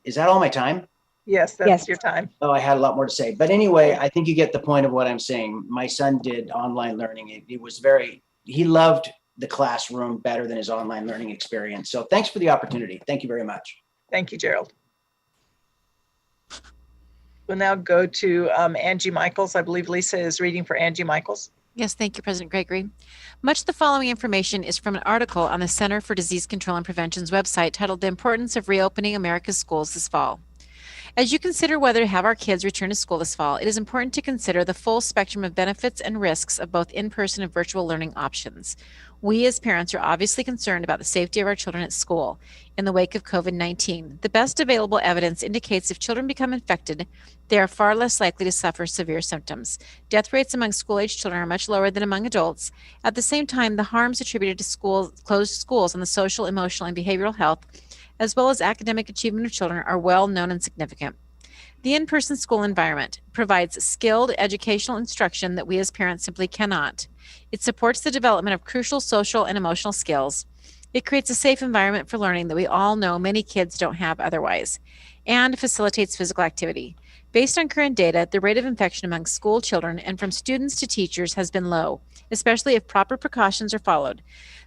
Is that all my time? Yes, that's your time. Oh, I had a lot more to say, but anyway, I think you get the point of what I'm saying. My son did online learning. It was he loved the classroom better than his online learning experience. So thanks for the opportunity. Thank you very much. Thank you, Gerald. We'll now go to Angie Michaels. I believe Lisa is reading for Angie Michaels. Yes, thank you, President Gregory. Much of the following information is from an article on the Center for Disease Control and Prevention's website titled The Importance of Reopening America's Schools This Fall. As you consider whether to have our kids return to school this fall, it is important to consider the full spectrum of benefits and risks of both in-person and virtual learning options. We as parents are obviously concerned about the safety of our children at school in the wake of COVID-19. The best available evidence indicates if children become infected, they are far less likely to suffer severe symptoms. Death rates among school-aged children are much lower than among adults. At the same time, the harms attributed to closed schools on the social, emotional, and behavioral health, as well as academic achievement of children, are well known and significant. The in-person school environment provides skilled educational instruction that we as parents simply cannot. It supports the development of crucial social and emotional skills. It creates a safe environment for learning that we all know many kids don't have otherwise, and facilitates physical activity. Based on current data, the rate of infection among school children and from students to teachers has been low, especially if proper precautions are followed.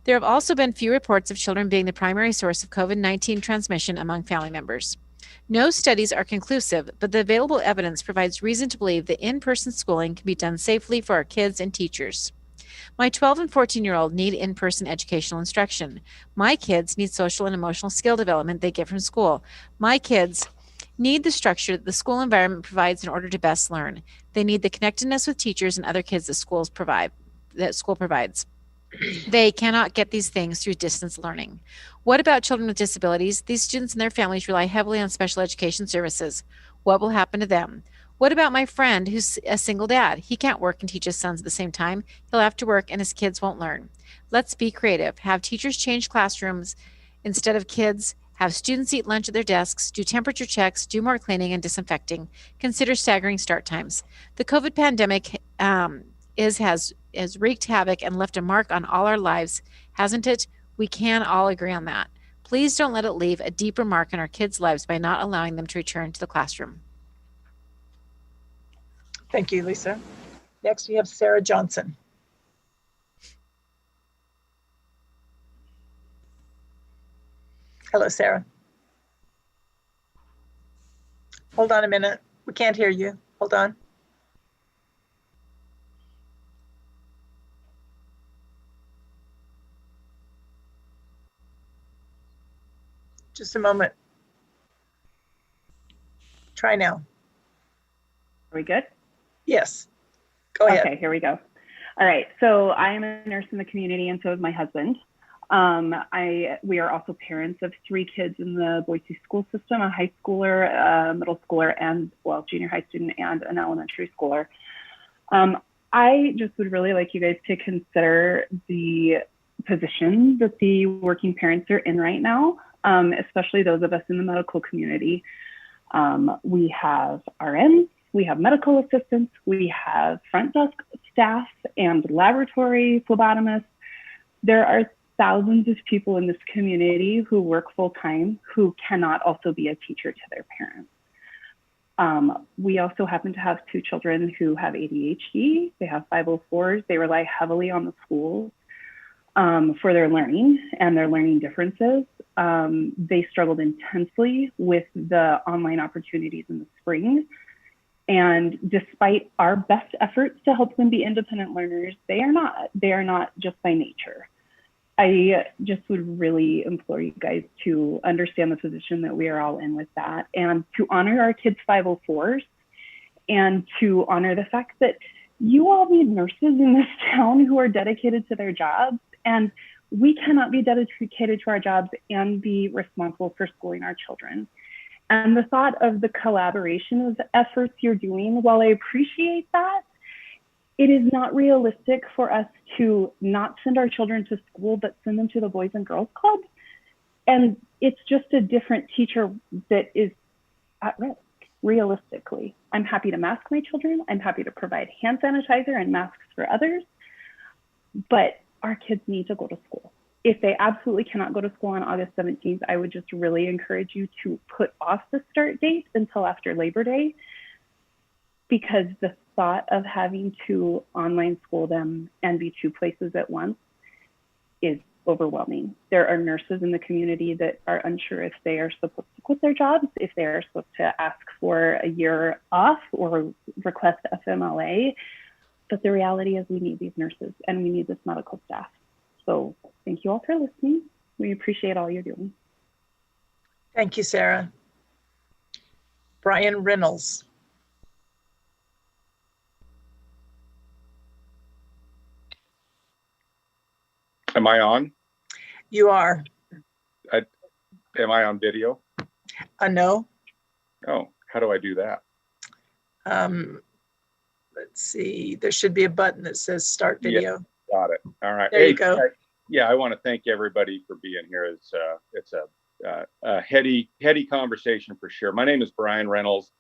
There have also been few reports of children being the primary source of COVID-19 transmission among family members. No studies are conclusive, but the available evidence provides reason to believe that in-person schooling can be done safely for our kids and teachers. My 12 and 14-year-old need in-person educational instruction. My kids need social and emotional skill development they get from school. My kids need the structure that the school environment provides in order to best learn. They need the connectedness with teachers and other kids that school provides. They cannot get these things through distance learning. What about children with disabilities? These students and their families rely heavily on special education services. What will happen to them? What about my friend who's a single dad? He can't work and teach his sons at the same time. He'll have to work and his kids won't learn. Let's be creative. Have teachers change classrooms instead of kids. Have students eat lunch at their desks, do temperature checks, do more cleaning and disinfecting. Consider staggering start times. The COVID pandemic has wreaked havoc and left a mark on all our lives, hasn't it? We can all agree on that. Please don't let it leave a deeper mark in our kids' lives by not allowing them to return to the classroom. Thank you, Lisa. Next, we have Sarah Johnson. Hello, Sarah. Hold on a minute. We can't hear you. Hold on. Just a moment. Try now. Are we good? Yes. Go ahead. Okay, here we go. All right. So I am a nurse in the community, and so is my husband. We are also parents of 3 kids in the Boise school system, a high schooler, a middle schooler, and junior high student and an elementary schooler. I just would really like you guys to consider the position that the working parents are in right now, especially those of us in the medical community. We have RNs, we have medical assistants, we have front desk staff, and laboratory phlebotomists. There are thousands of people in this community who work full-time who cannot also be a teacher to their parents. We also happen to have 2 children who have ADHD. They have 504s. They rely heavily on the schools for their learning and their learning differences. They struggled intensely with the online opportunities in the spring. And despite our best efforts to help them be independent learners, they are not just by nature. I just would really implore you guys to understand the position that we are all in with that, and to honor our kids' 504s, and to honor the fact that you all need nurses in this town who are dedicated to their jobs, and we cannot be dedicated to our jobs and be responsible for schooling our children. And the thought of the collaboration of the efforts you're doing, while I appreciate that, it is not realistic for us to not send our children to school, but send them to the Boys and Girls Club. And it's just a different teacher that is at risk, realistically. I'm happy to mask my children. I'm happy to provide hand sanitizer and masks for others, but our kids need to go to school. If they absolutely cannot go to school on August 17th, I would just really encourage you to put off the start date until after Labor Day, because the thought of having to online school them and be 2 places at once is overwhelming. There are nurses in the community that are unsure if they are supposed to quit their jobs, if they are supposed to ask for a year off or request FMLA. But the reality is we need these nurses and we need this medical staff. So thank you all for listening. We appreciate all you're doing. Thank you, Sarah. Brian Reynolds. Am I on? You are. Am I on video? No. Oh, how do I do that? Let's see. There should be a button that says start video. Yeah, got it. All right. There you go. I want to thank everybody for being here. It's a heady conversation for sure. My name is Brian Reynolds.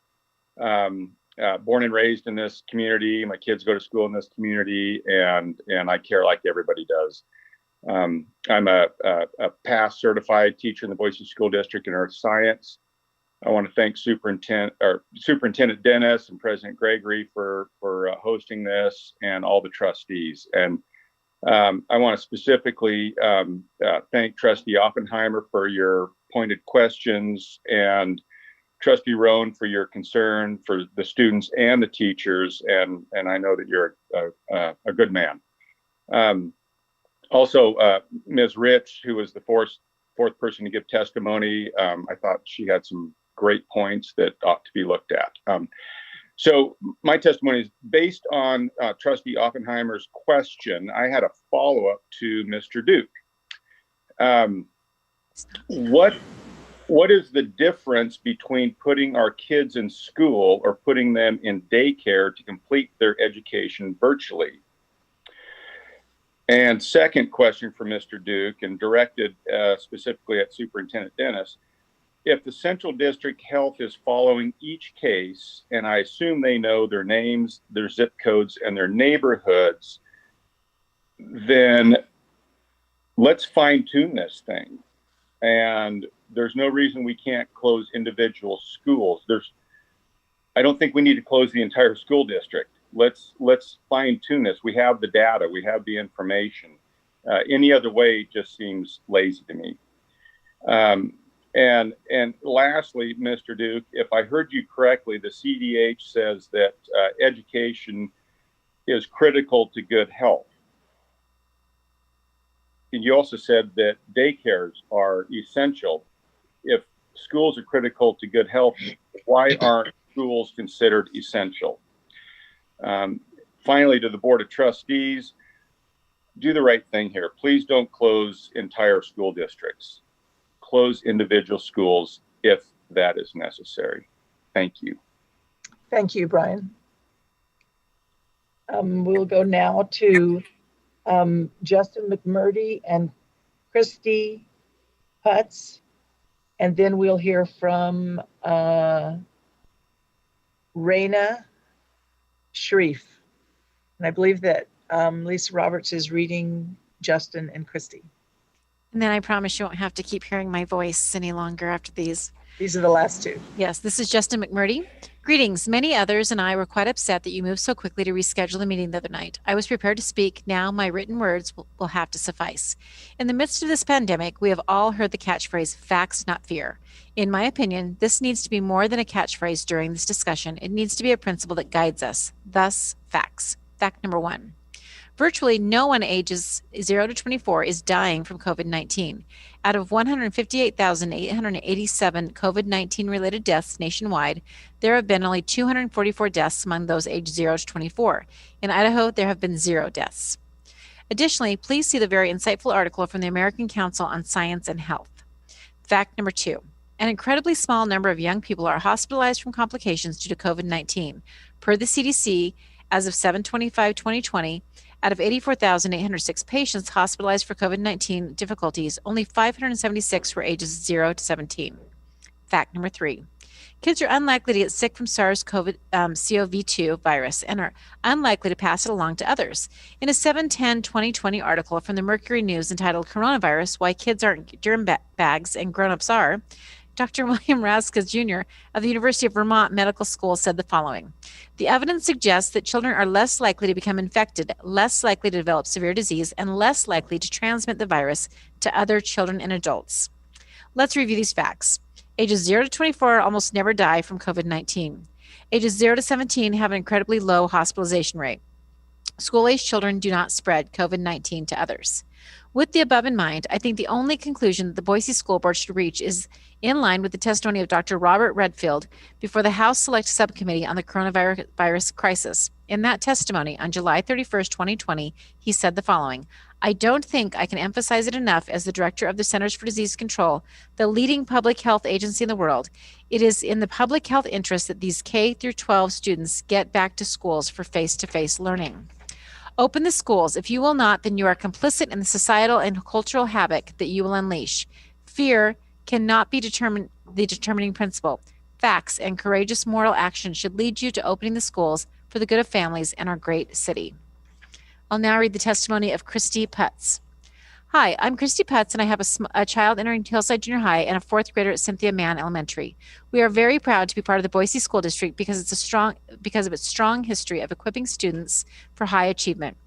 Born and raised in this community. My kids go to school in this community, and I care like everybody does. I'm a past certified teacher in the Boise School District in Earth Science. I want to thank Superintendent Dennis and President Gregory for hosting this, and all the trustees. And I want to specifically thank Trustee Oppenheimer for your pointed questions, and Trustee Roan for your concern for the students and the teachers. And I know that you're a good man. Also, Ms. Rich, who was the fourth person to give testimony, I thought she had some great points that ought to be looked at. So my testimony is based on Trustee Oppenheimer's question. I had a follow-up to Mr. Duke. What is the difference between putting our kids in school or putting them in daycare to complete their education virtually? And second question for Mr. Duke, and directed specifically at Superintendent Dennis: if the Central District Health is following each case, and I assume they know their names, their zip codes, and their neighborhoods, then let's fine tune this thing. And there's no reason we can't close individual schools. I don't think we need to close the entire school district. Let's fine tune this. We have the data, we have the information. Any other way just seems lazy to me. And lastly, Mr. Duke, if I heard you correctly, the CDH says that education is critical to good health. And you also said that daycares are essential. If schools are critical to good health, why aren't schools considered essential? Finally, to the Board of Trustees, do the right thing here. Please don't close entire school districts. Close individual schools if that is necessary. Thank you. Thank you, Brian. We'll go now to Justin McMurdy and Christy Putz, and then we'll hear from Raina Sharif. And I believe that Lisa Roberts is reading Justin and Christy. And then I promise you won't have to keep hearing my voice any longer after these. These are the last two. Yes, this is Justin McMurdy. Greetings. Many others and I were quite upset that you moved so quickly to reschedule the meeting the other night. I was prepared to speak. Now my written words will have to suffice. In the midst of this pandemic, we have all heard the catchphrase, facts, not fear. In my opinion, this needs to be more than a catchphrase during this discussion. It needs to be a principle that guides us. Thus, facts. Fact number 1. Virtually no one ages 0 to 24 is dying from COVID-19. Out of 158,887 COVID-19 related deaths nationwide, there have been only 244 deaths among those aged 0 to 24. In Idaho, there have been 0 deaths. Additionally, please see the very insightful article from the American Council on Science and Health. Fact number 2. An incredibly small number of young people are hospitalized from complications due to COVID-19. Per the CDC, as of 7/25/2020, out of 84,806 patients hospitalized for COVID-19 difficulties, only 576 were ages 0 to 17. Fact number 3. Kids are unlikely to get sick from SARS-CoV-2 virus and are unlikely to pass it along to others. In a 7/10/2020 article from the Mercury News entitled Coronavirus, Why Kids Aren't Germ Bags and Grown-Ups Are, Dr. William Raskas Jr. of the University of Vermont Medical School said the following: the evidence suggests that children are less likely to become infected, less likely to develop severe disease, and less likely to transmit the virus to other children and adults. Let's review these facts. Ages 0 to 24 almost never die from COVID-19. Ages 0 to 17 have an incredibly low hospitalization rate. School-aged children do not spread COVID-19 to others. With the above in mind, I think the only conclusion that the Boise School Board should reach is in line with the testimony of Dr. Robert Redfield before the House Select Subcommittee on the Coronavirus Crisis. In that testimony on July 31st, 2020, he said the following: I don't think I can emphasize it enough as the director of the Centers for Disease Control, the leading public health agency in the world. It is in the public health interest that these K through 12 students get back to schools for face-to-face learning. Open the schools. If you will not, then you are complicit in the societal and cultural havoc that you will unleash. Fear cannot be the determining principle. Facts and courageous moral action should lead you to opening the schools for the good of families in our great city. I'll now read the testimony of Christy Putz. Hi, I'm Christy Putz, and I have a child entering Hillside Junior High and a 4th grader at Cynthia Mann Elementary. We are very proud to be part of the Boise School District because of its strong history of equipping students for high achievement.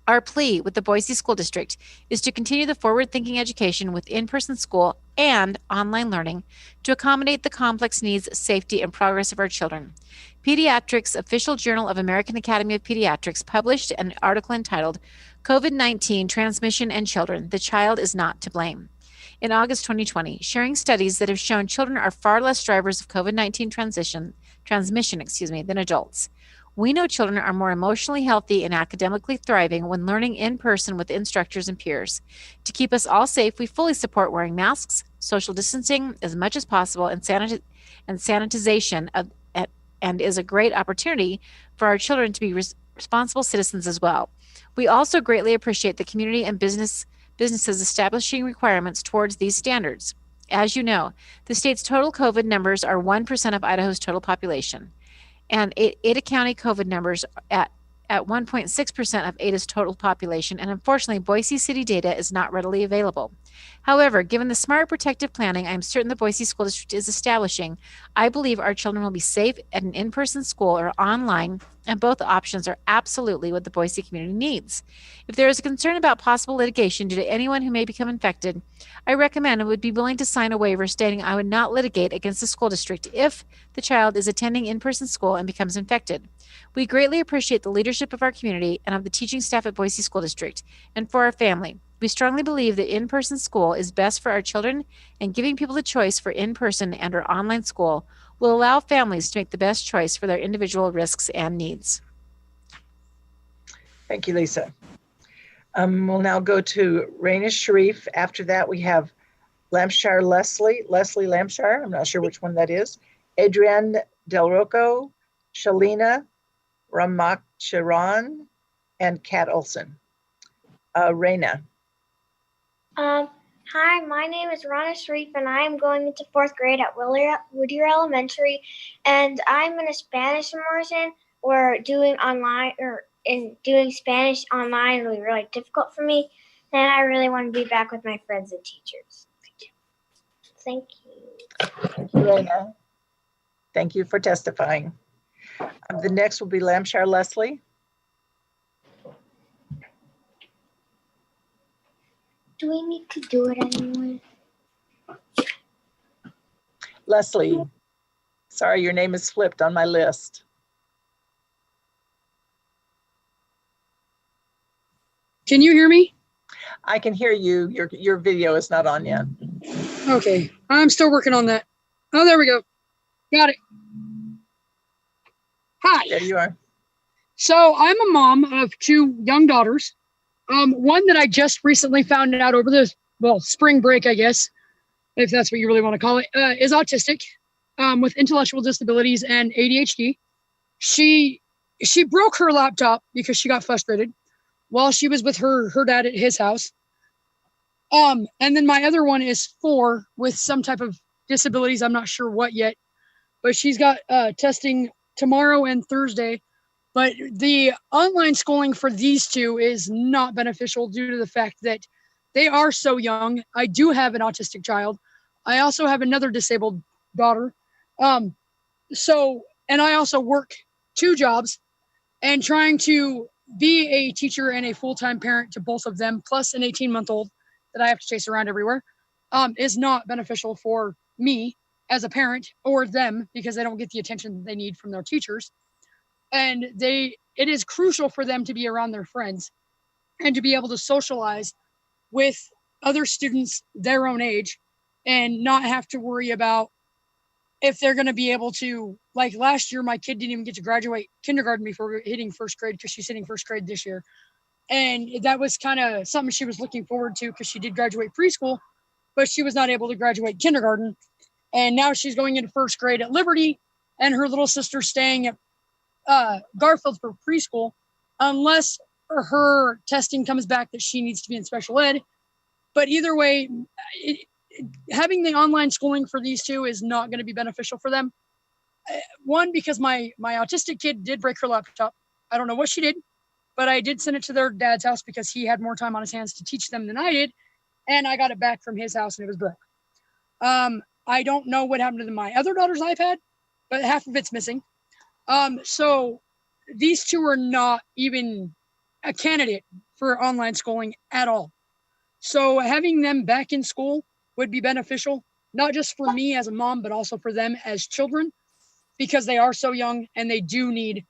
Our plea with the Boise School District is to continue the forward-thinking education with in-person school and online learning to accommodate the complex needs, safety, and progress of our children. Pediatrics Official Journal of American Academy of Pediatrics published an article entitled COVID-19 Transmission and Children, the Child is Not to Blame, in August 2020, sharing studies that have shown children are far less drivers of COVID-19 transmission than adults. We know children are more emotionally healthy and academically thriving when learning in person with instructors and peers. To keep us all safe, we fully support wearing masks, social distancing as much as possible, and sanitization and is a great opportunity for our children to be responsible citizens as well. We also greatly appreciate the community and businesses establishing requirements towards these standards. As you know, the state's total COVID numbers are 1% of Idaho's total population, and Ada County COVID numbers at 1.6% of Ada's total population, and unfortunately, Boise City data is not readily available. However, given the smart protective planning I am certain the Boise School District is establishing, I believe our children will be safe at an in-person school or online, and both options are absolutely what the Boise community needs. If there is a concern about possible litigation due to anyone who may become infected, I recommend and would be willing to sign a waiver stating I would not litigate against the school district if the child is attending in-person school and becomes infected. We greatly appreciate the leadership of our community and of the teaching staff at Boise School District, and for our family. We strongly believe that in-person school is best for our children, and giving people the choice for in-person and or online school will allow families to make the best choice for their individual risks and needs. Thank you, Lisa. We'll now go to Raina Sharif. After that, we have Lampshire Leslie Lampshire. I'm not sure which one that is. Adrienne Del Rocco, Shalina Ramakcharan, and Kat Olson. Raina. Hi, my name is Rana Sharif, and I am going into 4th grade at Whittier Elementary, and I'm in a Spanish immersion. We're doing online, or and doing Spanish online will be really difficult for me, then I really want to be back with my friends and teachers. Thank you. Thank you, Raina. Thank you for testifying. The next will be Lampshire Leslie. Do we need to do it anyway? Leslie, sorry, your name is flipped on my list. Can you hear me? I can hear you. Your video is not on yet. Okay, I'm still working on that. Oh, there we go. Got it. Hi. There you are. So I'm a mom of 2 young daughters. One that I just recently found out over the, spring break, I guess, if that's what you really want to call it, is autistic with intellectual disabilities and ADHD. She broke her laptop because she got frustrated while she was with her dad at his house. And then my other one is 4 with some type of disabilities. I'm not sure what yet, but she's got testing tomorrow and Thursday. But the online schooling for these 2 is not beneficial due to the fact that they are so young. I do have an autistic child. I also have another disabled daughter. And I also work 2 jobs, and trying to be a teacher and a full-time parent to both of them, plus an 18-month-old that I have to chase around everywhere, is not beneficial for me as a parent or them, because they don't get the attention they need from their teachers. And it is crucial for them to be around their friends and to be able to socialize with other students their own age and not have to worry about if they're going to be able to, like last year, my kid didn't even get to graduate kindergarten before hitting 1st grade because she's hitting 1st grade this year. And that was kind of something she was looking forward to because she did graduate preschool, but she was not able to graduate kindergarten. And now she's going into 1st grade at Liberty, and her little sister's staying at Garfield for preschool, unless her testing comes back that she needs to be in special ed. But either way, having the online schooling for these 2 is not going to be beneficial for them. One, because my autistic kid did break her laptop. I don't know what she did, but I did send it to their dad's house because he had more time on his hands to teach them than I did. And I got it back from his house and it was broke. I don't know what happened to my other daughter's iPad, but half of it's missing. So these 2 are not even a candidate for online schooling at all. So having them back in school would be beneficial, not just for me as a mom, but also for them as children, because they are so young and they do need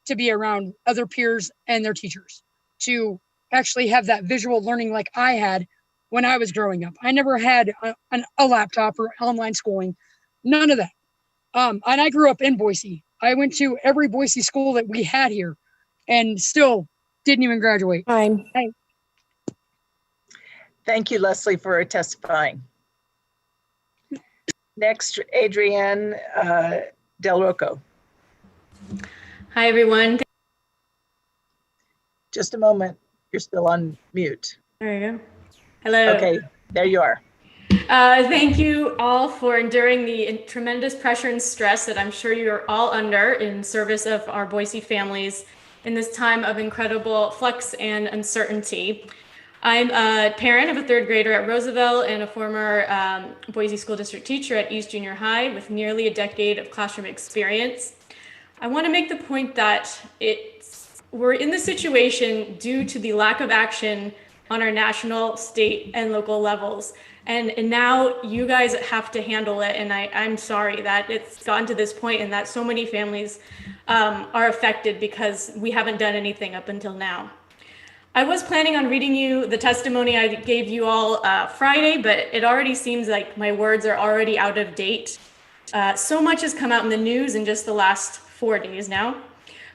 to be around other peers and their teachers to actually have that visual learning like I had when I was growing up. I never had a laptop or online schooling, none of that. And I grew up in Boise. I went to every Boise school that we had here and still didn't even graduate. Thank you, Leslie, for testifying. Next, Adrienne Del Rocco. Hi, everyone. Just a moment. You're still on mute. There you go. Hello. Okay, there you are. Thank you all for enduring the tremendous pressure and stress that I'm sure you're all under in service of our Boise families in this time of incredible flux and uncertainty. I'm a parent of a 3rd grader at Roosevelt and a former Boise School District teacher at East Junior High with nearly a decade of classroom experience. I want to make the point that we're in this situation due to the lack of action on our national, state, and local levels. And now you guys have to handle it. And I'm sorry that it's gotten to this point and that so many families are affected because we haven't done anything up until now. I was planning on reading you the testimony I gave you all Friday, but it already seems like my words are already out of date. So much has come out in the news in just the last 4 days now.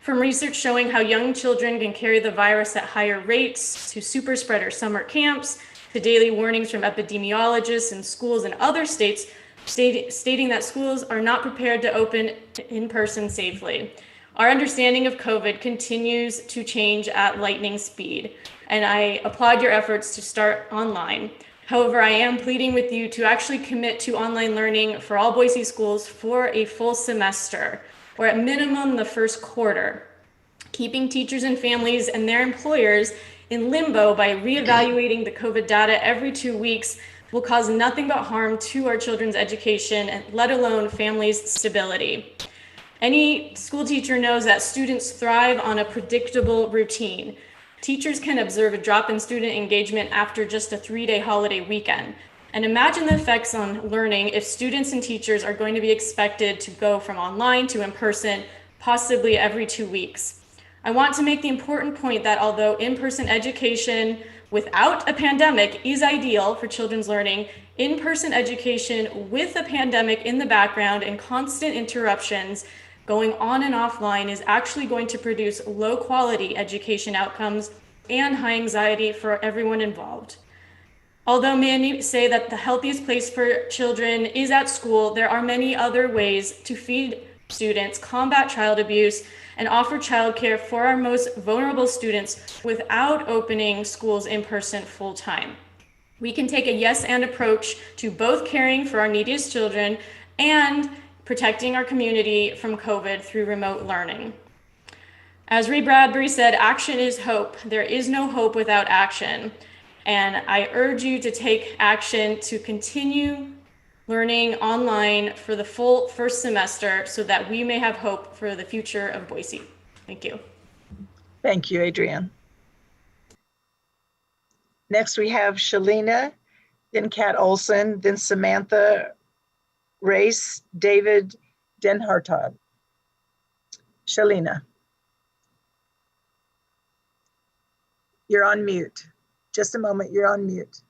From research showing how young children can carry the virus at higher rates, to super spreader summer camps, to daily warnings from epidemiologists in schools in other states stating that schools are not prepared to open in person safely. Our understanding of COVID continues to change at lightning speed, and I applaud your efforts to start online. However, I am pleading with you to actually commit to online learning for all Boise schools for a full semester, or at minimum the first quarter. keeping teachers and families and their employers in limbo by reevaluating the COVID data every 2 weeks will cause nothing but harm to our children's education, and let alone families' stability. Any school teacher knows that students thrive on a predictable routine. Teachers can observe a drop in student engagement after just a 3-day holiday weekend. And imagine the effects on learning if students and teachers are going to be expected to go from online to in person, possibly every 2 weeks. I want to make the important point that although in-person education without a pandemic is ideal for children's learning, in-person education with a pandemic in the background and constant interruptions going on and offline is actually going to produce low quality education outcomes and high anxiety for everyone involved. Although many say that the healthiest place for children is at school, there are many other ways to feed students, combat child abuse, and offer childcare for our most vulnerable students without opening schools in person full time. We can take a yes and approach to both caring for our neediest children and protecting our community from COVID through remote learning. As Ree Bradbury said, action is hope. There is no hope without action. And I urge you to take action to continue learning online for the full first semester so that we may have hope for the future of Boise. Thank you. Thank you, Adrienne. Next, we have Shalina, then Kat Olson, then Samantha Race, David Denhartog. Shalina. You're on mute. Just a moment, you're on mute.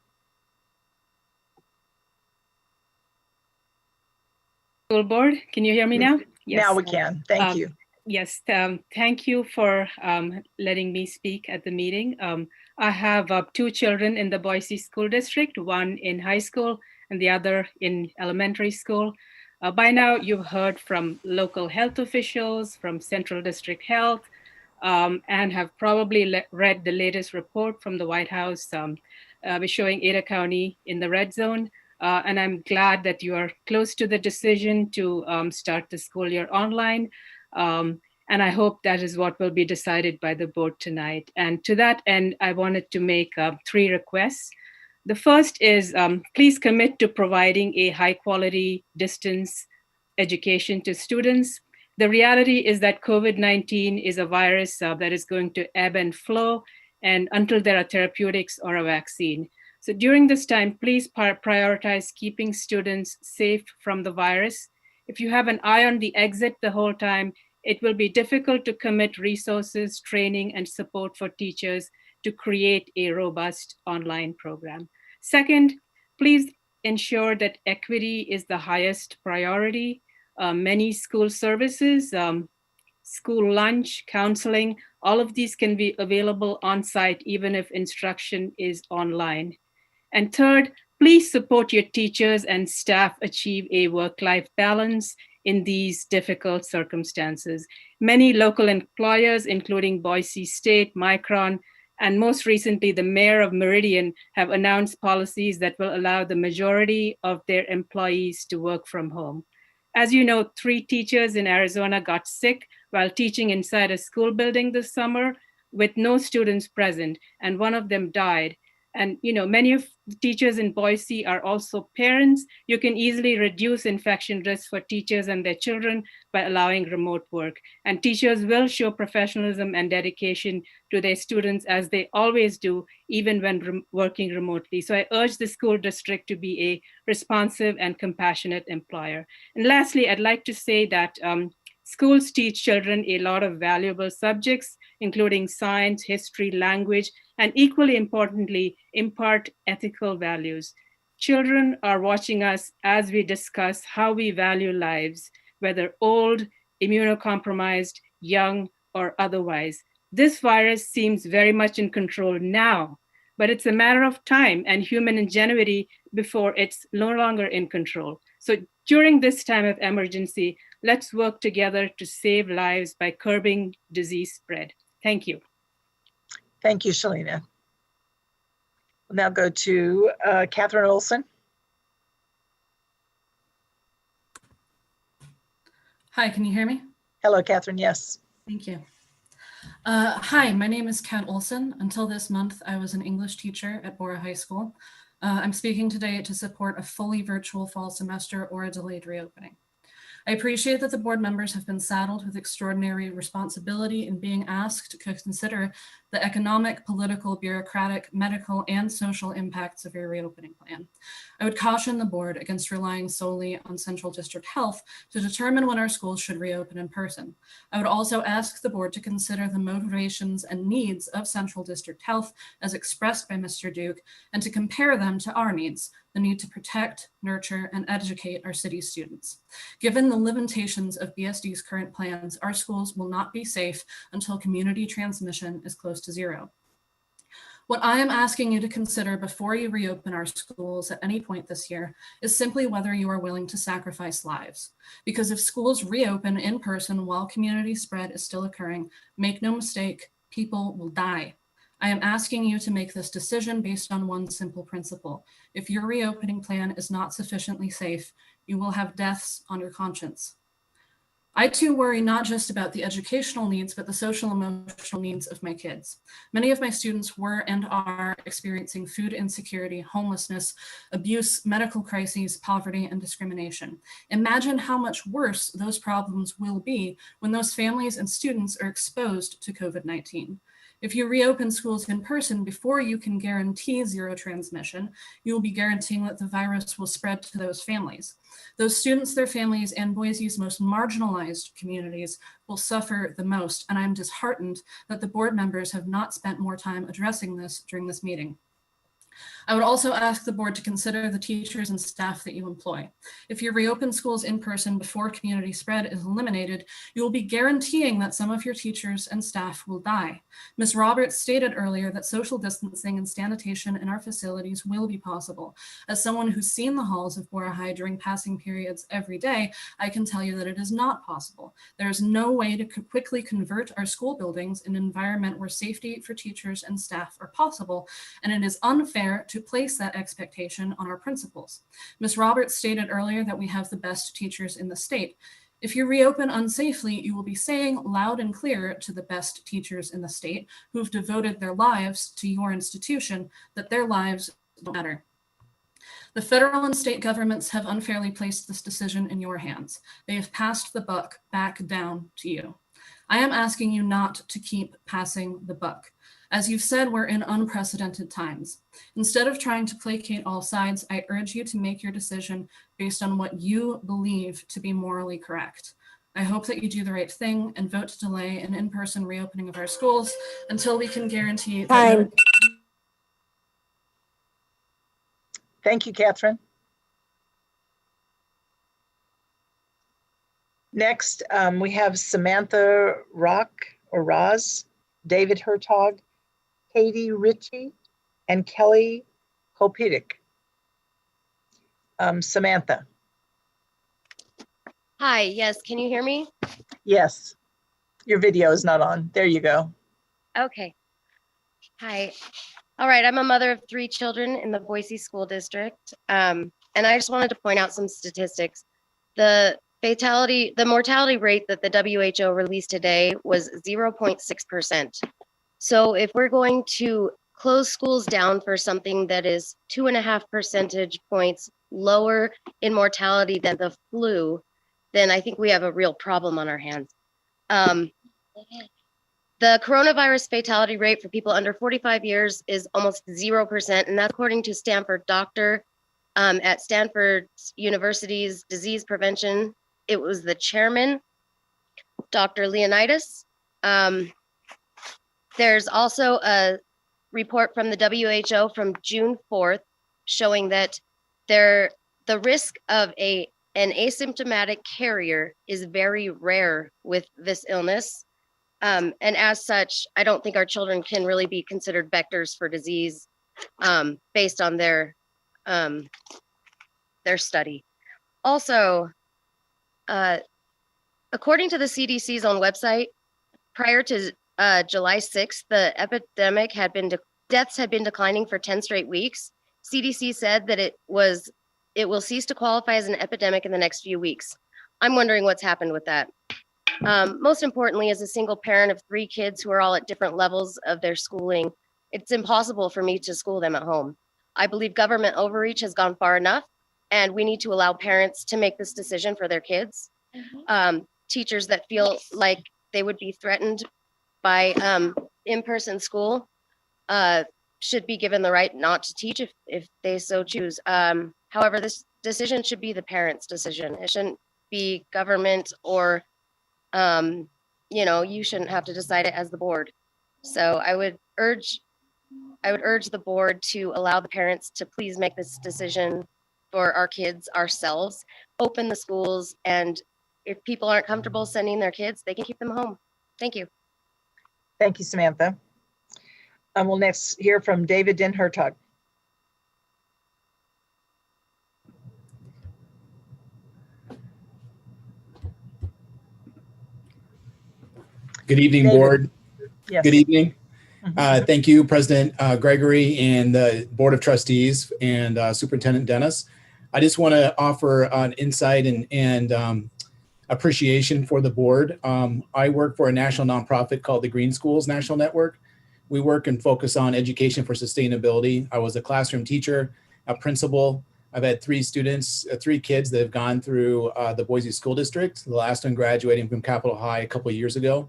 School Board, can you hear me now? Yes. Now we can. Thank you. Yes, thank you for letting me speak at the meeting. I have 2 children in the Boise School District, one in high school and the other in elementary school. By now, you've heard from local health officials, from Central District Health, and have probably read the latest report from the White House showing Ada County in the red zone. And I'm glad that you are close to the decision to start the school year online. And I hope that is what will be decided by the board tonight. And to that end, I wanted to make 3 requests. The first is please commit to providing a high quality distance education to students. The reality is that COVID-19 is a virus that is going to ebb and flow, and until there are therapeutics or a vaccine. So during this time, please prioritize keeping students safe from the virus. If you have an eye on the exit the whole time, it will be difficult to commit resources, training, and support for teachers to create a robust online program. Second, please ensure that equity is the highest priority. Many school services, school lunch, counseling, all of these can be available on site even if instruction is online. And third, please support your teachers and staff achieve a work-life balance in these difficult circumstances. Many local employers, including Boise State, Micron, and most recently the mayor of Meridian, have announced policies that will allow the majority of their employees to work from home. As you know, 3 teachers in Arizona got sick while teaching inside a school building this summer with no students present, and one of them died. And many of the teachers in Boise are also parents. You can easily reduce infection risk for teachers and their children by allowing remote work. And teachers will show professionalism and dedication to their students as they always do, even when working remotely. So I urge the school district to be a responsive and compassionate employer. And lastly, I'd like to say that schools teach children a lot of valuable subjects, including science, history, language, and equally importantly, impart ethical values. Children are watching us as we discuss how we value lives, whether old, immunocompromised, young, or otherwise. This virus seems very much in control now, but it's a matter of time and human ingenuity before it's no longer in control. So during this time of emergency, let's work together to save lives by curbing disease spread. Thank you. Thank you, Shalina. We'll now go to Catherine Olson. Hi, can you hear me? Hello, Catherine, yes. Thank you. Hi, my name is Kat Olson. Until this month, I was an English teacher at Bora High School. I'm speaking today to support a fully virtual fall semester or a delayed reopening. I appreciate that the board members have been saddled with extraordinary responsibility in being asked to consider the economic, political, bureaucratic, medical, and social impacts of your reopening plan. I would caution the board against relying solely on Central District Health to determine when our schools should reopen in person. I would also ask the board to consider the motivations and needs of Central District Health as expressed by Mr. Duke and to compare them to our needs, the need to protect, nurture, and educate our city students. Given the limitations of BSD's current plans, our schools will not be safe until community transmission is close to zero. What I am asking you to consider before you reopen our schools at any point this year is simply whether you are willing to sacrifice lives. Because if schools reopen in person while community spread is still occurring, make no mistake, people will die. I am asking you to make this decision based on one simple principle. If your reopening plan is not sufficiently safe, you will have deaths on your conscience. I too worry not just about the educational needs, but the social and emotional needs of my kids. Many of my students were and are experiencing food insecurity, homelessness, abuse, medical crises, poverty, and discrimination. Imagine how much worse those problems will be when those families and students are exposed to COVID-19. If you reopen schools in person before you can guarantee zero transmission, you will be guaranteeing that the virus will spread to those families. Those students, their families, and Boise's most marginalized communities will suffer the most, and I'm disheartened that the board members have not spent more time addressing this during this meeting. I would also ask the board to consider the teachers and staff that you employ. If you reopen schools in person before community spread is eliminated, you will be guaranteeing that some of your teachers and staff will die. Ms. Roberts stated earlier that social distancing and sanitation in our facilities will be possible. As someone who's seen the halls of Bora High during passing periods every day, I can tell you that it is not possible. There is no way to quickly convert our school buildings in an environment where safety for teachers and staff are possible, and it is unfair to place that expectation on our principals. Ms. Roberts stated earlier that we have the best teachers in the state. If you reopen unsafely, you will be saying loud and clear to the best teachers in the state who've devoted their lives to your institution that their lives don't matter. The federal and state governments have unfairly placed this decision in your hands. They have passed the buck back down to you. I am asking you not to keep passing the buck. As you've said, we're in unprecedented times. Instead of trying to placate all sides, I urge you to make your decision based on what you believe to be morally correct. I hope that you do the right thing and vote to delay an in-person reopening of our schools until we can guarantee that. Thank you, Catherine. Next, we have Samantha Roz, David Hertog, Katie Ritchie, and Kelly Kopitic. Samantha. Hi, yes, can you hear me? Yes, your video is not on. There you go. Okay. Hi. All right, I'm a mother of 3 children in the Boise School District. And I just wanted to point out some statistics. The mortality rate that the WHO released today was 0.6%. So if we're going to close schools down for something that is 2.5 percentage points lower in mortality than the flu, then I think we have a real problem on our hands. The coronavirus fatality rate for people under 45 years is almost 0%, and that's according to Stanford doctor at Stanford University's disease prevention. It was the chairman, Dr. Leonidas. There's also a report from the WHO from June 4th showing that the risk of an asymptomatic carrier is very rare with this illness. And as such, I don't think our children can really be considered vectors for disease based on their study. Also, according to the CDC's own website, prior to July 6th, the deaths had been declining for 10 straight weeks. CDC said that it will cease to qualify as an epidemic in the next few weeks. I'm wondering what's happened with that. Most importantly, as a single parent of 3 kids who are all at different levels of their schooling, it's impossible for me to school them at home. I believe government overreach has gone far enough, and we need to allow parents to make this decision for their kids. Teachers that feel like they would be threatened by in-person school should be given the right not to teach if they so choose. However, this decision should be the parents' decision. It shouldn't be government or, you shouldn't have to decide it as the board. So I would urge the board to allow the parents to please make this decision for our kids ourselves, open the schools, and if people aren't comfortable sending their kids, they can keep them home. Thank you. Thank you, Samantha. We'll next hear from David Den Hertog. Good evening, David. board. Yes. Good evening. Thank you, President Gregory and the Board of Trustees and Superintendent Dennis. I just want to offer an insight and appreciation for the board. I work for a national nonprofit called the Green Schools National Network. We work and focus on education for sustainability. I was a classroom teacher, a principal. I've had 3 students, 3 kids that have gone through the Boise School District, the last one graduating from Capitol High a couple of years ago.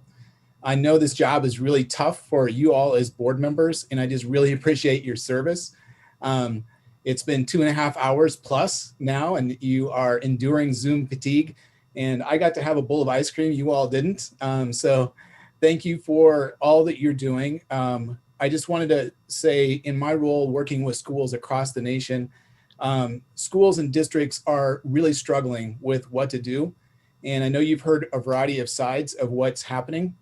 I know this job is really tough for you all as board members, and I just really appreciate your service. It's been 2.5 hours plus now, and you are enduring Zoom fatigue. And I got to have a bowl of ice cream. You all didn't. So thank you for all that you're doing. I just wanted to say, in my role working with schools across the nation, schools and districts are really struggling with what to do. And I know you've heard a variety of sides of what's happening,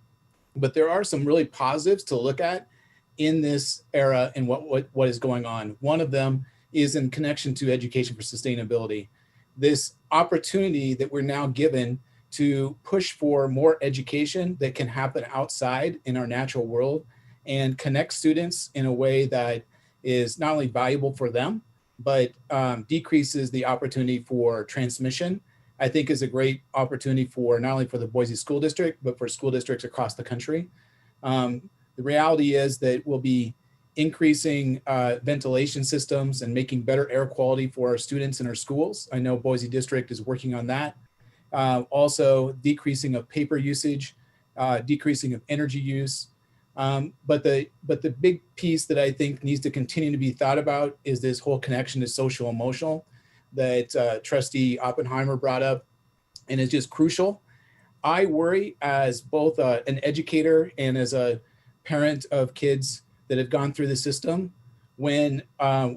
but there are some really positives to look at in this era and what is going on. One of them is in connection to education for sustainability. This opportunity that we're now given to push for more education that can happen outside in our natural world and connect students in a way that is not only valuable for them, but decreases the opportunity for transmission, I think is a great opportunity for not only for the Boise School District, but for school districts across the country. The reality is that we'll be increasing ventilation systems and making better air quality for our students in our schools. I know Boise District is working on that. Also decreasing of paper usage, decreasing of energy use. But the big piece that I think needs to continue to be thought about is this whole connection to social emotional that Trustee Oppenheimer brought up, and is just crucial. I worry as both an educator and as a parent of kids that have gone through the system, when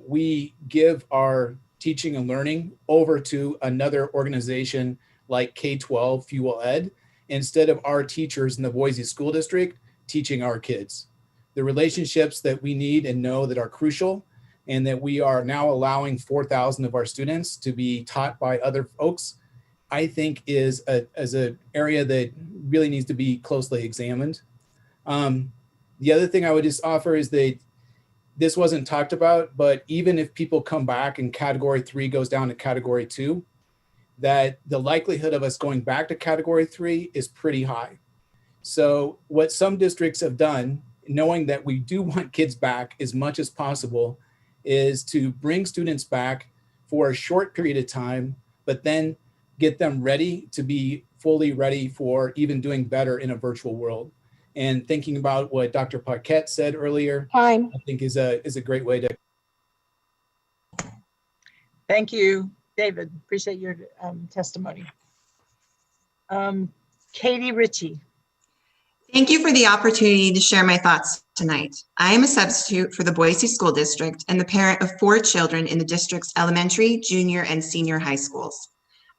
we give our teaching and learning over to another organization like K-12 Fuel Ed, instead of our teachers in the Boise School District teaching our kids. The relationships that we need and know that are crucial, and that we are now allowing 4,000 of our students to be taught by other folks, I think is an area that really needs to be closely examined. The other thing I would just offer is that this wasn't talked about, but even if people come back and category 3 goes down to category 2, that the likelihood of us going back to category 3 is pretty high. So what some districts have done, knowing that we do want kids back as much as possible, is to bring students back for a short period of time, but then get them ready to be fully ready for even doing better in a virtual world. And thinking about what Dr. Paquette said earlier, I think is a great way to. Thank you, David. Appreciate your testimony. Katie Ritchie. Thank you for the opportunity to share my thoughts tonight. I am a substitute for the Boise School District and the parent of 4 children in the district's elementary, junior, and senior high schools.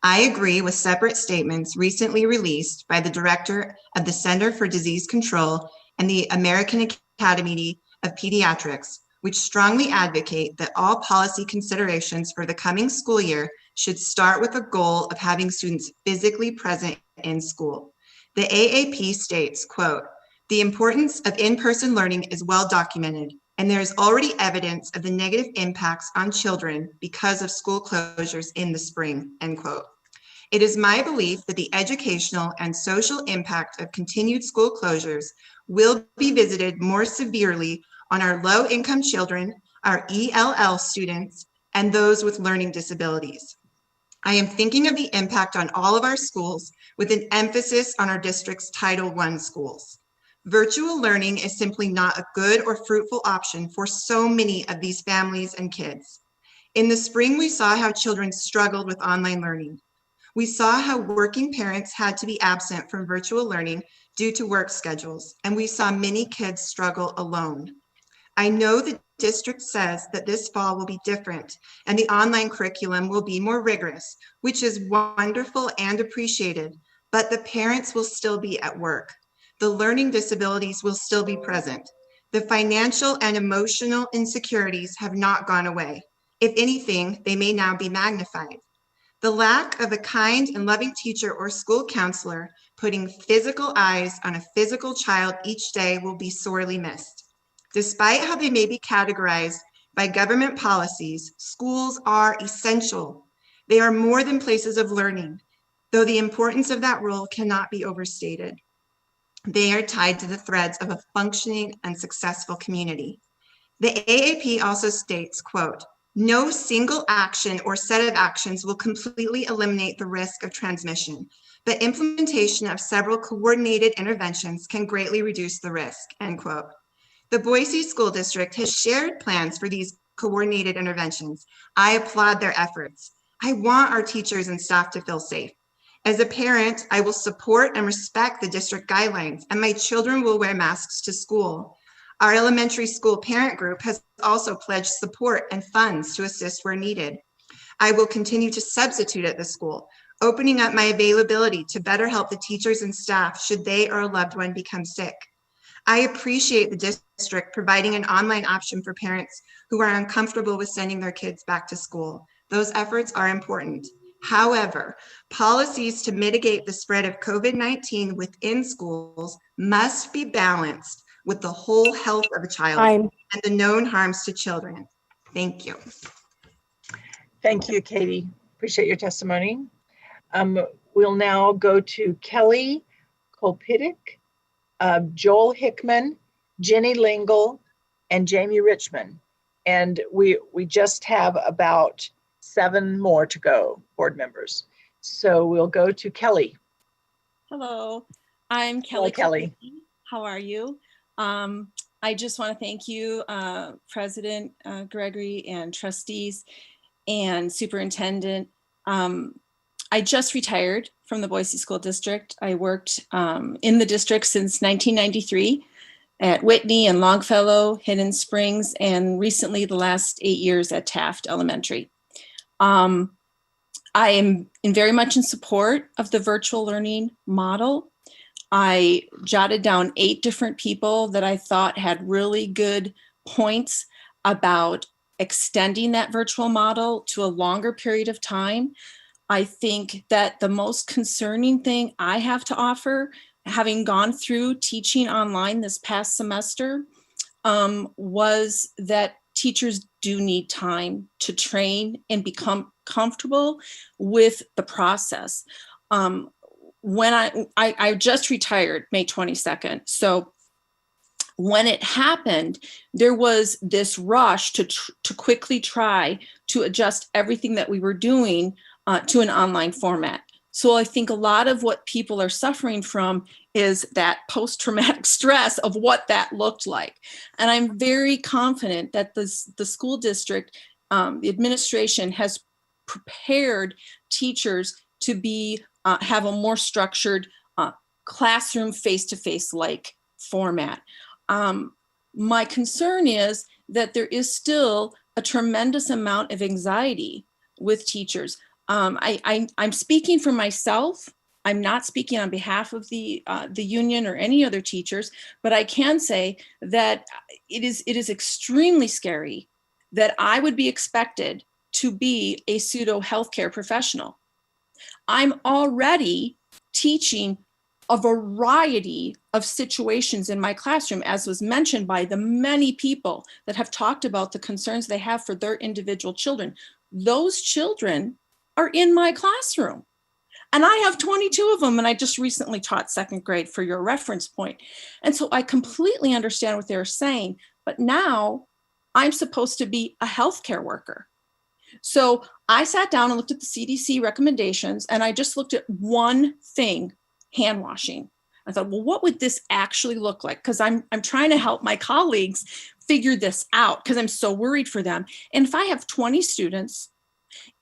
I agree with separate statements recently released by the director of the Center for Disease Control and the American Academy of Pediatrics, which strongly advocate that all policy considerations for the coming school year should start with a goal of having students physically present in school. The AAP states, quote, "The importance of in-person learning is well documented, and there is already evidence of the negative impacts on children because of school closures in the spring," end quote. It is my belief that the educational and social impact of continued school closures will be visited more severely on our low-income children, our ELL students, and those with learning disabilities. I am thinking of the impact on all of our schools with an emphasis on our district's Title I schools. Virtual learning is simply not a good or fruitful option for so many of these families and kids. In the spring, we saw how children struggled with online learning. We saw how working parents had to be absent from virtual learning due to work schedules, and we saw many kids struggle alone. I know the district says that this fall will be different and the online curriculum will be more rigorous, which is wonderful and appreciated, but the parents will still be at work. The learning disabilities will still be present. The financial and emotional insecurities have not gone away. If anything, they may now be magnified. The lack of a kind and loving teacher or school counselor putting physical eyes on a physical child each day will be sorely missed. Despite how they may be categorized by government policies, schools are essential. They are more than places of learning, though the importance of that role cannot be overstated. They are tied to the threads of a functioning and successful community. The AAP also states, quote, "No single action or set of actions will completely eliminate the risk of transmission, but implementation of several coordinated interventions can greatly reduce the risk," end quote. The Boise School District has shared plans for these coordinated interventions. I applaud their efforts. I want our teachers and staff to feel safe. As a parent, I will support and respect the district guidelines, and my children will wear masks to school. Our elementary school parent group has also pledged support and funds to assist where needed. I will continue to substitute at the school, opening up my availability to better help the teachers and staff should they or a loved one become sick. I appreciate the district providing an online option for parents who are uncomfortable with sending their kids back to school. Those efforts are important. However, policies to mitigate the spread of COVID-19 within schools must be balanced with the whole health of a child and the known harms to children. Thank you. Thank you, Katie. Appreciate your testimony. We'll now go to Kelly Kolpitic, Joel Hickman, Jenny Lingle, and Jamie Richmond. And we just have about 7 more to go, board members. So we'll go to Kelly. Hello, I'm Kelly. Hello, Kelly. How are you? I just want to thank you, President Gregory and trustees and superintendent. I just retired from the Boise School District. I worked in the district since 1993 at Whitney and Longfellow, Hidden Springs, and recently the last 8 years at Taft Elementary. I am very much in support of the virtual learning model. I jotted down 8 different people that I thought had really good points about extending that virtual model to a longer period of time. I think that the most concerning thing I have to offer, having gone through teaching online this past semester, was that teachers do need time to train and become comfortable with the process. When I just retired May 22nd. So when it happened, there was this rush to quickly try to adjust everything that we were doing to an online format. So I think a lot of what people are suffering from is that post-traumatic stress of what that looked like. And I'm very confident that the school district, the administration has prepared teachers to be have a more structured classroom face-to-face like format. My concern is that there is still a tremendous amount of anxiety with teachers. I'm speaking for myself. I'm not speaking on behalf of the union or any other teachers, but I can say that it is extremely scary that I would be expected to be a pseudo healthcare professional. I'm already teaching a variety of situations in my classroom, as was mentioned by the many people that have talked about the concerns they have for their individual children. Those children are in my classroom. And I have 22 of them, and I just recently taught second grade for your reference point. And so I completely understand what they're saying, but now I'm supposed to be a healthcare worker. So I sat down and looked at the CDC recommendations, and I just looked at one thing, hand washing. I thought, well, what would this actually look like? Because I'm trying to help my colleagues figure this out because I'm so worried for them. And if I have 20 students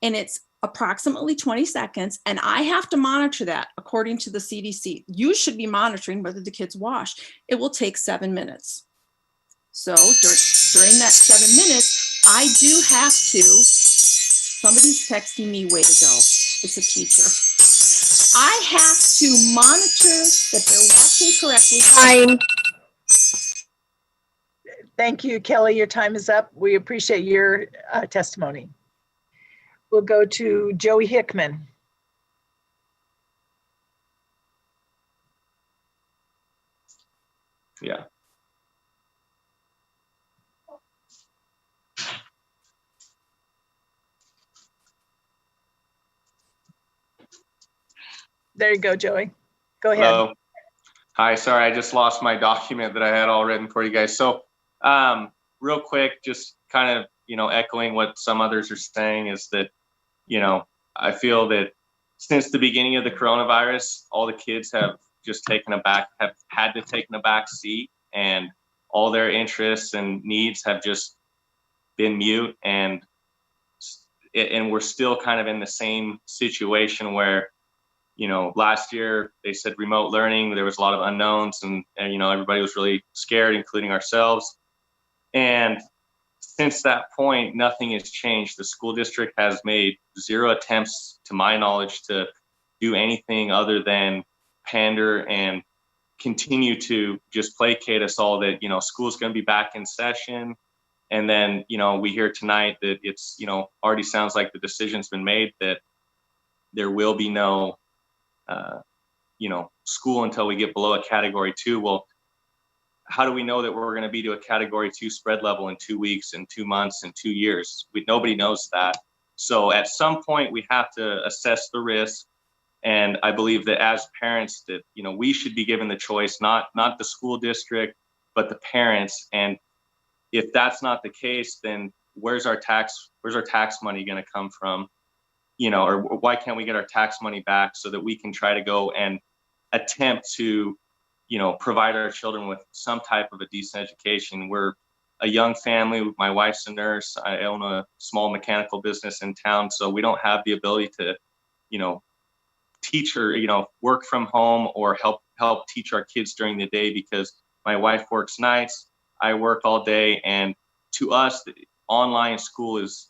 and it's approximately 20 seconds, and I have to monitor that according to the CDC, you should be monitoring whether the kids wash. It will take 7 minutes. So during that 7 minutes, I do have to, somebody's texting me, way to go. It's a teacher. I have to monitor that they're washing correctly. Fine. Thank you, Kelly. Your time is up. We appreciate your testimony. We'll go to Joey Hickman. Yeah. There you go, Joey. Go ahead. Hello. Hi, sorry, I just lost my document that I had all written for you guys. So real quick, just kind of, echoing what some others are saying is that, I feel that since the beginning of the coronavirus, all the kids have just have had to take a back seat, and all their interests and needs have just been mute. And we're still kind of in the same situation where, last year they said remote learning, there was a lot of unknowns, and everybody was really scared, including ourselves. And since that point, nothing has changed. The school district has made 0 attempts, to my knowledge, to do anything other than pander and continue to just placate us all that, school's going to be back in session. And then, we hear tonight that it's, already sounds like the decision's been made that there will be no school until we get below a category 2. Well, how do we know that we're going to be to a category 2 spread level in 2 weeks, in 2 months, in 2 years? Nobody knows that. So at some point we have to assess the risk. And I believe that as parents that, we should be given the choice, not the school district, but the parents. And if that's not the case, then where's our tax money going to come from? Or why can't we get our tax money back so that we can try to go and attempt to, provide our children with some type of a decent education? We're a young family. My wife's a nurse. I own a small mechanical business in town. So we don't have the ability to, teach or, work from home or help teach our kids during the day, because my wife works nights, I work all day. And to us, the online school is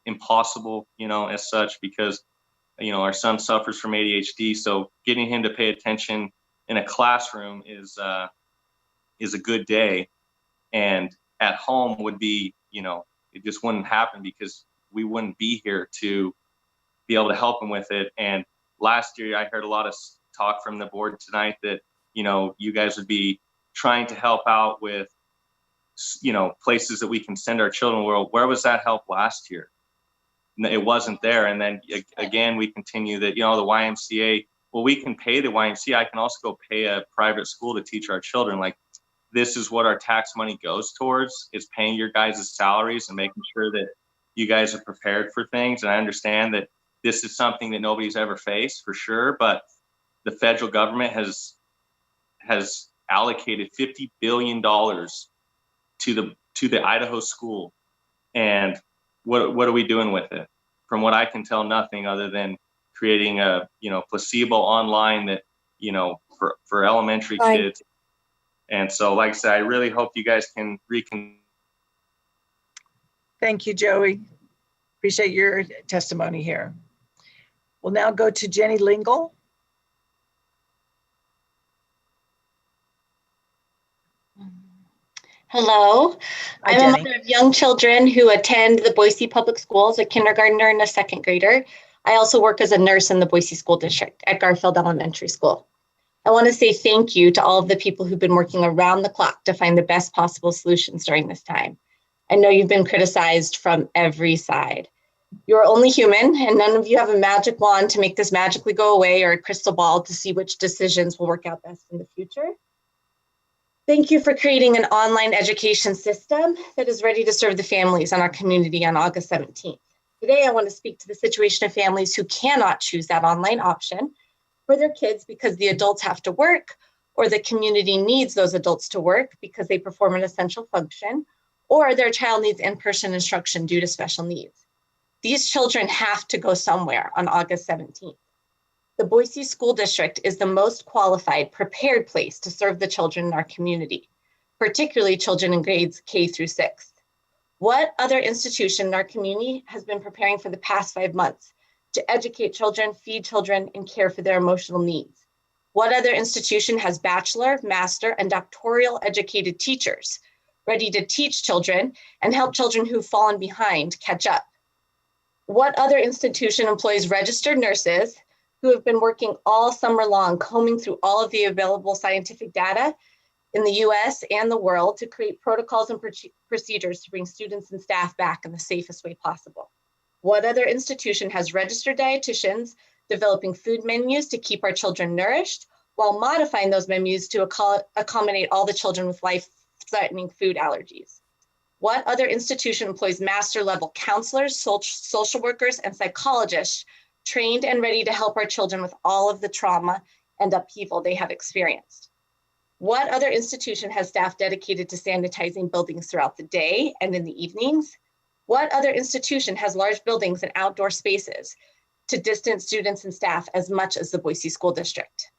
impossible, as such, because, our son suffers from ADHD. So getting him to pay attention in a classroom is a good day. And at home would be, it just wouldn't happen because we wouldn't be here to be able to help him with it. And last year, I heard a lot of talk from the board tonight that, you guys would be trying to help out with, places that we can send our children. Well, where was that help last year? It wasn't there. And then again, we continue that, the YMCA, well, we can pay the YMCA. I can also go pay a private school to teach our children. Like, this is what our tax money goes towards, is paying your guys' salaries and making sure that you guys are prepared for things. And I understand that this is something that nobody's ever faced, for sure. But the federal government has allocated $50 billion to the Idaho school. And what are we doing with it? From what I can tell, nothing other than creating a, placebo online that, for elementary kids. And so, like I said, I really hope you guys can Thank you, Joey. Appreciate your testimony here. We'll now go to Jenny Lingle. Hello, Hi, I'm Jenny. a mother of young children who attend the Boise Public Schools, a kindergartner and a second grader. I also work as a nurse in the Boise School District at Garfield Elementary School. I want to say thank you to all of the people who've been working around the clock to find the best possible solutions during this time. I know you've been criticized from every side. You're only human, and none of you have a magic wand to make this magically go away or a crystal ball to see which decisions will work out best in the future. Thank you for creating an online education system that is ready to serve the families in our community on August 17th. Today, I want to speak to the situation of families who cannot choose that online option for their kids because the adults have to work, or the community needs those adults to work because they perform an essential function, or their child needs in-person instruction due to special needs. These children have to go somewhere on August 17th. The Boise School District is the most qualified, prepared place to serve the children in our community, particularly children in grades K through 6. What other institution in our community has been preparing for the past 5 months to educate children, feed children, and care for their emotional needs? What other institution has bachelor, master, and doctoral educated teachers ready to teach children and help children who've fallen behind catch up? What other institution employs registered nurses who have been working all summer long, combing through all of the available scientific data in the US and the world to create protocols and procedures to bring students and staff back in the safest way possible? What other institution has registered dietitians developing food menus to keep our children nourished while modifying those menus to accommodate all the children with life-threatening food allergies? What other institution employs master level counselors, social workers, and psychologists trained and ready to help our children with all of the trauma and upheaval they have experienced? What other institution has staff dedicated to sanitizing buildings throughout the day and in the evenings? What other institution has large buildings and outdoor spaces to distance students and staff as much as the Boise School District?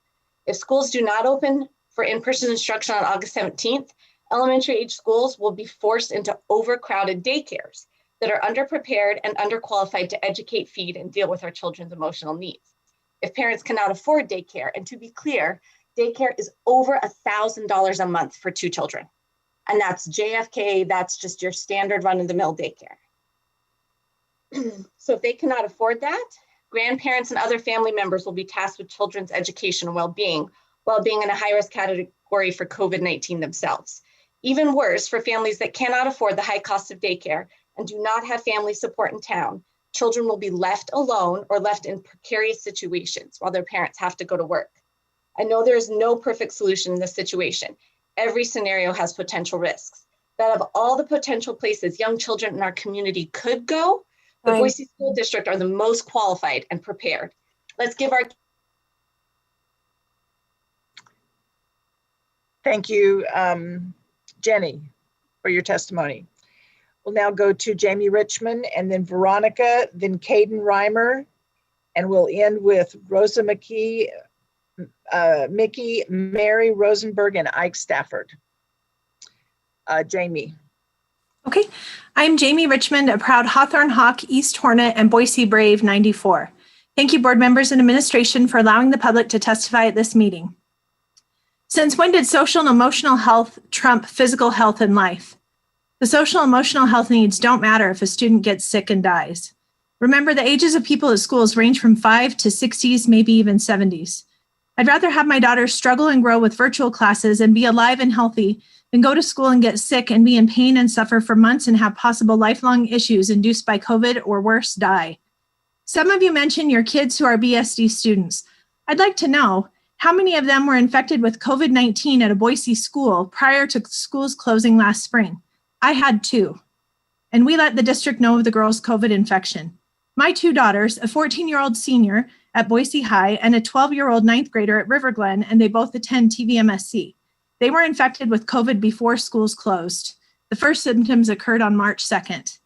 If schools do not open for in-person instruction on August 17th, elementary age schools will be forced into overcrowded daycares that are underprepared and underqualified to educate, feed, and deal with our children's emotional needs. If parents cannot afford daycare, and to be clear, daycare is over $1,000 a month for 2 children. And that's JFK, that's just your standard run-of-the-mill daycare. So if they cannot afford that, grandparents and other family members will be tasked with children's education and well-being while being in a high-risk category for COVID-19 themselves. Even worse, for families that cannot afford the high cost of daycare and do not have family support in town, children will be left alone or left in precarious situations while their parents have to go to work. I know there is no perfect solution in this situation. Every scenario has potential risks. But of all the potential places young children in our community could go, the Boise School District are the most qualified and prepared. Let's give our... Thank you, Jenny, for your testimony. We'll now go to Jamie Richmond and then Veronica, then Caden Reimer, and we'll end with Rosa McKee, Mickey, Mary Rosenberg, and Ike Stafford. Jamie. Okay, I'm Jamie Richmond, a proud Hawthorne Hawk, East Hornet, and Boise Brave 94. Thank you, board members and administration, for allowing the public to testify at this meeting. Since when did social and emotional health trump physical health in life? The social and emotional health needs don't matter if a student gets sick and dies. Remember, the ages of people at schools range from 5 to 60s, maybe even 70s. I'd rather have my daughter struggle and grow with virtual classes and be alive and healthy than go to school and get sick and be in pain and suffer for months and have possible lifelong issues induced by COVID or worse, die. Some of you mentioned your kids who are BSD students. I'd like to know how many of them were infected with COVID-19 at a Boise school prior to schools closing last spring. I had 2, and we let the district know of the girl's COVID infection. My 2 daughters, a 14-year-old senior at Boise High and a 12-year-old 9th grader at River Glen, and they both attend TVMSC. They were infected with COVID before schools closed. The first symptoms occurred on March 2nd.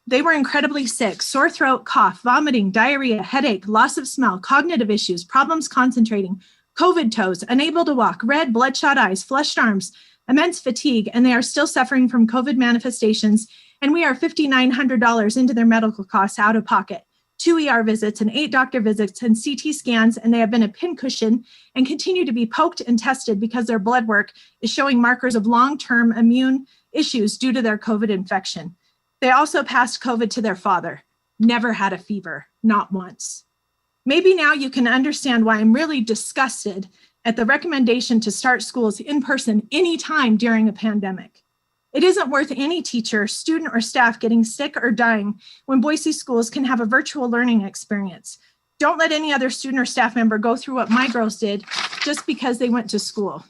They were incredibly sick: sore throat, cough, vomiting, diarrhea, headache, loss of smell, cognitive issues, problems concentrating, COVID toes, unable to walk, red, bloodshot eyes, flushed arms, immense fatigue, and they are still suffering from COVID manifestations, and we are $5,900 into their medical costs out of pocket. 2 ER visits and 8 doctor visits and CT scans, and they have been a pincushion and continue to be poked and tested because their blood work is showing markers of long-term immune issues due to their COVID infection. They also passed COVID to their father, never had a fever, not once. Maybe now you can understand why I'm really disgusted at the recommendation to start schools in person anytime during a pandemic. It isn't worth any teacher, student, or staff getting sick or dying when Boise schools can have a virtual learning experience. Don't let any other student or staff member go through what my girls did just because they went to school.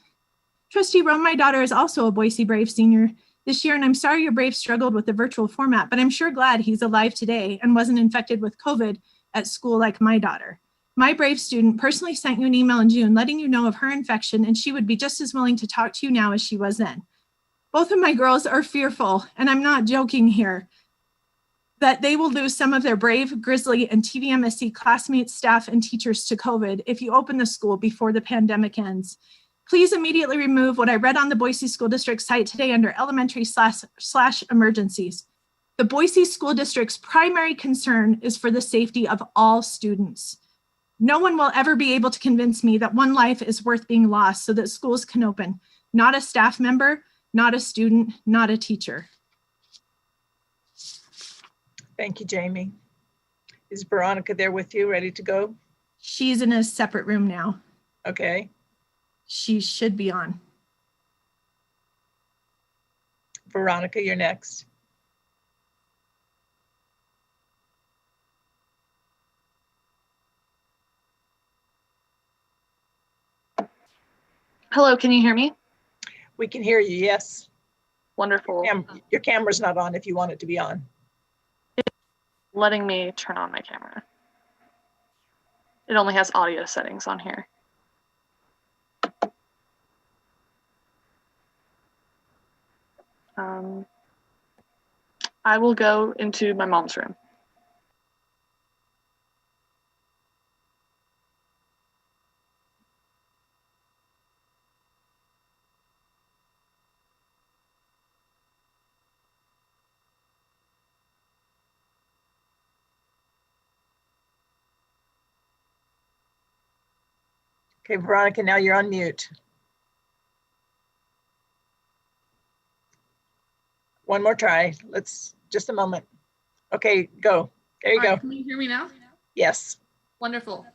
Trustee Rome, my daughter is also a Boise Brave senior this year, and I'm sorry your Brave struggled with the virtual format, but I'm sure glad he's alive today and wasn't infected with COVID at school like my daughter. My Brave student personally sent you an email in June letting you know of her infection, and she would be just as willing to talk to you now as she was then. Both of my girls are fearful, and I'm not joking here, that they will lose some of their Brave, Grizzly, and TVMSC classmates, staff, and teachers to COVID if you open the school before the pandemic ends. Please immediately remove what I read on the Boise School District site today under elementary / emergencies. The Boise School District's primary concern is for the safety of all students. No one will ever be able to convince me that one life is worth being lost so that schools can open. Not a staff member, not a student, not a teacher. Thank you, Jamie. Is Veronica there with you, ready to go? She's in a separate room now. Okay. She should be on. Veronica, you're next. Hello, can you hear me? We can hear you, yes. Wonderful. Your camera's not on if you want it to be on. Letting me turn on my camera. It only has audio settings on here. I will go into my mom's room. Okay, Veronica, now you're on mute. One more try. Let's, just a moment. Okay, go. There you go. Can you hear me now? Yes. Wonderful.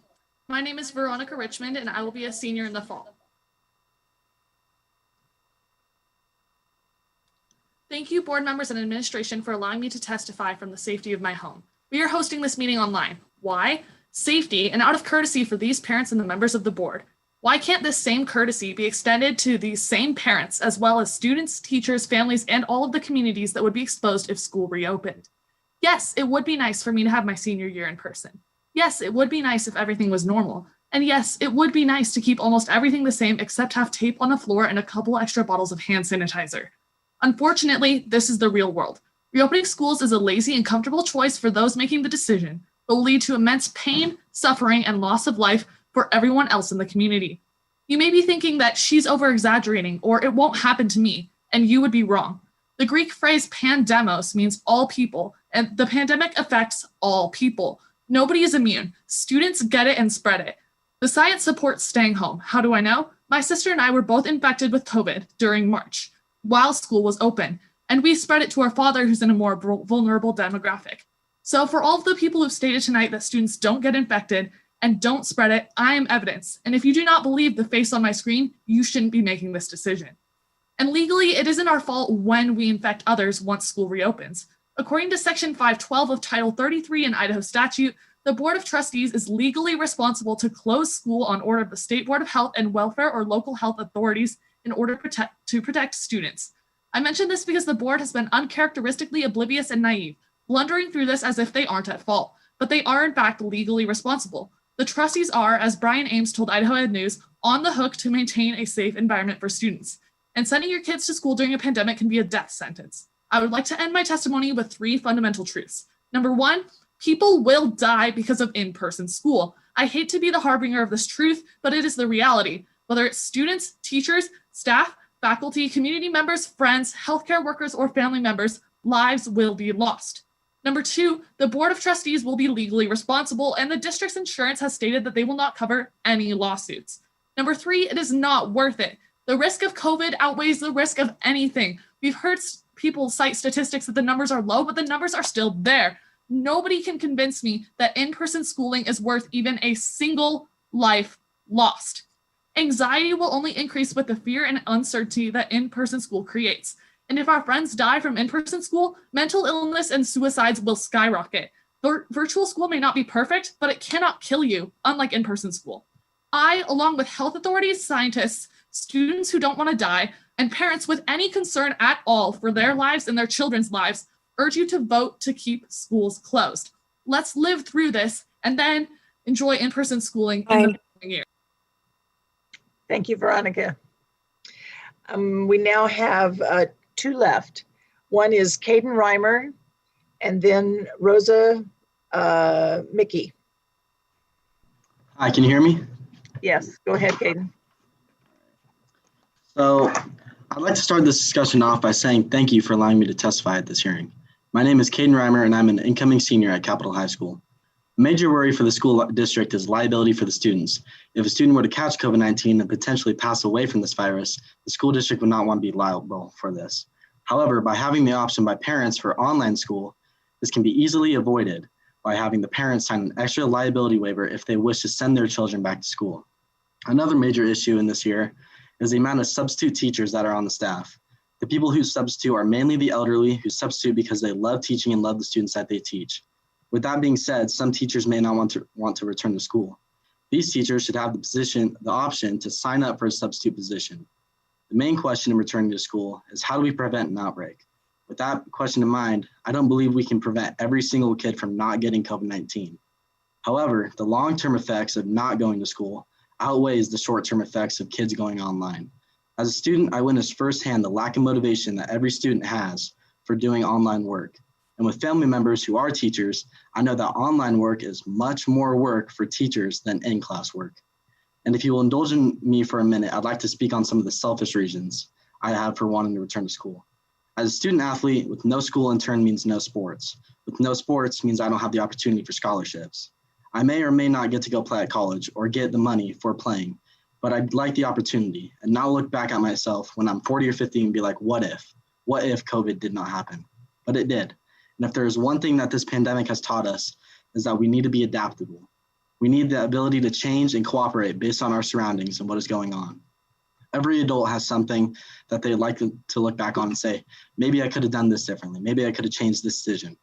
My name is Veronica Richmond, and I will be a senior in the fall. Thank you, board members and administration, for allowing me to testify from the safety of my home. We are hosting this meeting online. Why? Safety, and out of courtesy for these parents and the members of the board. Why can't this same courtesy be extended to these same parents, as well as students, teachers, families, and all of the communities that would be exposed if school reopened? Yes, it would be nice for me to have my senior year in person. Yes, it would be nice if everything was normal. And yes, it would be nice to keep almost everything the same except have tape on the floor and a couple extra bottles of hand sanitizer. Unfortunately, this is the real world. Reopening schools is a lazy and comfortable choice for those making the decision, but will lead to immense pain, suffering, and loss of life for everyone else in the community. You may be thinking that she's over-exaggerating or it won't happen to me, and you would be wrong. The Greek phrase pandemos means all people, and the pandemic affects all people. Nobody is immune. Students get it and spread it. The science supports staying home. How do I know? My sister and I were both infected with COVID during March, while school was open, and we spread it to our father, who's in a more vulnerable demographic. So for all of the people who've stated tonight that students don't get infected and don't spread it, I am evidence. And if you do not believe the face on my screen, you shouldn't be making this decision. And legally, it isn't our fault when we infect others once school reopens. According to Section 512 of Title 33 in Idaho statute, the Board of Trustees is legally responsible to close school on order of the State Board of Health and Welfare or local health authorities in order to protect students. I mention this because the board has been uncharacteristically oblivious and naive, blundering through this as if they aren't at fault, but they are in fact legally responsible. The trustees are, as Brian Ames told Idaho Ed News, on the hook to maintain a safe environment for students. And sending your kids to school during a pandemic can be a death sentence. I would like to end my testimony with 3 fundamental truths. Number 1, people will die because of in-person school. I hate to be the harbinger of this truth, but it is the reality. Whether it's students, teachers, staff, faculty, community members, friends, healthcare workers, or family members, lives will be lost. Number 2, the Board of Trustees will be legally responsible, and the district's insurance has stated that they will not cover any lawsuits. Number 3, it is not worth it. The risk of COVID outweighs the risk of anything. We've heard people cite statistics that the numbers are low, but the numbers are still there. Nobody can convince me that in-person schooling is worth even a single life lost. Anxiety will only increase with the fear and uncertainty that in-person school creates. And if our friends die from in-person school, mental illness and suicides will skyrocket. Virtual school may not be perfect, but it cannot kill you, unlike in-person school. I, along with health authorities, scientists, students who don't want to die, and parents with any concern at all for their lives and their children's lives, urge you to vote to keep schools closed. Let's live through this and then enjoy in-person schooling in the coming year. Thank you, Veronica. We now have two left. One is Caden Reimer and then Rosa Mickey. Hi, can you hear me? Yes, go ahead, Caden. So I'd like to start this discussion off by saying thank you for allowing me to testify at this hearing. My name is Caden Reimer and I'm an incoming senior at Capitol High School. A major worry for the school district is liability for the students. If a student were to catch COVID-19 and potentially pass away from this virus, the school district would not want to be liable for this. However, by having the option by parents for online school, this can be easily avoided by having the parents sign an extra liability waiver if they wish to send their children back to school. Another major issue in this year is the amount of substitute teachers that are on the staff. The people who substitute are mainly the elderly who substitute because they love teaching and love the students that they teach. With that being said, some teachers may not want to return to school. These teachers should have the option to sign up for a substitute position. The main question in returning to school is how do we prevent an outbreak? With that question in mind, I don't believe we can prevent every single kid from not getting COVID-19. However, the long-term effects of not going to school outweighs the short-term effects of kids going online. As a student, I witnessed firsthand the lack of motivation that every student has for doing online work. And with family members who are teachers, I know that online work is much more work for teachers than in-class work. And if you will indulge me for a minute, I'd like to speak on some of the selfish reasons I have for wanting to return to school. As a student athlete, with no school in turn means no sports. With no sports means I don't have the opportunity for scholarships. I may or may not get to go play at college or get the money for playing, but I'd like the opportunity and not look back at myself when I'm 40 or 50 and be like, what if COVID did not happen? But it did. And if there's one thing that this pandemic has taught us is that we need to be adaptable. We need the ability to change and cooperate based on our surroundings and what is going on. Every adult has something that they'd like to look back on and say, maybe I could have done this differently. Maybe I could have changed this decision.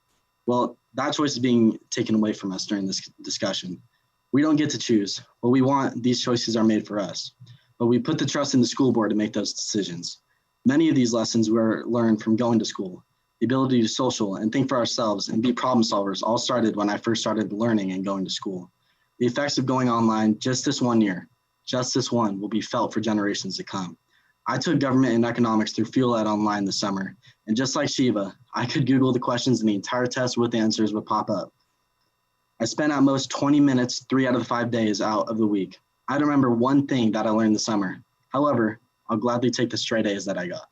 Well, that choice is being taken away from us during this discussion. We don't get to choose. What we want, these choices are made for us. But we put the trust in the school board to make those decisions. Many of these lessons were learned from going to school. The ability to social and think for ourselves and be problem solvers all started when I first started learning and going to school. The effects of going online just this one year, just this one, will be felt for generations to come. I took government and economics through Fuel Ed online this summer, and just like Shiva, I could Google the questions and the entire test with the answers would pop up. I spent at most 20 minutes 3 out of the 5 days out of the week. I don't remember one thing that I learned this summer. However, I'll gladly take the straight A's that I got.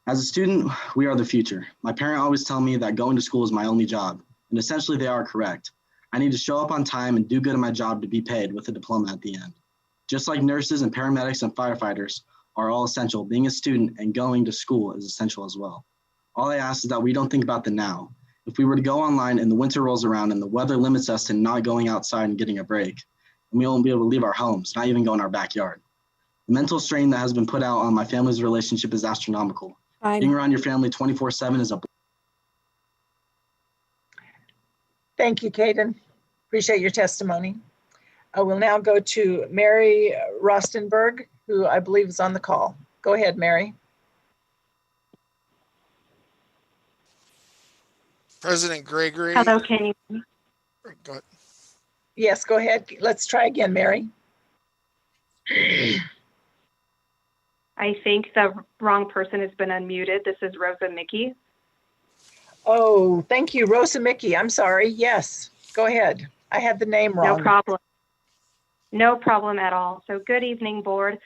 As a student, we are the future. My parents always tell me that going to school is my only job, and essentially they are correct. I need to show up on time and do good at my job to be paid with a diploma at the end. Just like nurses and paramedics and firefighters are all essential, being a student and going to school is essential as well. All I ask is that we don't think about the now. If we were to go online and the winter rolls around and the weather limits us to not going outside and getting a break, and we won't be able to leave our homes, not even go in our backyard. The mental strain that has been put out on my family's relationship is astronomical. Being around your family 24/7 is a Thank you, Caden. Appreciate your testimony. I will now go to Mary Rostenberg, who I believe is on the call. Go ahead, Mary. President Gregory. Hello, can you? Go ahead. Yes, go ahead. Let's try again, Mary. I think the wrong person has been unmuted. This is Rosa Mickey. Oh, thank you, Rosa Mickey. I'm sorry. Yes, go ahead. I had the name wrong. No problem. No problem at all. So good evening, board.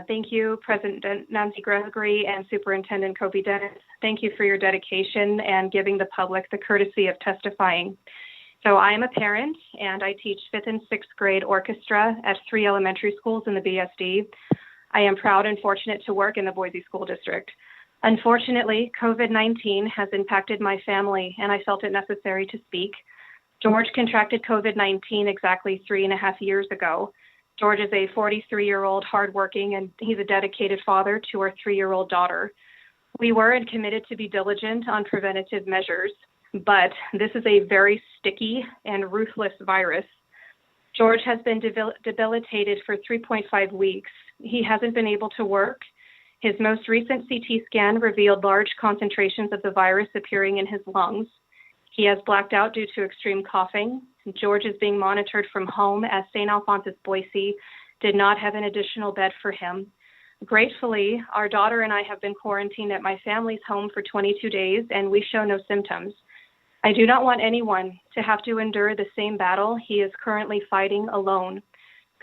Thank you, President Nancy Gregory and Superintendent Kobe Dennis. Thank you for your dedication and giving the public the courtesy of testifying. So I am a parent and I teach 5th and 6th grade orchestra at 3 elementary schools in the BSD. I am proud and fortunate to work in the Boise School District. Unfortunately, COVID-19 has impacted my family and I felt it necessary to speak. George contracted COVID-19 exactly 3.5 years ago. George is a 43-year-old hardworking and he's a dedicated father to our 3-year-old daughter. We were and committed to be diligent on preventative measures, but this is a very sticky and ruthless virus. George has been debilitated for 3.5 weeks. He hasn't been able to work. His most recent CT scan revealed large concentrations of the virus appearing in his lungs. He has blacked out due to extreme coughing. George is being monitored from home as St. Alphonsus Boise did not have an additional bed for him. Gratefully, our daughter and I have been quarantined at my family's home for 22 days, and we show no symptoms. I do not want anyone to have to endure the same battle he is currently fighting alone.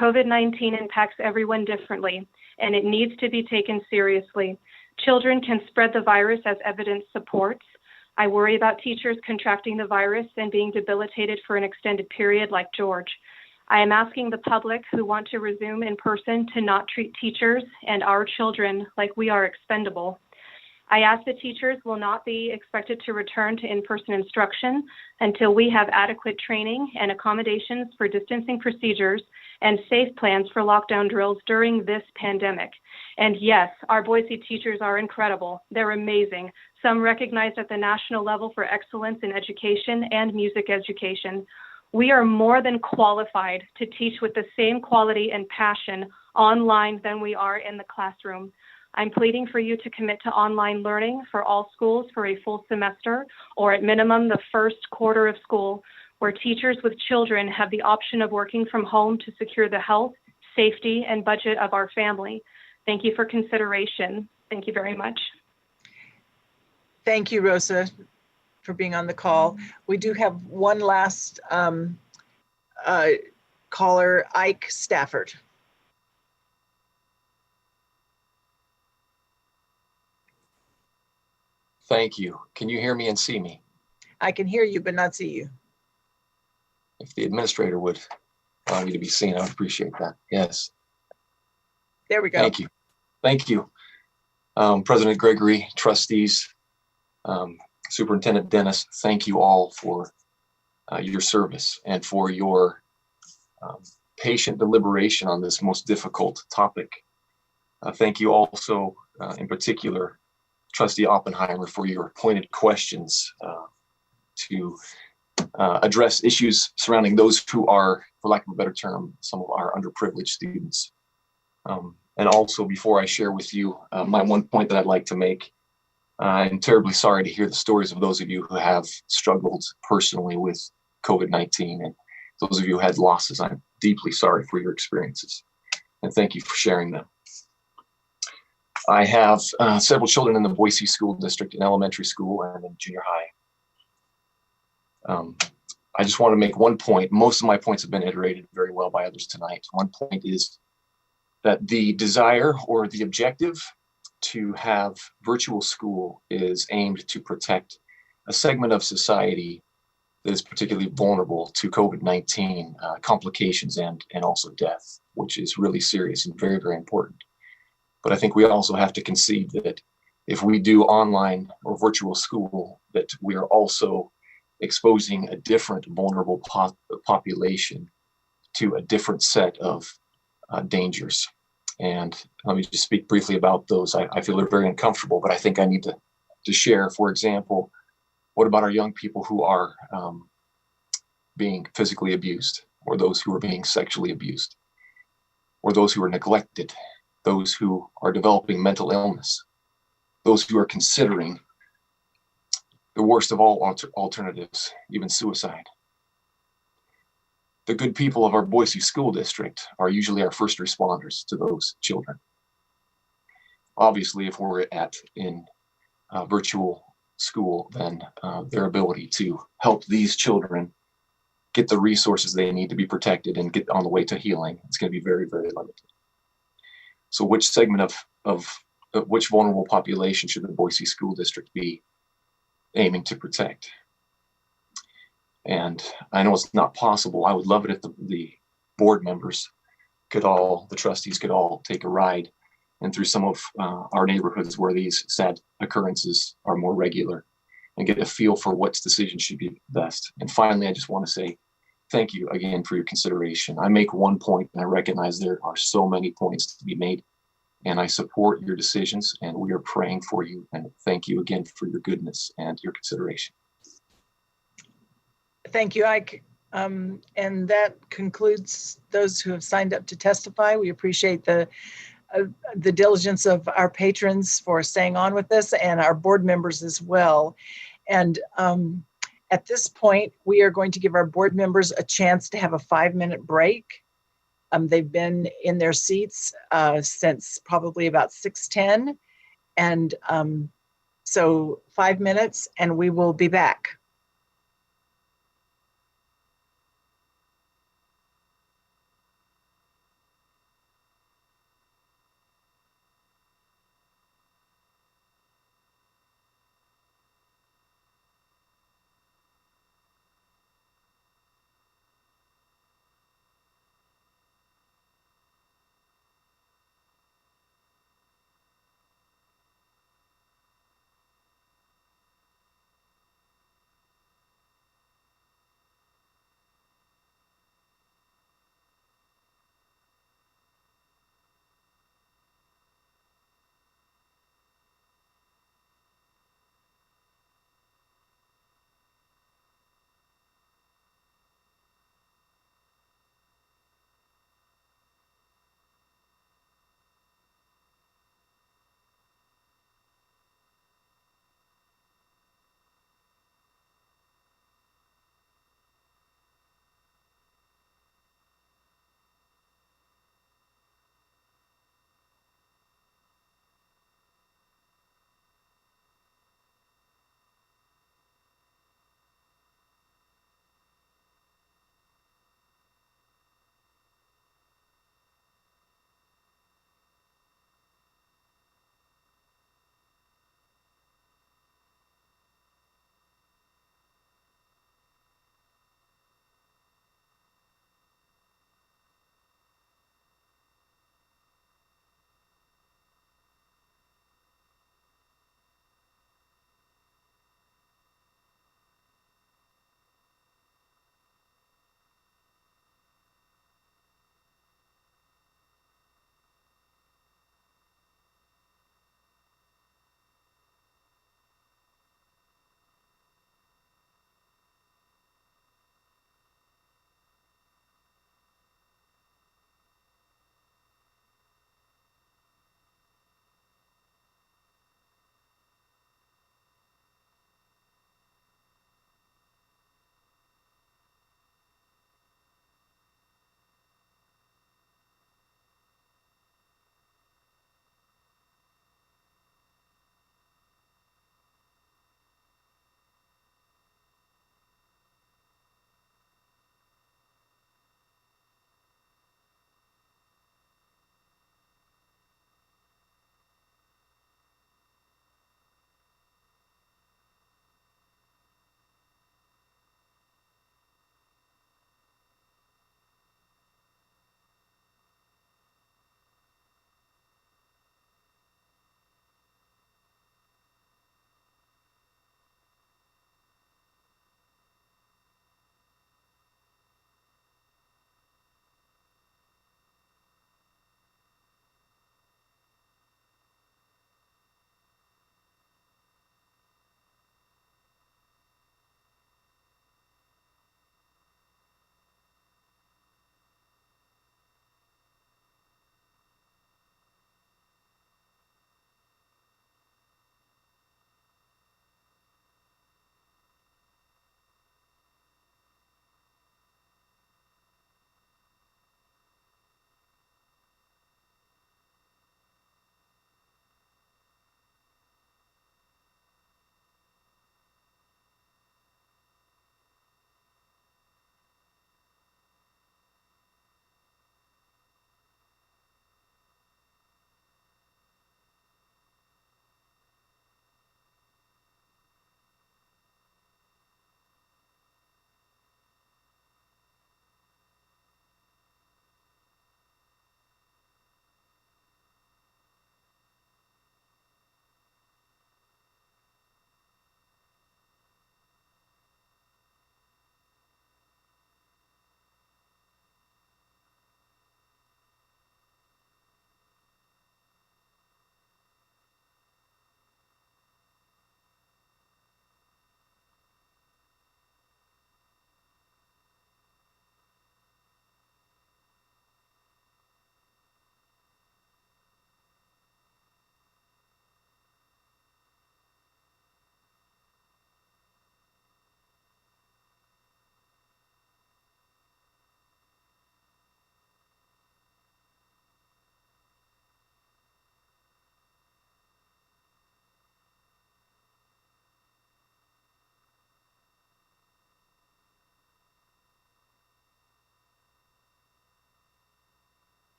COVID-19 impacts everyone differently, and it needs to be taken seriously. Children can spread the virus as evidence supports. I worry about teachers contracting the virus and being debilitated for an extended period like George. I am asking the public who want to resume in person to not treat teachers and our children like we are expendable. I ask that teachers will not be expected to return to in-person instruction until we have adequate training and accommodations for distancing procedures and safe plans for lockdown drills during this pandemic. And yes, our Boise teachers are incredible. They're amazing. Some recognized at the national level for excellence in education and music education. We are more than qualified to teach with the same quality and passion online than we are in the classroom. I'm pleading for you to commit to online learning for all schools for a full semester, or at minimum the first quarter of school, where teachers with children have the option of working from home to secure the health, safety, and budget of our family. Thank you for consideration. Thank you very much. Thank you, Rosa, for being on the call. We do have one last caller, Ike Stafford. Thank you. Can you hear me and see me? I can hear you, but not see you. If the administrator would allow me to be seen, I would appreciate that. Yes. There we go. Thank you. Thank you. President Gregory, trustees, Superintendent Dennis, thank you all for your service and for your patient deliberation on this most difficult topic. Thank you also, in particular, Trustee Oppenheimer, for your pointed questions to address issues surrounding those who are, for lack of a better term, some of our underprivileged students. And also, before I share with you my one point that I'd like to make, I'm terribly sorry to hear the stories of those of you who have struggled personally with COVID-19, and those of you who had losses. I'm deeply sorry for your experiences, and thank you for sharing them. I have several children in the Boise School District, in elementary school and in junior high. I just want to make one point. Most of my points have been iterated very well by others tonight. One point is that the desire or the objective to have virtual school is aimed to protect a segment of society that is particularly vulnerable to COVID-19 complications and also death, which is really serious and very, very important. But I think we also have to concede that if we do online or virtual school, that we are also exposing a different vulnerable population to a different set of dangers. And let me just speak briefly about those. I feel they're very uncomfortable, but I think I need to share. For example, what about our young people who are being physically abused, or those who are being sexually abused, or those who are neglected, those who are developing mental illness, those who are considering the worst of all alternatives, even suicide. The good people of our Boise School District are usually our first responders to those children. Obviously, if we're in virtual school, then their ability to help these children get the resources they need to be protected and get on the way to healing, it's going to be very, very limited. So which segment of which vulnerable population should the Boise School District be aiming to protect? And I know it's not possible. I would love it if the board members could all, the trustees could all take a ride and through some of our neighborhoods where these sad occurrences are more regular and get a feel for what decision should be best. And finally, I just want to say thank you again for your consideration. I make one point and I recognize there are so many points to be made, And I support your decisions, and we are praying for you. And thank you again for your goodness and your consideration. Thank you, Ike. And that concludes those who have signed up to testify. We appreciate the diligence of our patrons for staying on with us and our board members as well. And at this point, we are going to give our board members a chance to have a 5-minute break. They've been in their seats since probably about 6:10. And so 5 minutes and we will be back.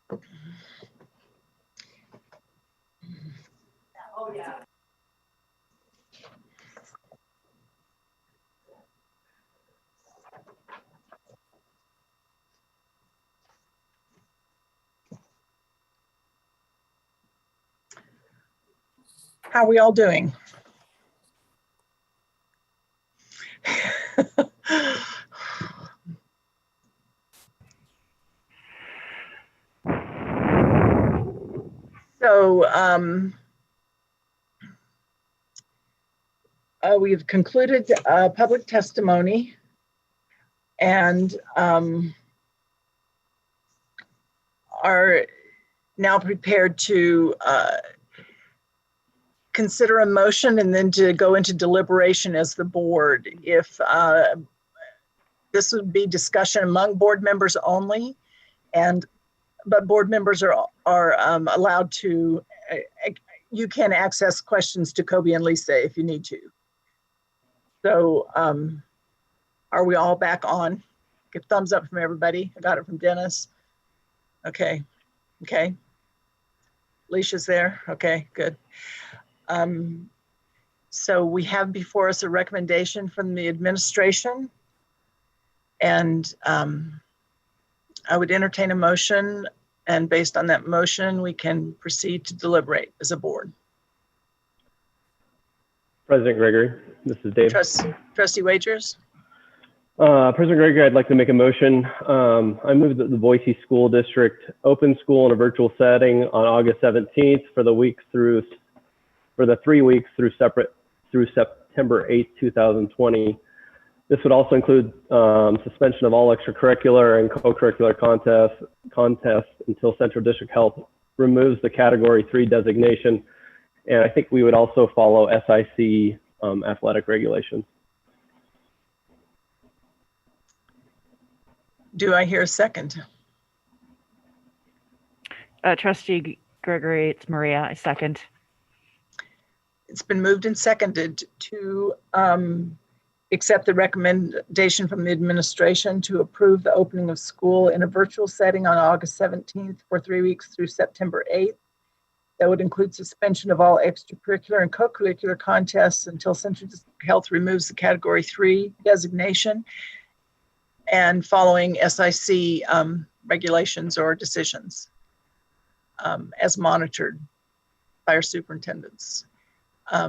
Oh, yeah. How are we all doing? So we've concluded public testimony and are now prepared to consider a motion and then to go into deliberation as the board. If this would be discussion among board members only, but board members are allowed to, you can access questions to Kobe and Lisa if you need to. So are we all back on? Give thumbs up from everybody. I got it from Dennis. Okay, okay. Alicia's there, okay, good. So we have before us a recommendation from the administration, and I would entertain a motion, and based on that motion, we can proceed to deliberate as a board. President Gregory, this is Dave. Trustee Wagers. President Gregory, I'd like to make a motion. I move that the Boise School District open school in a virtual setting on August 17th for the 3 weeks through September 8th, 2020. This would also include suspension of all extracurricular and co-curricular contests until Central District Health removes the Category 3 designation. And I think we would also follow SIC athletic regulations. Do I hear a second? Trustee Gregory, it's Maria, I second. It's been moved and seconded to accept the recommendation from the administration to approve the opening of school in a virtual setting on August 17th for 3 weeks through September 8th. That would include suspension of all extracurricular and co-curricular contests until Central District Health removes the Category 3 designation, and following SIC regulations or decisions as monitored by our superintendents. I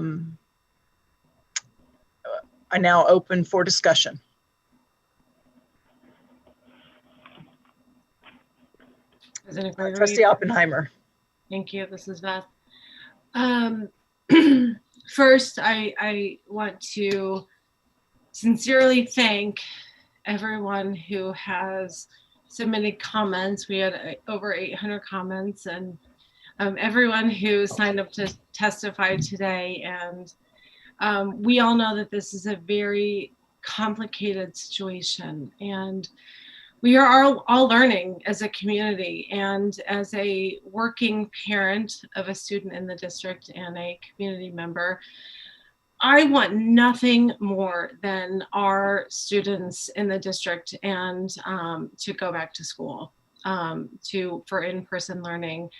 now open for discussion. Trustee Oppenheimer. Thank you. This is Beth. First, I want to sincerely thank everyone who has submitted comments. We had over 800 comments, and everyone who signed up to testify today. And we all know that this is a very complicated situation, and we are all learning as a community. And as a working parent of a student in the district and a community member, I want nothing more than our students in the district and to go back to school for in-person learning.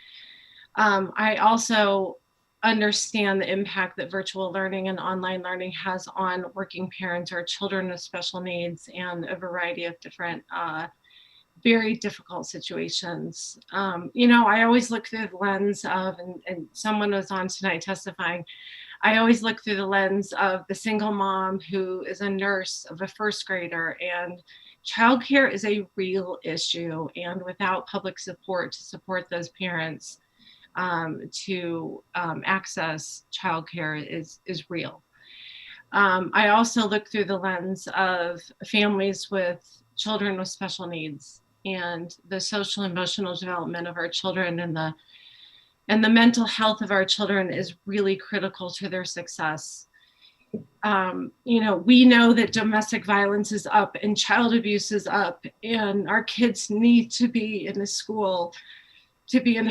I also understand the impact that virtual learning and online learning has on working parents or children with special needs and a variety of different very difficult situations. You know, I always look through the lens of, and someone was on tonight testifying, I always look through the lens of the single mom who is a nurse of a first grader, and childcare is a real issue. And without public support to support those parents to access childcare is real. I also look through the lens of families with children with special needs and the social and emotional development of our children, and the mental health of our children is really critical to their success. You know, we know that domestic violence is up and child abuse is up, and our kids need to be in a school to be in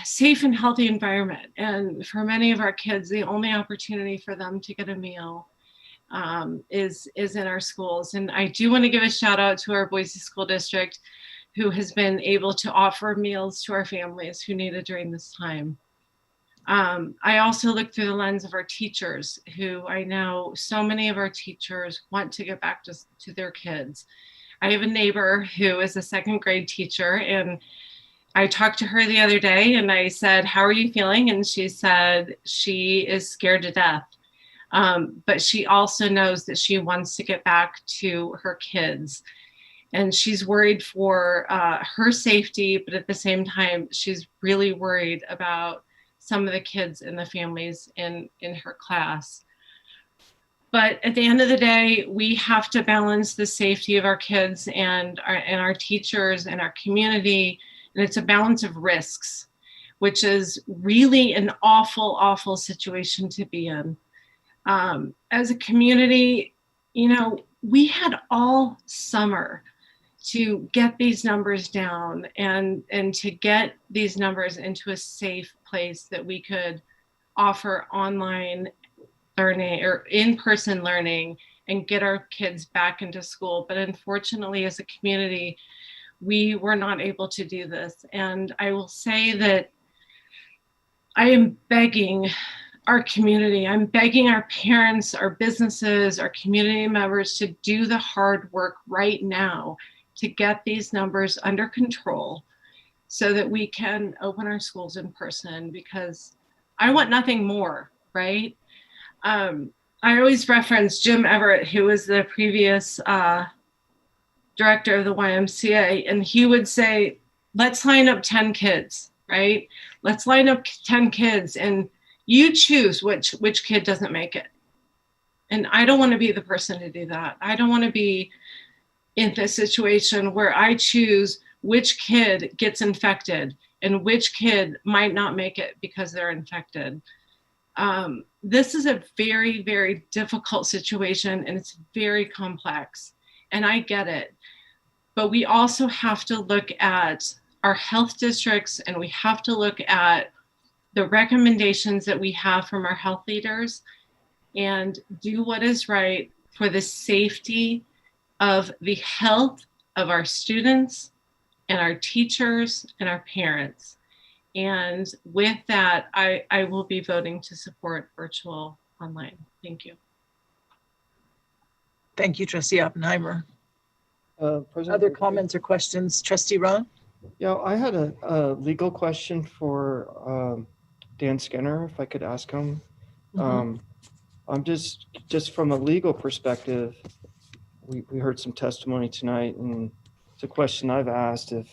safe and healthy environment. And for many of our kids, the only opportunity for them to get a meal is in our schools. And I do want to give a shout out to our Boise School District. who has been able to offer meals to our families who need it during this time. I also look through the lens of our teachers, who I know so many of our teachers want to get back to their kids. I have a neighbor who is a second grade teacher, and I talked to her the other day and I said, "How are you feeling?" And she said she is scared to death. But she also knows that she wants to get back to her kids. And she's worried for her safety, but at the same time, she's really worried about some of the kids and the families in her class. But at the end of the day, we have to balance the safety of our kids and our teachers and our community. And it's a balance of risks, which is really an awful, awful situation to be in. As a community, you know, we had all summer to get these numbers down and to get these numbers into a safe place that we could offer online learning or in-person learning and get our kids back into school. But unfortunately, as a community, we were not able to do this. And I will say that I am begging our community, I'm begging our parents, our businesses, our community members to do the hard work right now to get these numbers under control so that we can open our schools in person, because I want nothing more, right? I always reference Jim Everett, who was the previous director of the YMCA, and he would say, let's line up 10 kids, right? Let's line up 10 kids and you choose which kid doesn't make it. And I don't want to be the person to do that. I don't want to be in this situation where I choose which kid gets infected and which kid might not make it because they're infected. This is a very, very difficult situation, and it's very complex, and I get it. But we also have to look at our health districts, and we have to look at the recommendations that we have from our health leaders and do what is right for the safety of the health of our students and our teachers and our parents. And with that, I will be voting to support virtual online. Thank you. Thank you, Trustee Oppenheimer. President Other comments or questions? Trustee Rohn? Yeah, I had a legal question for Dan Skinner, if I could ask him. I'm just from a legal perspective, we heard some testimony tonight, and it's a question I've asked. If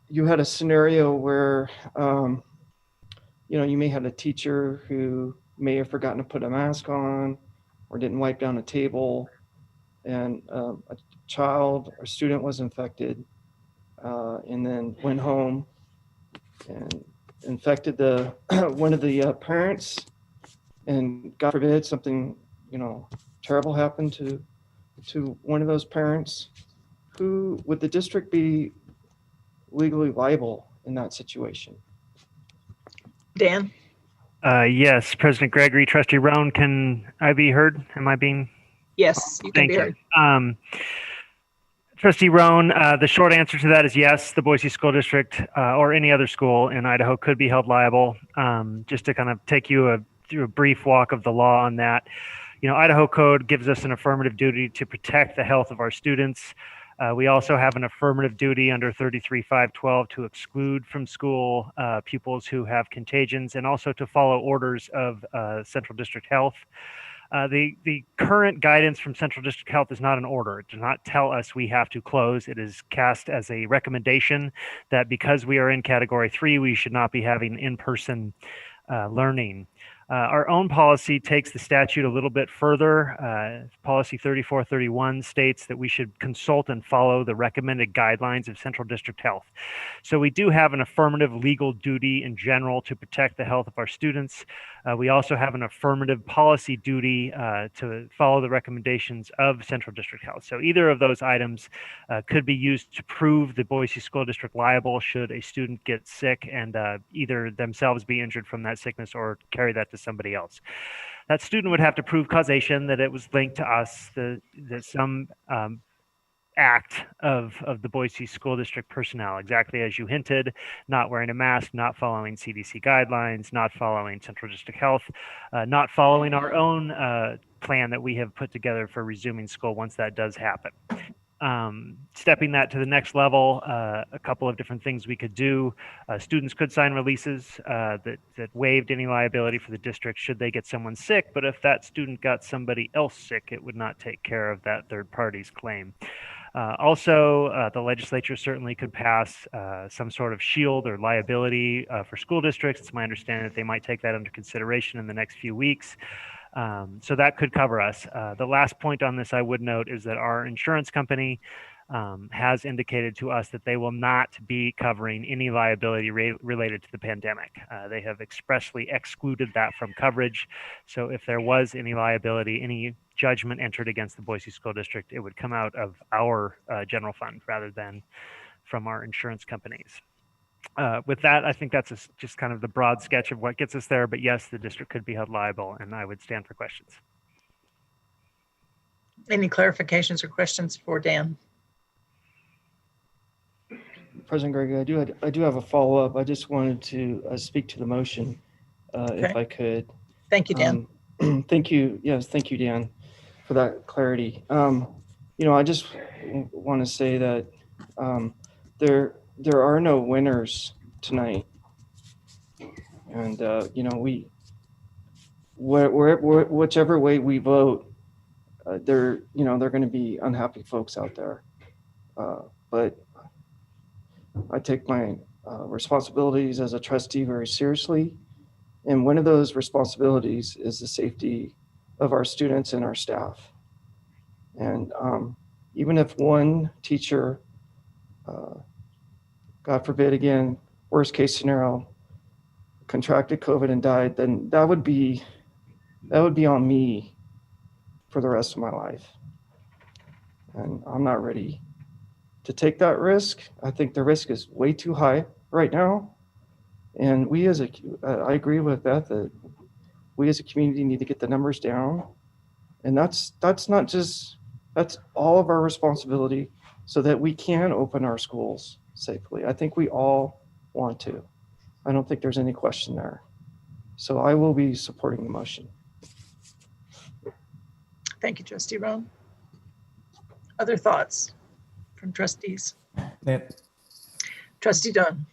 you had a scenario where, you know, you may have a teacher who may have forgotten to put a mask on or didn't wipe down a table, and a child or student was infected, and then went home and infected the one of the parents, and God forbid something, you know, terrible happened to one of those parents. Who would the district be legally liable in that situation? Dan? Yes, President Gregory, Trustee Roan, can I be heard? Am I being? Yes, you can be heard. Trustee Roan, the short answer to that is yes, the Boise School District or any other school in Idaho could be held liable. Just to kind of take you through a brief walk of the law on that. You know, Idaho Code gives us an affirmative duty to protect the health of our students. We also have an affirmative duty under 33.512 to exclude from school pupils who have contagions, and also to follow orders of Central District Health. The current guidance from Central District Health is not an order. It does not tell us we have to close. It is cast as a recommendation that because we are in Category 3, we should not be having in-person learning. Our own policy takes the statute a little bit further. Policy 3431 states that we should consult and follow the recommended guidelines of Central District Health. So we do have an affirmative legal duty in general to protect the health of our students. We also have an affirmative policy duty to follow the recommendations of Central District Health. So either of those items could be used to prove the Boise School District liable should a student get sick and either themselves be injured from that sickness or carry that to somebody else. That student would have to prove causation, that it was linked to us, that some act of the Boise School District personnel, exactly as you hinted, not wearing a mask, not following CDC guidelines, not following Central District Health, not following our own plan that we have put together for resuming school once that does happen. Stepping that to the next level, a couple of different things we could do. Students could sign releases that waived any liability for the district should they get someone sick, but if that student got somebody else sick, it would not take care of that third party's claim. Also, the legislature certainly could pass some sort of shield or liability for school districts. It's my understanding that they might take that under consideration in the next few weeks. So that could cover us. The last point on this I would note is that our insurance company has indicated to us that they will not be covering any liability related to the pandemic. They have expressly excluded that from coverage. So if there was any liability, any judgment entered against the Boise School District, it would come out of our general fund rather than from our insurance companies. With that, I think that's just kind of the broad sketch of what gets us there. But yes, the district could be held liable, and I would stand for questions. Any clarifications or questions for Dan? President Gregory, I do have a follow-up. I just wanted to speak to the motion, if I could. Thank you, Dan. Thank you. Yes, thank you, Dan, for that clarity. I just want to say that there are no winners tonight, and whichever way we vote, they're going to be unhappy folks out there. But I take my responsibilities as a trustee very seriously, and one of those responsibilities is the safety of our students and our staff. And even if one teacher, God forbid again, worst case scenario, contracted COVID and died, then that would be on me for the rest of my life. And I'm not ready to take that risk. I think the risk is way too high right now. And I agree with Beth that we as a community need to get the numbers down. And that's all of our responsibility so that we can open our schools safely. I think we all want to. I don't think there's any question there. So I will be supporting the motion. Thank you, Trustee Roan. Other thoughts from trustees? Trustee Dunn.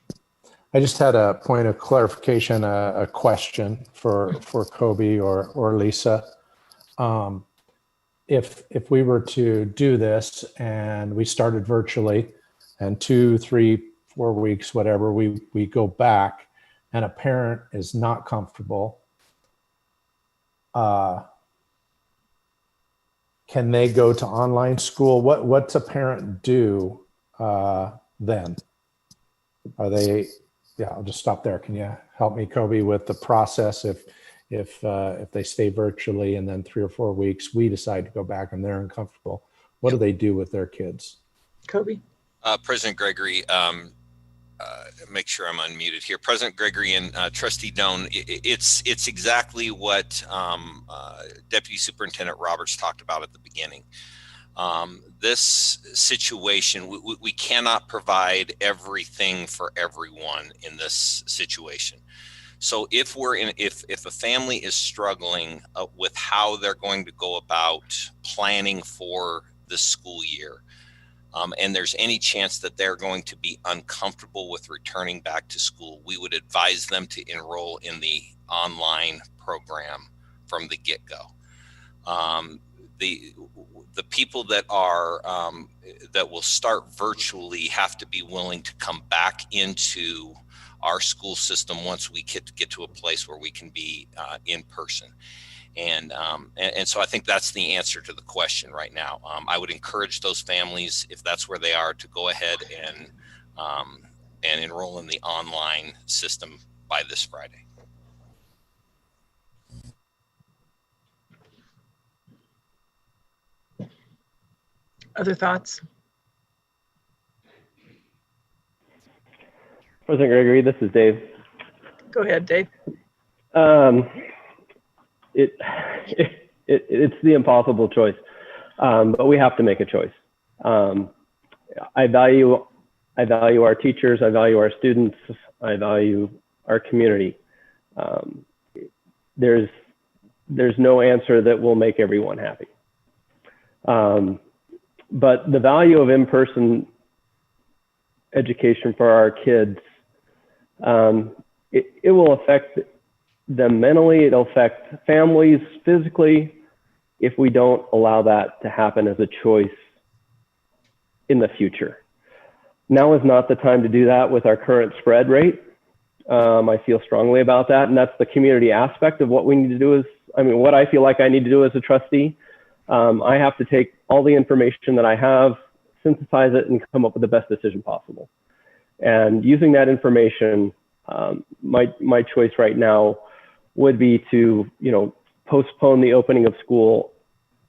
I just had a point of clarification, a question for Kobe or Lisa. If we were to do this and we started virtually and 2, 3, 4 weeks, whatever, we go back and a parent is not comfortable, can they go to online school? What's a parent do then? Are they, yeah, I'll just stop there. Can you help me, Kobe, with the process if they stay virtually and then 3 or 4 weeks, we decide to go back and they're uncomfortable? What do they do with their kids? Kobe. President Gregory, make sure I'm unmuted here. President Gregory and Trustee Doan, it's exactly what Deputy Superintendent Roberts talked about at the beginning. This situation, we cannot provide everything for everyone in this situation. So if a family is struggling with how they're going to go about planning for the school year, and there's any chance that they're going to be uncomfortable with returning back to school, we would advise them to enroll in the online program from the get-go. The people that that will start virtually have to be willing to come back into our school system once we get to a place where we can be in person. And so I think that's the answer to the question right now. I would encourage those families, if that's where they are, to go ahead and enroll in the online system by this Friday. Other thoughts? President Gregory, this is Dave. Go ahead, Dave. It's the impossible choice, but we have to make a choice. I value our teachers, I value our students, I value our community. There's no answer that will make everyone happy. But the value of in-person education for our kids, it will affect them mentally, it'll affect families physically if we don't allow that to happen as a choice in the future. Now is not the time to do that with our current spread rate. I feel strongly about that, and that's the community aspect of what we need to do what I feel like I need to do as a trustee. I have to take all the information that I have, synthesize it, and come up with the best decision possible. And using that information, my choice right now would be to, postpone the opening of school.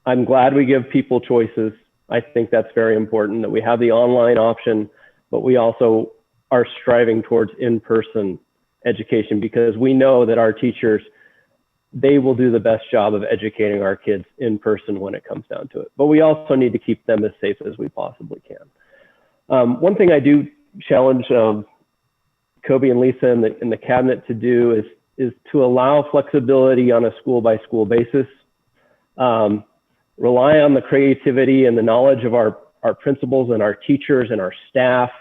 I'm glad we give people choices. I think that's very important that we have the online option, but we also are striving towards in-person education because we know that our teachers, they will do the best job of educating our kids in person when it comes down to it. But we also need to keep them as safe as we possibly can. One thing I do challenge Kobe and Lisa in the cabinet to do is to allow flexibility on a school-by-school basis. Rely on the creativity and the knowledge of our principals and our teachers and our staff.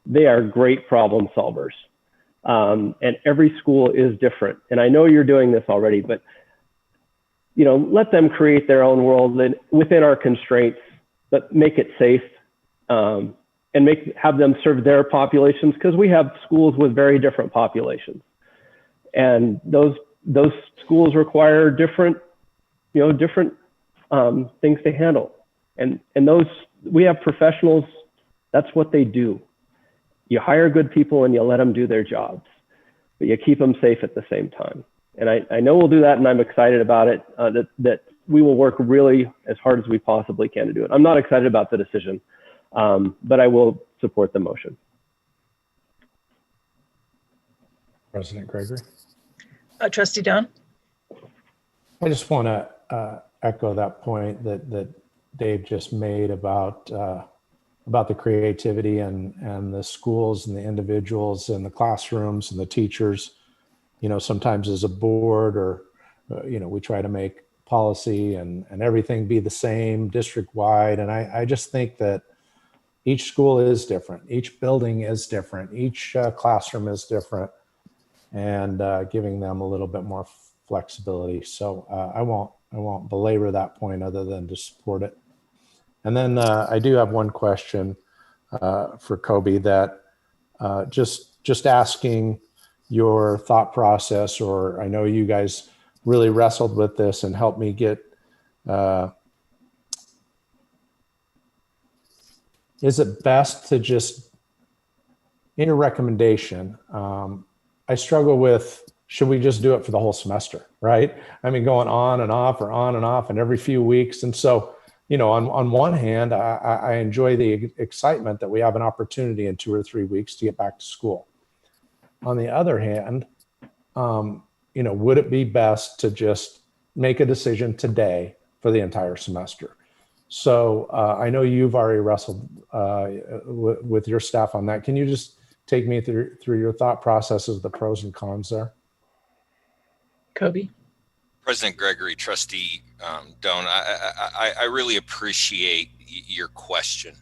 They are great problem solvers. And every school is different. And I know you're doing this already, but let them create their own world within our constraints, but make it safe and have them serve their populations, because we have schools with very different populations. And those schools require different things to handle. And we have professionals, that's what they do. You hire good people and you let them do their jobs, but you keep them safe at the same time. And I know we'll do that, and I'm excited about it, that we will work really as hard as we possibly can to do it. I'm not excited about the decision, but I will support the motion. President Gregory. Trustee Doan. I just want to echo that point that Dave just made about the creativity and the schools and the individuals and the classrooms and the teachers. Sometimes as a board or, we try to make policy and everything be the same district-wide. And I just think that each school is different. Each building is different. Each classroom is different, and giving them a little bit more flexibility. So I won't belabor that point other than to support it. And then I do have one question for Kobe that just asking your thought process, or I know you guys really wrestled with this and helped me get, is it best to just, in a recommendation, I struggle with, should we just do it for the whole semester, right? I mean, going on and off or on and off and every few weeks. And so, on one hand, I enjoy the excitement that we have an opportunity in 2 or 3 weeks to get back to school. On the other hand, would it be best to just make a decision today for the entire semester? So I know you've already wrestled with your staff on that. Can you just take me through your thought processes, the pros and cons there? Kobe. President Gregory, Trustee Doan, I really appreciate your question.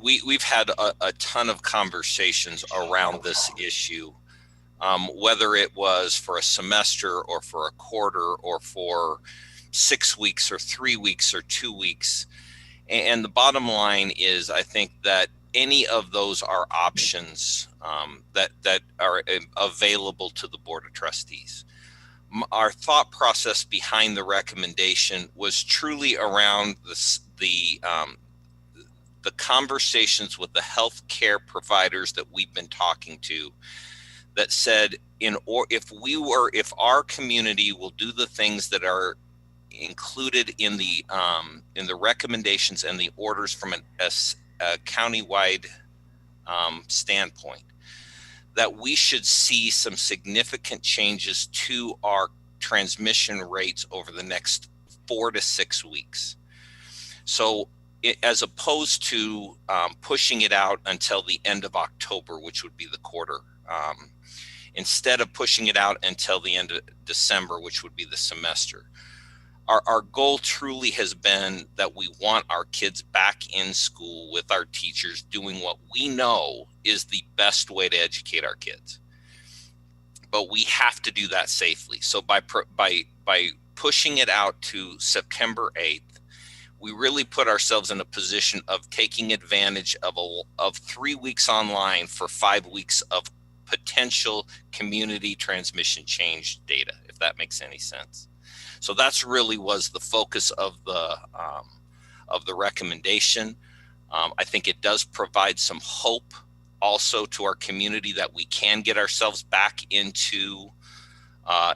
We've had a ton of conversations around this issue, whether it was for a semester or for a quarter or for 6 weeks or 3 weeks or 2 weeks. And the bottom line is, I think that any of those are options that are available to the Board of Trustees. Our thought process behind the recommendation was truly around the conversations with the healthcare providers that we've been talking to, that said, if our community will do the things that are included in the recommendations and the orders from a countywide standpoint, that we should see some significant changes to our transmission rates over the next 4 to 6 weeks. So as opposed to pushing it out until the end of October, which would be the quarter, instead of pushing it out until the end of December, which would be the semester. Our goal truly has been that we want our kids back in school with our teachers doing what we know is the best way to educate our kids. But we have to do that safely. So by pushing it out to September 8th, we really put ourselves in a position of taking advantage of 3 weeks online for 5 weeks of potential community transmission change data, if that makes any sense. So that's really was the focus of the recommendation. I think it does provide some hope also to our community that we can get ourselves back into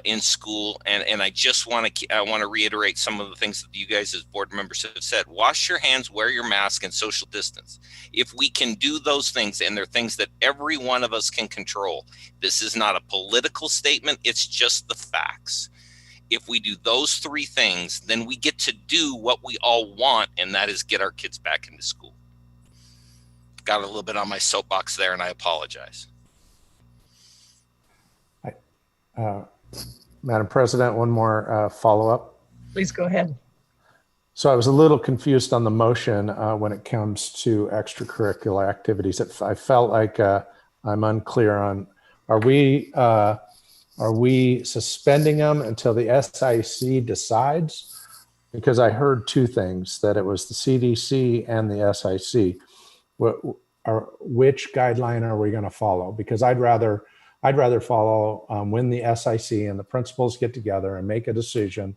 in school. And I just want to reiterate some of the things that you guys as board members have said. Wash your hands, wear your mask, and social distance. If we can do those things, and they're things that every one of us can control, this is not a political statement, it's just the facts. If we do those 3 things, then we get to do what we all want, and that is get our kids back into school. Got a little bit on my soapbox there, and I apologize. Madam President, one more follow-up. Please go ahead. So I was a little confused on the motion when it comes to extracurricular activities. I felt like I'm unclear on, are we suspending them until the SIC decides? Because I heard 2 things, that it was the CDC and the SIC. Which guideline are we going to follow? Because I'd rather follow when the SIC and the principals get together and make a decision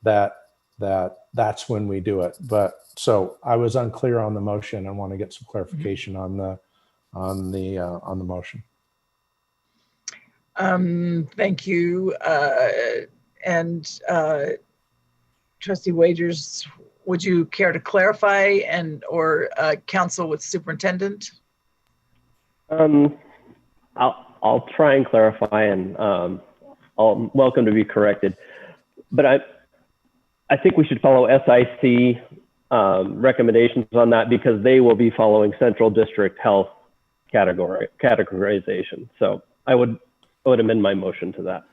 that's when we do it. But so I was unclear on the motion and want to get some clarification on the motion. Thank you. And Trustee Wagers, would you care to clarify or counsel with superintendent? I'll try and clarify, and I'll welcome to be corrected. But I think we should follow SIC recommendations on that, because they will be following central district health categorization. So I would amend my motion to that.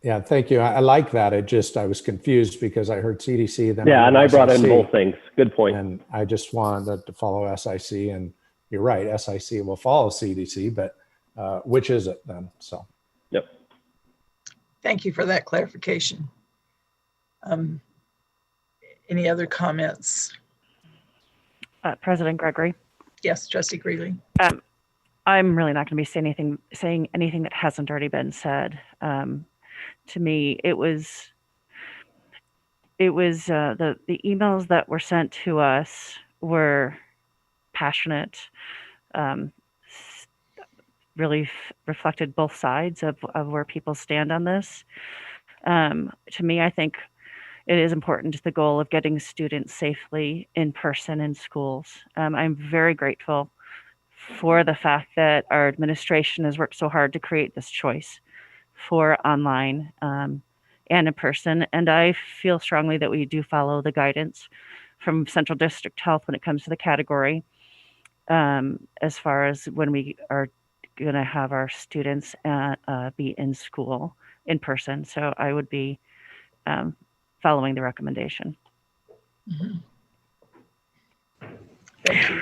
Yeah, thank you. I like that. I was confused because I heard CDC. Then yeah, and I brought in SIC, both things. Good point. And I just wanted to follow SIC, and you're right, SIC will follow CDC, but which is it then? So. Yep. Thank you for that clarification. Any other comments? President Gregory. Yes, Trustee Greeley. I'm really not going to be saying anything that hasn't already been said. To me, it was the emails that were sent to us were passionate, really reflected both sides of where people stand on this. To me, I think it is important to the goal of getting students safely in person in schools. I'm very grateful for the fact that our administration has worked so hard to create this choice for online and in person. And I feel strongly that we do follow the guidance from Central District Health when it comes to the category, as far as when we are going to have our students be in school in person. So I would be following the recommendation. Mm-hmm. Thank you.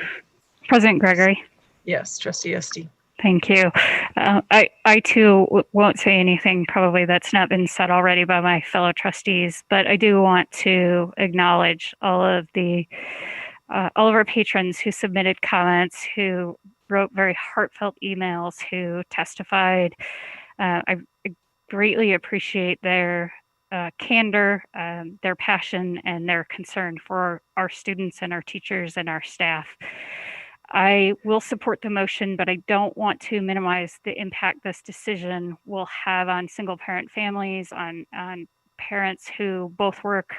President Gregory. Yes, Trustee Esty. Thank you. I too won't say anything probably that's not been said already by my fellow trustees, but I do want to acknowledge all of our patrons who submitted comments, who wrote very heartfelt emails, who testified. I greatly appreciate their candor, their passion, and their concern for our students and our teachers and our staff. I will support the motion, but I don't want to minimize the impact this decision will have on single parent families, on parents who both work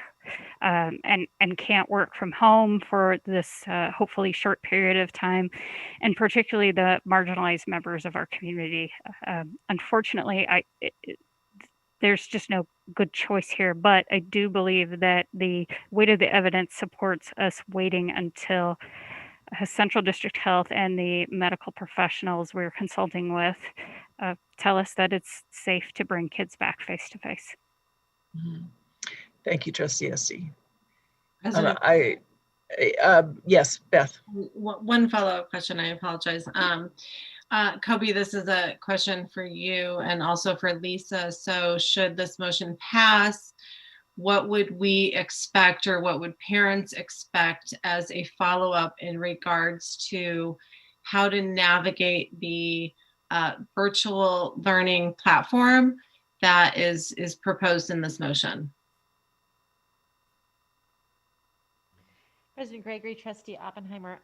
and can't work from home for this hopefully short period of time, and particularly the marginalized members of our community. Unfortunately, there's just no good choice here. But I do believe that the weight of the evidence supports us waiting until Central District Health and the medical professionals we're consulting with tell us that it's safe to bring kids back face to face. Thank you, Trustee Esty. President- Yes, Beth. One follow-up question, I apologize. Kobe, this is a question for you and also for Lisa. So should this motion pass, what would we expect, or what would parents expect as a follow-up in regards to how to navigate the virtual learning platform that is proposed in this motion? President Gregory, Trustee Oppenheimer.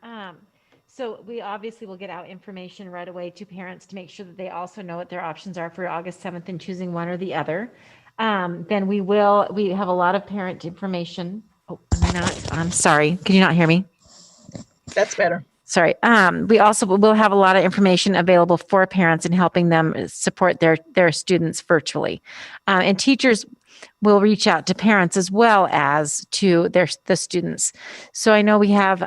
So we obviously will get out information right away to parents to make sure that they also know what their options are for August 7th and choosing one or the other. Then we have a lot of parent information. Oh, I'm sorry. Can you not hear me? That's better. Sorry. We also will have a lot of information available for parents and helping them support their students virtually. And teachers will reach out to parents as well as to the students. So I know we have,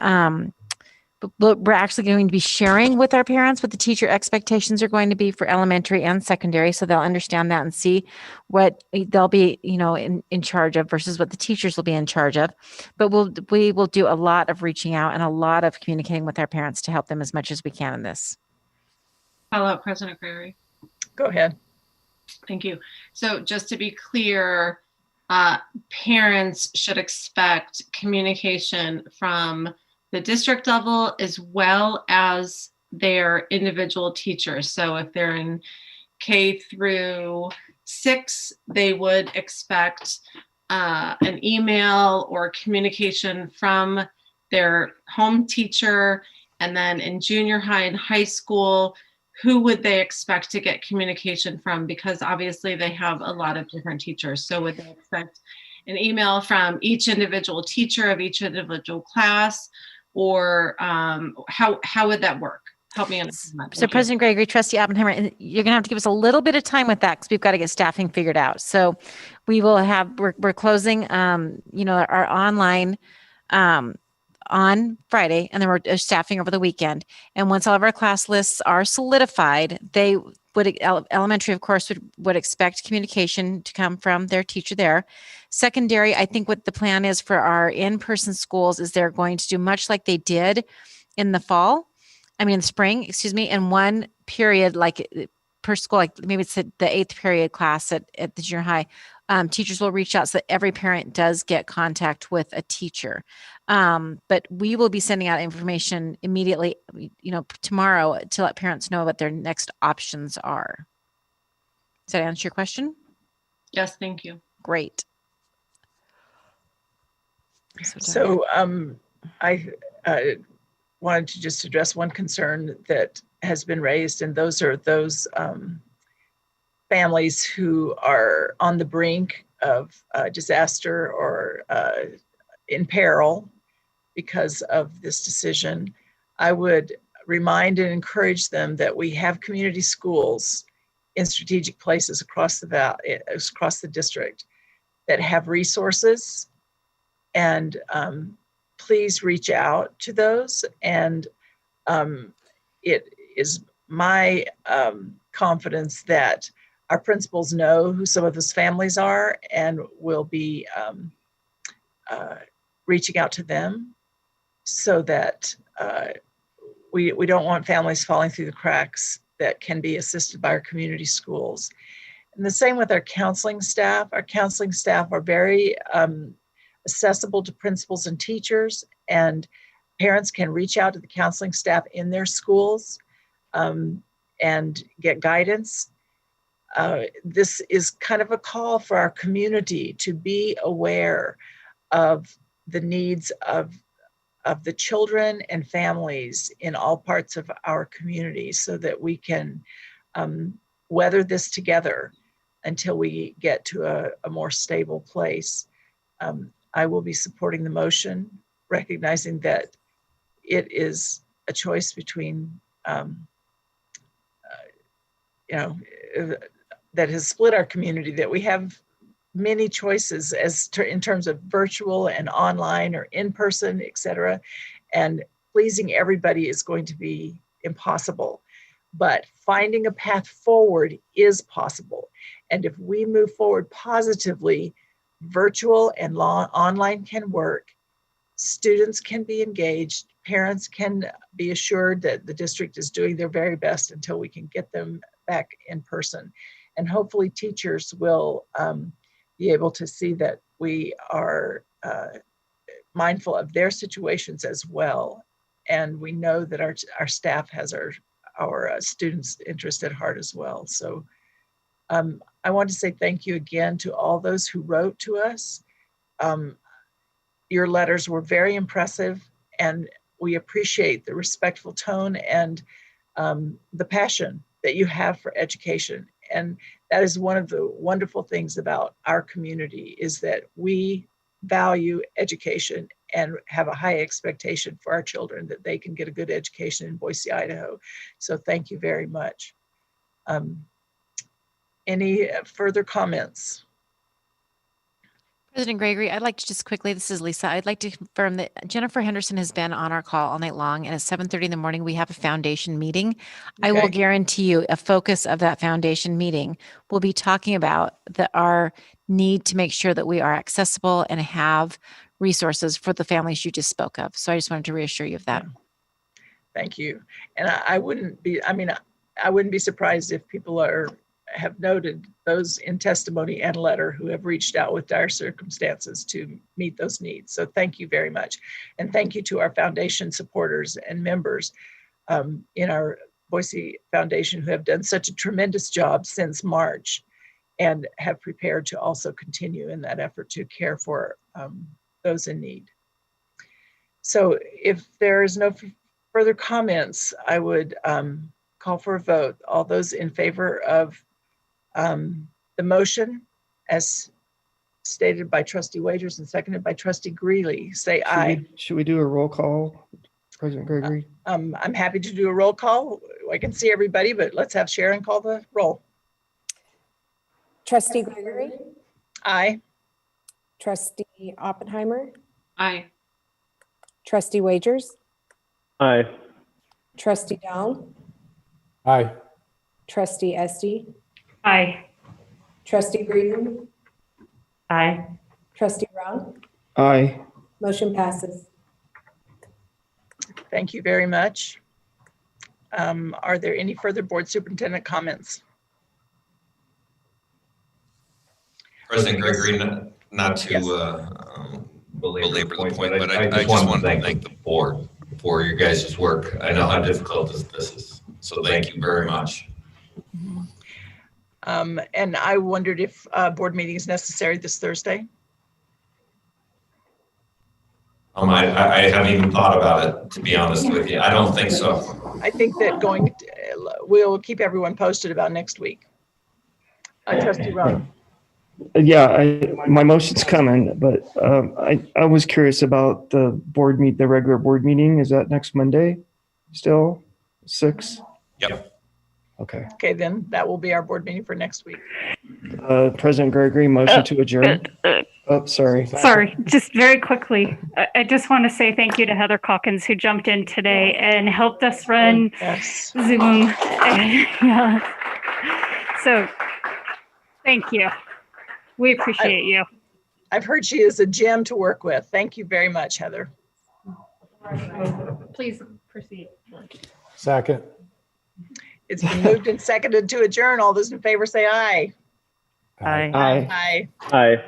we're actually going to be sharing with our parents what the teacher expectations are going to be for elementary and secondary. So they'll understand that and see what they'll be, in charge of versus what the teachers will be in charge of. But we will do a lot of reaching out and a lot of communicating with our parents to help them as much as we can in this. Follow up, President Gregory. Go ahead. Thank you. So just to be clear, parents should expect communication from the district level as well as their individual teachers. So if they're in K through 6, they would expect an email or communication from their home teacher. And then in junior high and high school, who would they expect to get communication from? Because obviously they have a lot of different teachers. So would they expect an email from each individual teacher of each individual class? Or how would that work? Help me understand that. So President Gregory, Trustee Oppenheimer, and you're going to have to give us a little bit of time with that because we've got to get staffing figured out. So we will have, we're closing, our online on Friday, and then we're staffing over the weekend. And once all of our class lists are solidified, they would, elementary, of course, would expect communication to come from their teacher there. Secondary, I think what the plan is for our in-person schools is they're going to do much like they did in the spring, in one period, like per school, like maybe it's the 8th period class at the junior high. Teachers will reach out so that every parent does get contact with a teacher. But we will be sending out information immediately, tomorrow to let parents know what their next options are. Does that answer your question? Yes, thank you. Great. So I wanted to just address one concern that has been raised, and those are those families who are on the brink of disaster or in peril because of this decision. I would remind and encourage them that we have community schools in strategic places across the district that have resources, and please reach out to those. And it is my confidence that our principals know who some of those families are and will be reaching out to them so that we don't want families falling through the cracks that can be assisted by our community schools. And the same with our counseling staff. Our counseling staff are very accessible to principals and teachers, and parents can reach out to the counseling staff in their schools and get guidance. This is kind of a call for our community to be aware of the needs of the children and families in all parts of our community so that we can weather this together until we get to a more stable place. I will be supporting the motion, recognizing that it is a choice between that has split our community, that we have many choices in terms of virtual and online or in person, etc. And pleasing everybody is going to be impossible. But finding a path forward is possible. And if we move forward positively, virtual and online can work. Students can be engaged. Parents can be assured that the district is doing their very best until we can get them back in person. And hopefully teachers will be able to see that we are mindful of their situations as well. And we know that our staff has our students' interest at heart as well. So I want to say thank you again to all those who wrote to us. Your letters were very impressive, and we appreciate the respectful tone and the passion that you have for education. And that is one of the wonderful things about our community, is that we value education and have a high expectation for our children that they can get a good education in Boise, Idaho. So thank you very much. Any further comments? President Gregory, I'd like to just quickly, this is Lisa, I'd like to confirm that Jennifer Henderson has been on our call all night long, and at 7:30 in the morning, we have a foundation meeting. I will guarantee you a focus of that foundation meeting will be talking about our need to make sure that we are accessible and have resources for the families you just spoke of. So I just wanted to reassure you of that. Thank you. And I wouldn't be surprised if people have noted those in testimony and letter who have reached out with dire circumstances to meet those needs. So thank you very much. And thank you to our foundation supporters and members in our Boise Foundation who have done such a tremendous job since March and have prepared to also continue in that effort to care for those in need. So if there is no further comments, I would call for a vote. All those in favor of the motion as stated by Trustee Wagers and seconded by Trustee Greeley, say aye. Should we do a roll call, President Gregory? I'm happy to do a roll call. I can see everybody, but let's have Sharon call the roll. Trustee Gregory? Aye. Trustee Oppenheimer? Aye. Trustee Wagers? Aye. Trustee Down? Aye. Trustee Esty? Aye. Trustee Green? Aye. Trustee Brown? Aye. Motion passes. Thank you very much. Are there any further board superintendent comments? President Gregory, not to belabor the point, but I just want to thank the board for your guys' work. I know how difficult this is, so thank you very much. And I wondered if a board meeting is necessary this Thursday. I haven't even thought about it, to be honest with you. I don't think so. I think that we'll keep everyone posted about next week. Trustee Ron. Yeah, my motion's coming, but I was curious about the regular board meeting. Is that next Monday still? 6? Yep. Okay. Okay, then that will be our board meeting for next week. President Gregory, motion to adjourn. Oh, sorry. Sorry, just very quickly. I just want to say thank you to Heather Calkins, who jumped in today and helped us run Zoom. So thank you. We appreciate you. I've heard she is a gem to work with. Thank you very much, Heather. Please proceed. Second. It's been moved and seconded to adjourn. All those in favor say aye. Aye. Aye. Aye.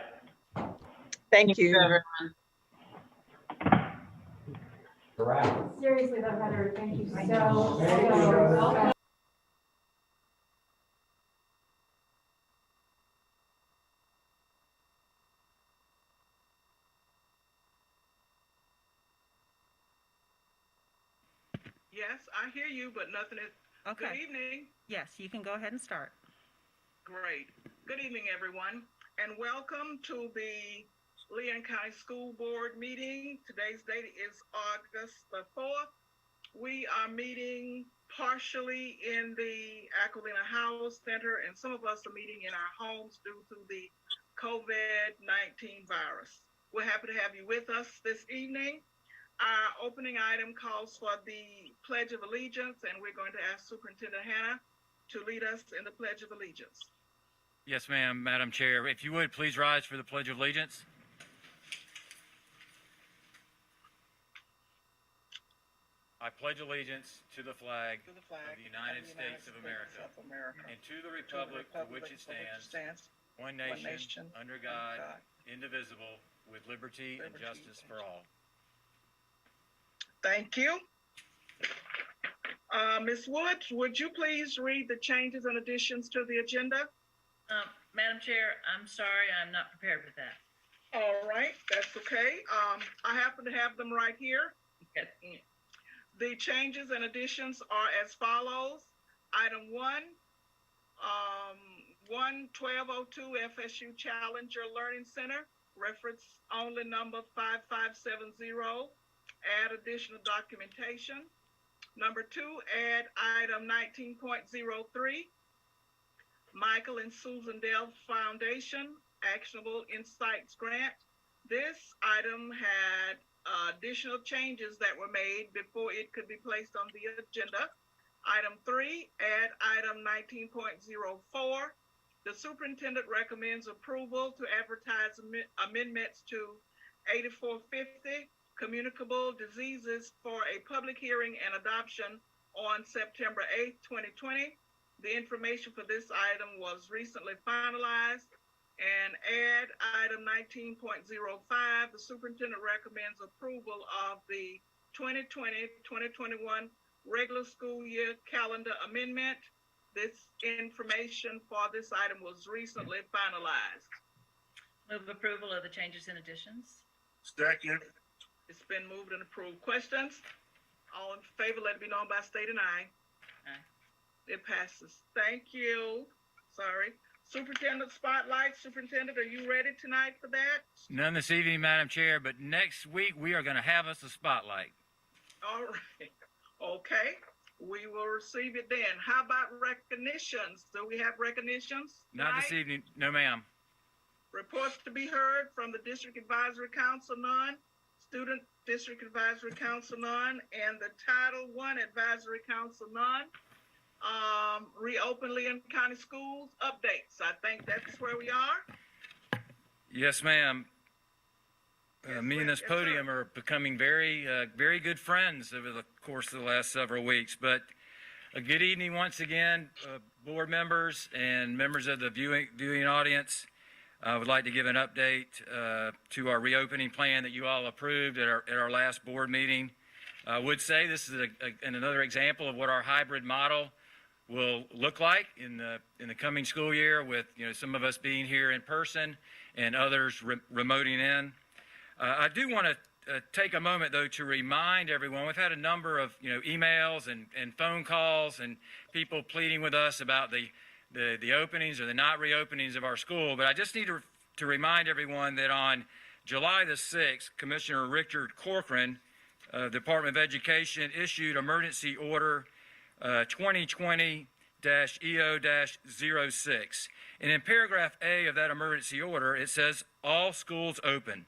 Thank you. Seriously though, Heather, thank you so much. Yes, I hear you, but nothing is. Okay. Good evening. Yes, you can go ahead and start. Great. Good evening, everyone, and welcome to the Leon County School Board meeting. Today's date is August the 4th. We are meeting partially in the Aquilina House Center, and some of us are meeting in our homes due to the COVID-19 virus. We're happy to have you with us this evening. Our opening item calls for the Pledge of Allegiance, and we're going to ask Superintendent Hannah to lead us in the Pledge of Allegiance. Yes, ma'am, Madam Chair. If you would, please rise for the Pledge of Allegiance. I pledge allegiance to the flag of the United States of America and to the republic for which it stands, one nation, under God, indivisible, with liberty and justice for all. Thank you. Ms. Woods, would you please read the changes and additions to the agenda? Madam Chair, I'm sorry, I'm not prepared with that. All right, that's okay. I happen to have them right here. Okay. The changes and additions are as follows. Item 1, 1202 FSU Challenger Learning Center, reference only number 5570, add additional documentation. Number 2, add item 19.03, Michael and Susan Dell Foundation, Actionable Insights Grant. This item had additional changes that were made before it could be placed on the agenda. Item 3, add item 19.04. The superintendent recommends approval to advertise amendments to 8450 communicable diseases for a public hearing and adoption on September 8th, 2020. The information for this item was recently finalized. And add item 19.05, the superintendent recommends approval of the 2020-2021 regular school year calendar amendment. This information for this item was recently finalized. Move approval of the changes and additions. Second. It's been moved and approved. Questions? All in favor, let it be known by stating aye. Aye. It passes. Thank you. Sorry. Superintendent Spotlight. Superintendent, are you ready tonight for that? None this evening, Madam Chair, but next week we are going to have us a spotlight. All right. Okay. We will receive it then. How about recognitions? Do we have recognitions tonight? Not this evening. No, ma'am. Reports to be heard from the District Advisory Council, none. Student District Advisory Council, none. And the Title I Advisory Council, none. Reopen Leon County Schools updates. I think that's where we are. Yes, ma'am. Me and this podium are becoming very good friends over the course of the last several weeks. But a good evening once again, board members and members of the viewing audience. I would like to give an update to our reopening plan that you all approved at our last board meeting. I would say this is another example of what our hybrid model will look like in the coming school year, with some of us being here in person and others remoting in. I do want to take a moment though to remind everyone, we've had a number of emails and phone calls and people pleading with us about the openings or the not reopenings of our school, but I just need to remind everyone that on July the 6th, Commissioner Richard Corcoran, Department of Education, issued emergency order 2020-EO-06. And in paragraph A of that emergency order, it says, all schools open.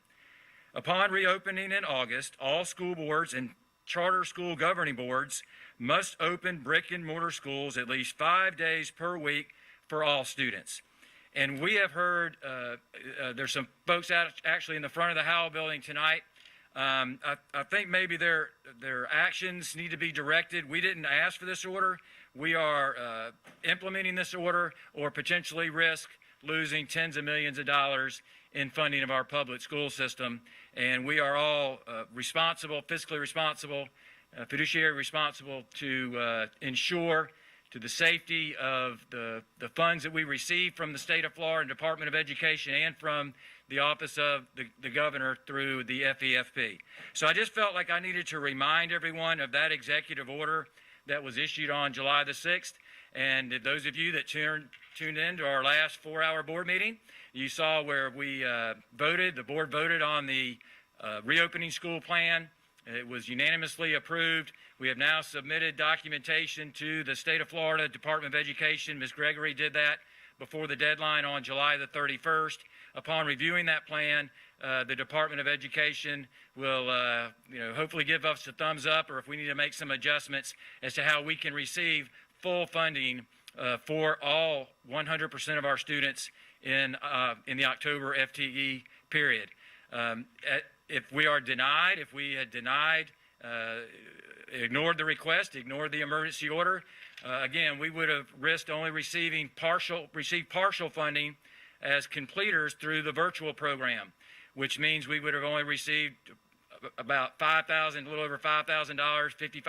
Upon reopening in August, all school boards and charter school governing boards must open brick and mortar schools at least 5 days per week for all students. And we have heard, there's some folks actually in the front of the Howell building tonight. I think maybe their actions need to be directed. We didn't ask for this order. We are implementing this order or potentially risk losing tens of millions of dollars in funding of our public school system. And we are all responsible, fiscally responsible, fiduciary responsible to ensure to the safety of the funds that we receive from the state of Florida Department of Education and from the office of the governor through the FEFP. So I just felt like I needed to remind everyone of that executive order that was issued on July the 6th. And those of you that tuned in to our last 4-hour board meeting, you saw where we the board voted on the reopening school plan It was unanimously approved. We have now submitted documentation to the State of Florida Department of Education. Ms. Gregory did that before the deadline on July the 31st. Upon reviewing that plan, the Department of Education will hopefully give us a thumbs up, or if we need to make some adjustments as to how we can receive full funding for all 100% of our students in the October FTE period. If we are denied, if we had denied, ignored the request, ignored the emergency order, again, we would have risked only received partial funding as completers through the virtual program, which means we would have only received about $5,000, a little over $5,000, $5,500